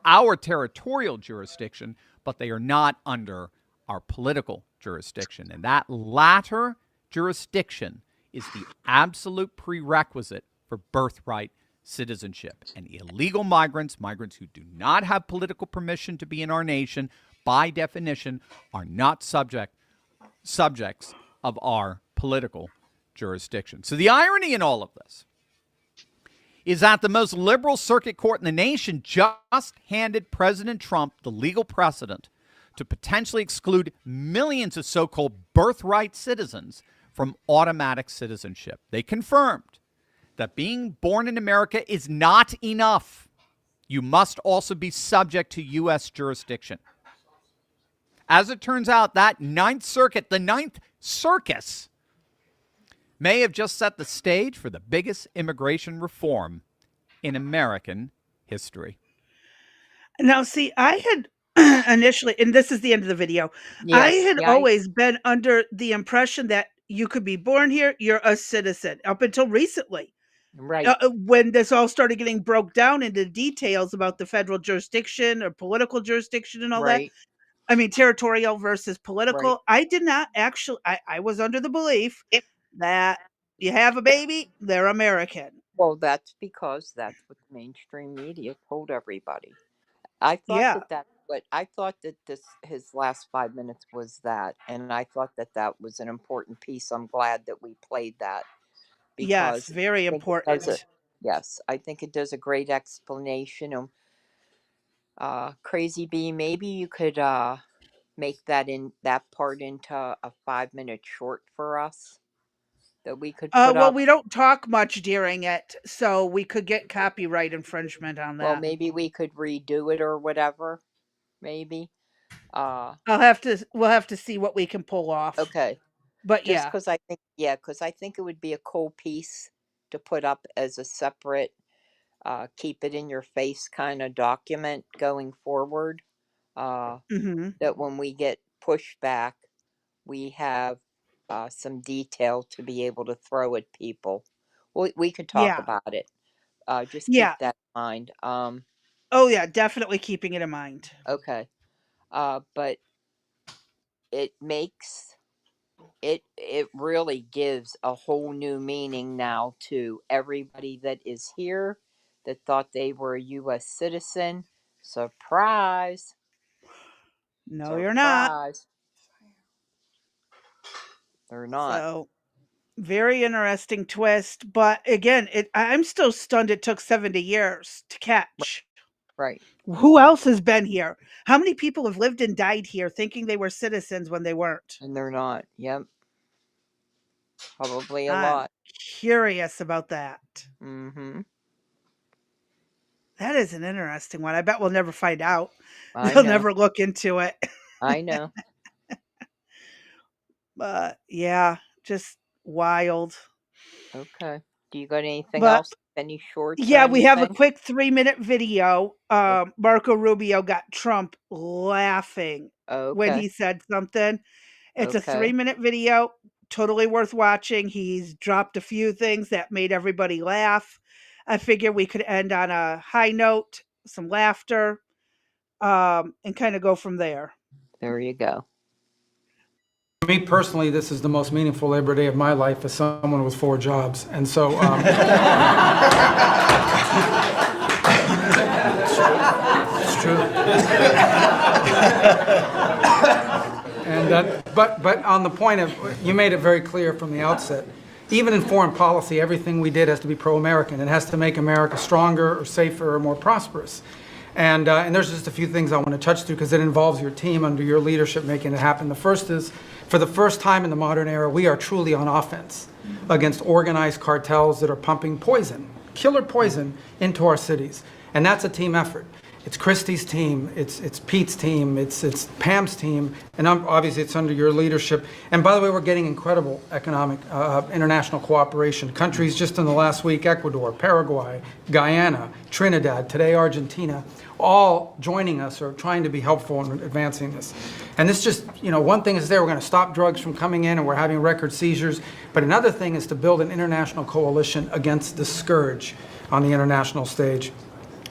Speaker 14: our territorial jurisdiction, but they are not under our political jurisdiction. And that latter jurisdiction is the absolute prerequisite for birthright citizenship. And illegal migrants who do not have political permission to be in our nation, by definition, are not subjects of our political jurisdiction. So the irony in all of this is that the most liberal circuit court in the nation just handed President Trump the legal precedent to potentially exclude millions of so-called birthright citizens from automatic citizenship. They confirmed that being born in America is not enough. You must also be subject to U.S. jurisdiction. As it turns out, that Ninth Circuit, the Ninth Circus, may have just set the stage for the biggest immigration reform in American history.
Speaker 1: Now, see, I had initially, and this is the end of the video, I
Speaker 2: Yes.
Speaker 1: had
Speaker 2: Yeah.
Speaker 1: always been under the impression that you could be born here, you're a citizen, up until recently.
Speaker 2: Right.
Speaker 1: When this all started getting broke down into details about the federal jurisdiction or political jurisdiction and all that,
Speaker 2: Right.
Speaker 1: I mean, territorial versus
Speaker 2: Right.
Speaker 1: political, I did not actually, I was under the belief that you have a baby, they're American.
Speaker 2: Well, that's because that's what the mainstream media told everybody. I thought
Speaker 1: Yeah.
Speaker 2: that this his last 5 minutes was that, and I thought that that was an important piece. I'm glad that we played that
Speaker 1: Yes,
Speaker 2: because
Speaker 1: very
Speaker 2: I think it does
Speaker 1: important.
Speaker 2: yes, I think it does a great explanation of Crazy Bee. Maybe you could make that part into a 5 minute short for us that we could put
Speaker 1: Well,
Speaker 2: up.
Speaker 1: we don't talk much during it, so we could get copyright infringement on
Speaker 2: Well,
Speaker 1: that.
Speaker 2: maybe we could redo it or whatever. Maybe.
Speaker 1: We'll have to see what we can pull off.
Speaker 2: Okay.
Speaker 1: But
Speaker 2: Just
Speaker 1: yeah.
Speaker 2: because I think it would be a cool piece to put up as a separate, keep it in your face kind of document going forward.
Speaker 1: Mhm.
Speaker 2: That when we get pushback, we have some detail to be able to throw at people. We could talk
Speaker 1: Yeah.
Speaker 2: about it. Just keep
Speaker 1: Yeah.
Speaker 2: that in mind.
Speaker 1: Oh yeah, definitely keeping it in mind.
Speaker 2: Okay. But it makes it really gives a whole new meaning now to everybody that is here that thought they were a US citizen. Surprise.
Speaker 1: No, you're not.
Speaker 2: Surprise. They're not.
Speaker 1: So, very interesting twist, but again, I'm still stunned it took 70 years to catch.
Speaker 2: Right.
Speaker 1: Who else has been here? How many people have lived and died here thinking they were citizens when they weren't?
Speaker 2: And they're not. Yep. Probably a
Speaker 1: I'm
Speaker 2: lot.
Speaker 1: curious about that.
Speaker 2: Mm-hmm.
Speaker 1: That is an interesting one. I bet we'll never find out.
Speaker 2: I
Speaker 1: They'll
Speaker 2: know.
Speaker 1: never look into it.
Speaker 2: I know.
Speaker 1: But yeah, just wild.
Speaker 2: Okay. Do you got anything
Speaker 1: But
Speaker 2: else? Any shorts or
Speaker 1: yeah, we have a
Speaker 2: anything?
Speaker 1: quick 3-minute video. Marco Rubio got Trump laughing when
Speaker 2: Okay.
Speaker 1: he said something. It's a
Speaker 2: Okay.
Speaker 1: 3-minute video, totally worth watching. He's dropped a few things that made everybody laugh. I figure we could end on a high note, some laughter, and kind of go from there.
Speaker 2: There you go.
Speaker 15: Me personally, this is the most meaningful Labor Day of my life as someone with 4 jobs. And so, it's true. And, but on the point of, you made it very clear from the outset, even in foreign policy, everything we did has to be pro-American. It has to make America stronger or safer or more prosperous. And there's just a few things I want to touch through because it involves your team under your leadership making it happen. The first is, for the first time in the modern era, we are truly on offense against organized cartels that are pumping poison, killer poison, into our cities. And that's a team effort. It's Christie's team, it's Pete's team, it's Pam's team, and obviously it's under your leadership. And by the way, we're getting incredible economic, international cooperation. Countries just in the last week, Ecuador, Paraguay, Guyana, Trinidad, today Argentina, all joining us or trying to be helpful in advancing this. And this just, one thing is we're going to stop drugs from coming in and we're having record seizures. But another thing is to build an international coalition against the scourge on the international stage.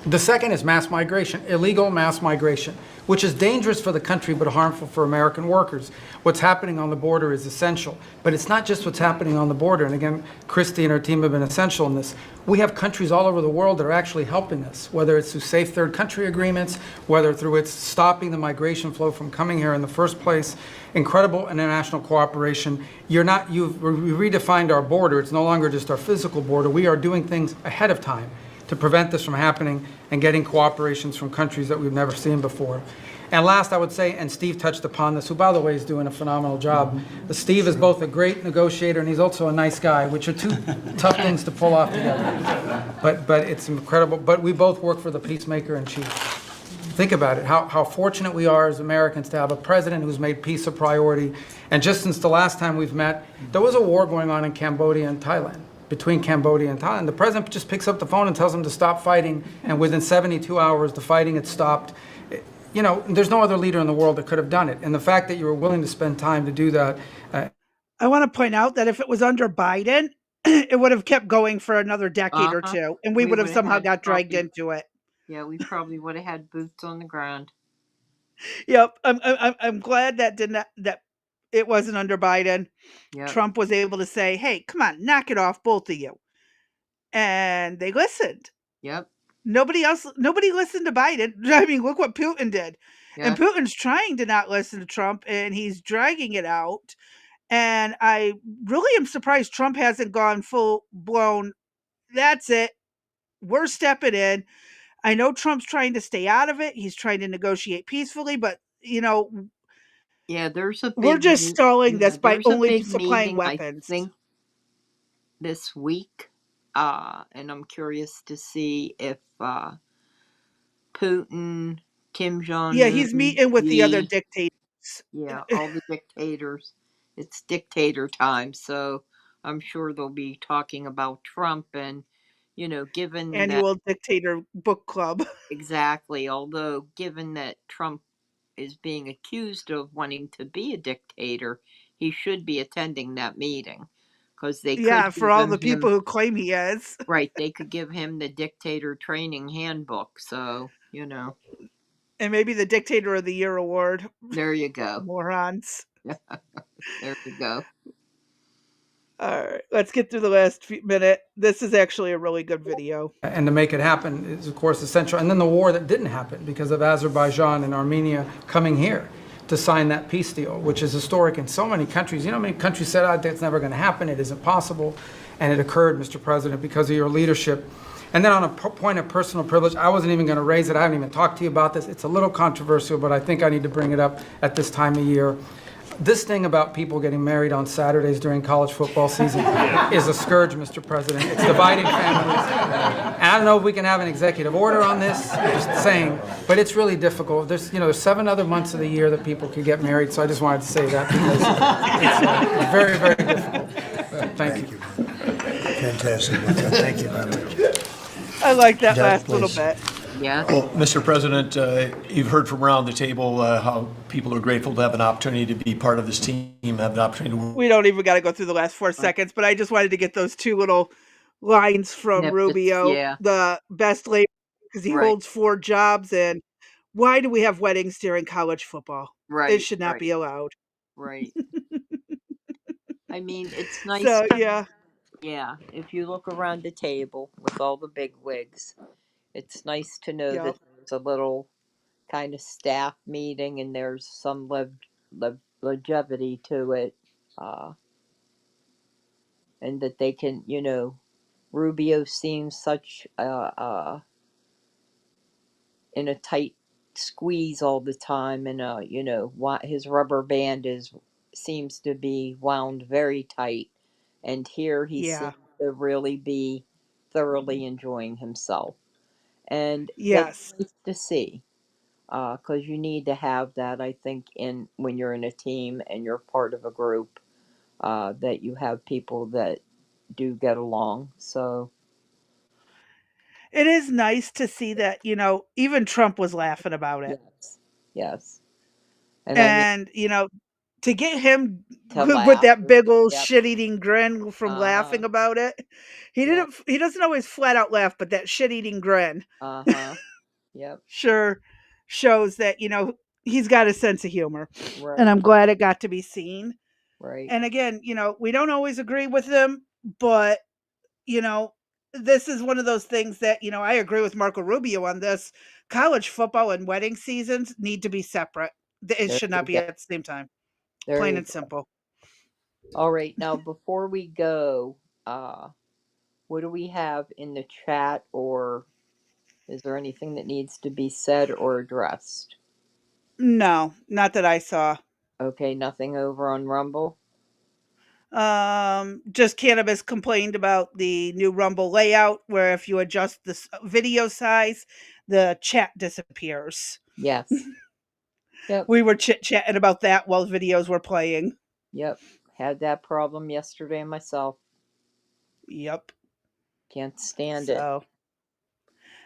Speaker 15: The second is mass migration, illegal mass migration, which is dangerous for the country but harmful for American workers. What's happening on the border is essential, but it's not just what's happening on the border. And again, Christy and her team have been essential in this. We have countries all over the world that are actually helping us, whether it's through safe third country agreements, whether through it's stopping the migration flow from coming here in the first place. Incredible international cooperation. You've redefined our border. It's no longer just our physical border. We are doing things ahead of time. to prevent this from happening and getting cooperations from countries that we've never seen before. And last, I would say, and Steve touched upon this, who, by the way, is doing a phenomenal job. Steve is both a great negotiator and he's also a nice guy, which are two tough things to pull off together. But it's incredible. But we both work for the peacemaker in chief. Think about it, how fortunate we are as Americans to have a president who's made peace a priority. And just since the last time we've met, there was a war going on in Cambodia and Thailand, between Cambodia and Thailand. The president just picks up the phone and tells them to stop fighting, and within 72 hours, the fighting had stopped. You know, there's no other leader in the world that could have done it. And the fact that you were willing to spend time to do that.
Speaker 1: I want to point out that if it was under Biden, it would have kept going for another decade or two, and we would have somehow got dragged into it.
Speaker 2: Yeah, we probably would have had boots on the ground.
Speaker 1: Yep, I'm glad that that it wasn't under Biden.
Speaker 2: Yep.
Speaker 1: Trump was able to say, "Hey, come on, knock it off, both of you," and they listened.
Speaker 2: Yep.
Speaker 1: Nobody listened to Biden. I mean, look what Putin did.
Speaker 2: Yeah.
Speaker 1: And Putin's trying to not listen to Trump, and he's dragging it out. And I really am surprised Trump hasn't gone full blown. That's it. We're stepping in. I know Trump's trying to stay out of it. He's trying to negotiate peacefully, but
Speaker 2: yeah, there's a big,
Speaker 1: we're just stalling this by only supplying
Speaker 2: meeting,
Speaker 1: weapons.
Speaker 2: I think this week, and I'm curious to see if Putin, Kim Jong-un.
Speaker 1: Yeah, he's meeting with the other dictators.
Speaker 2: Yeah, all the dictators. It's dictator time, so I'm sure they'll be talking about Trump and, given
Speaker 1: annual dictator book club.
Speaker 2: Exactly. Although, given that Trump is being accused of wanting to be a dictator, he should be attending that meeting. Because they could
Speaker 1: for all the people who claim he is.
Speaker 2: Right. They could give him the dictator training handbook. So,
Speaker 1: And maybe the Dictator of the Year award.
Speaker 2: There you go.
Speaker 1: Morons.
Speaker 2: There you go.
Speaker 1: All right, let's get through the last minute. This is actually a really good video.
Speaker 15: And to make it happen is, of course, essential. And then the war that didn't happen because of Azerbaijan and Armenia coming here to sign that peace deal, which is historic in so many countries. Many countries said, that's never going to happen. It isn't possible. And it occurred, Mr. President, because of your leadership. And then on a point of personal privilege, I wasn't even going to raise it. I haven't even talked to you about this. It's a little controversial, but I think I need to bring it up at this time of year. This thing about people getting married on Saturdays during college football season is a scourge, Mr. President. It's dividing families. And I don't know if we can have an executive order on this, just saying, but it's really difficult. There's 7 other months of the year that people could get married, so I just wanted to say that because it's very, very difficult. Thank you.
Speaker 16: Fantastic. Thank you very much.
Speaker 1: I like that
Speaker 16: Doug,
Speaker 1: last
Speaker 16: please.
Speaker 1: little bit.
Speaker 2: Yeah.
Speaker 16: Well, Mr. President, you've heard from around the table how people are grateful to have an opportunity to be part of this team, have an opportunity to.
Speaker 1: We don't even got to go through the last 4 seconds, but I just wanted to get those 2 little lines from Rubio, the best labor, because he holds 4 jobs. And why do we have weddings during college football?
Speaker 2: Right.
Speaker 1: It should not be allowed.
Speaker 2: Right. I mean, it's nice.
Speaker 1: So, yeah.
Speaker 2: Yeah. If you look around the table with all the big wigs, it's nice to know that there's a little kind of staff meeting and there's some longevity to it. And that they can, Rubio seems such in a tight squeeze all the time, and his rubber band seems to be wound very tight, and here he seems to really be thoroughly enjoying himself, and that's nice to see, because you need to have that, I think, when you're in a team and you're part of a group, that you have people that do get along. So
Speaker 1: it is nice to see that, even Trump was laughing about it.
Speaker 2: Yes.
Speaker 1: And to get him with that big old shit-eating grin from laughing about it. He doesn't always flat out laugh, but that shit-eating grin.
Speaker 2: Yep.
Speaker 1: Sure shows that, he's got a sense of humor.
Speaker 2: Right.
Speaker 1: And I'm glad it got to be seen.
Speaker 2: Right.
Speaker 1: And again, we don't always agree with him, but this is one of those things that, I agree with Marco Rubio on this. College football and wedding seasons need to be separate. It should not be at the same time. Plain and simple.
Speaker 2: All right. Now, before we go, What do we have in the chat, or is there anything that needs to be said or addressed?
Speaker 1: No, not that I saw.
Speaker 2: Okay, nothing over on Rumble?
Speaker 1: Just Cannabis complained about the new Rumble layout where if you adjust the video size, the chat disappears.
Speaker 2: Yes. Yep.
Speaker 1: We were chit-chatting about that while videos were playing.
Speaker 2: Yep. Had that problem yesterday myself.
Speaker 1: Yep.
Speaker 2: Can't stand it.
Speaker 1: So,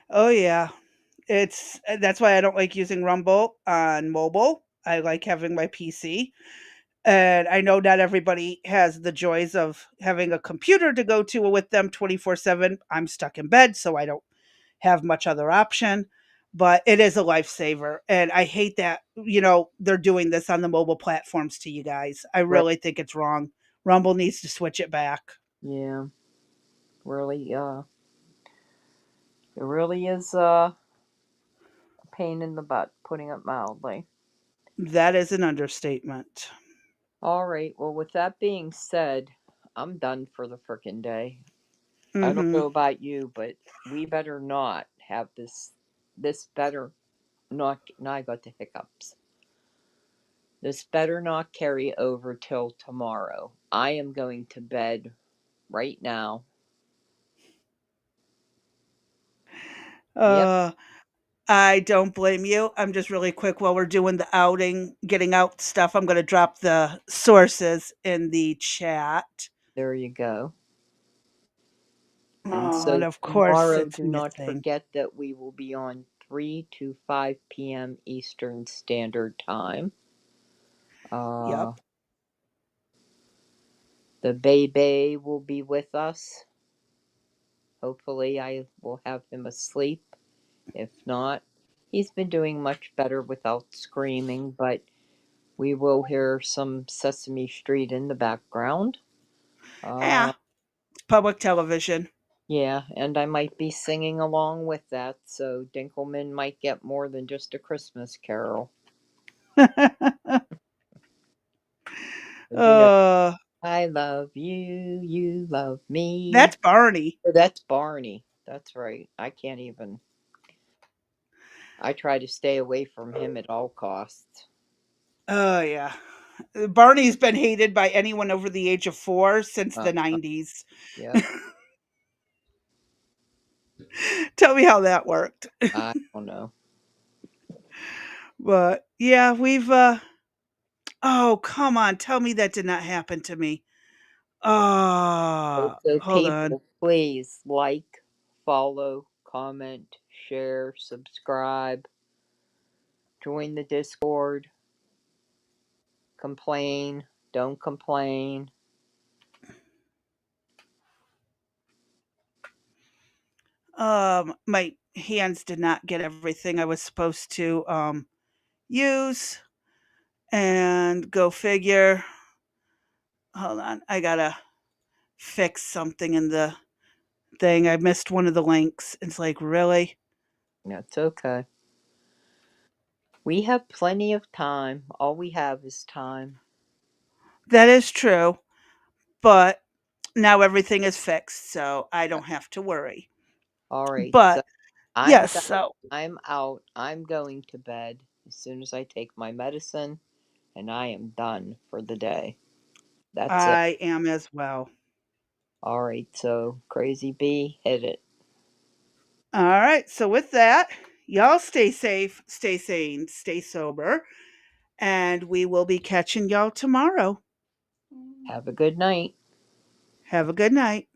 Speaker 1: oh yeah. That's why I don't like using Rumble on mobile. I like having my PC. And I know not everybody has the joys of having a computer to go to with them 24/7. I'm stuck in bed, so I don't have much other option, but it is a lifesaver. And I hate that, they're doing this on the mobile platforms to you guys. I
Speaker 2: Right.
Speaker 1: really think it's wrong. Rumble needs to switch it back.
Speaker 2: Yeah. Really, it really is a pain in the butt, putting it mildly.
Speaker 1: That is an understatement.
Speaker 2: All right. Well, with that being said, I'm done for the frickin' day. I don't know about you, but we better not have this. This better not. Now I got the hiccups. This better not carry over till tomorrow. I am going to bed right now. Yep.
Speaker 1: I don't blame you. I'm just really quick while we're doing the outing, getting out stuff. I'm going to drop the sources in the chat.
Speaker 2: There you go. And
Speaker 1: Oh,
Speaker 2: so
Speaker 1: and of course
Speaker 2: tomorrow,
Speaker 1: it's
Speaker 2: do not
Speaker 1: missing.
Speaker 2: forget that we will be on 3 to 5 p.m. Eastern Standard Time.
Speaker 1: Yep.
Speaker 2: The baby will be with us. Hopefully, I will have him asleep. If not, he's been doing much better without screaming, but we will hear some Sesame Street in the background.
Speaker 1: Yeah, it's public television.
Speaker 2: Yeah, and I might be singing along with that, so Dinkelman might get more than just a Christmas carol. I love you, you love me.
Speaker 1: That's Barney.
Speaker 2: Oh, that's Barney. That's right. I can't even. I try to stay away from him at all costs.
Speaker 1: Oh, yeah. Barney's been hated by anyone over the age of 4 since the 90s.
Speaker 2: Yeah.
Speaker 1: Tell me how that worked.
Speaker 2: I don't know.
Speaker 1: But, yeah, we've, oh, come on. Tell me that did not happen to me.
Speaker 2: Also,
Speaker 1: Hold on.
Speaker 2: people, please like, follow, comment, share, subscribe, join the Discord, complain, don't complain.
Speaker 1: My hands did not get everything I was supposed to, use, and go figure. Hold on. I gotta fix something in the thing. I missed one of the links. It's like, really?
Speaker 2: That's okay. We have plenty of time. All we have is time.
Speaker 1: That is true. But now everything is fixed, so I don't have to worry.
Speaker 2: All right.
Speaker 1: But, yes,
Speaker 2: done.
Speaker 1: so
Speaker 2: I'm out. I'm going to bed as soon as I take my medicine, and I am done for the day. That's it.
Speaker 1: I am as well.
Speaker 2: All right. So, Crazy Bee, hit it.
Speaker 1: All right. So with that, y'all stay safe, stay sane, stay sober, and we will be catching y'all tomorrow.
Speaker 2: Have a good night.
Speaker 1: Have a good night.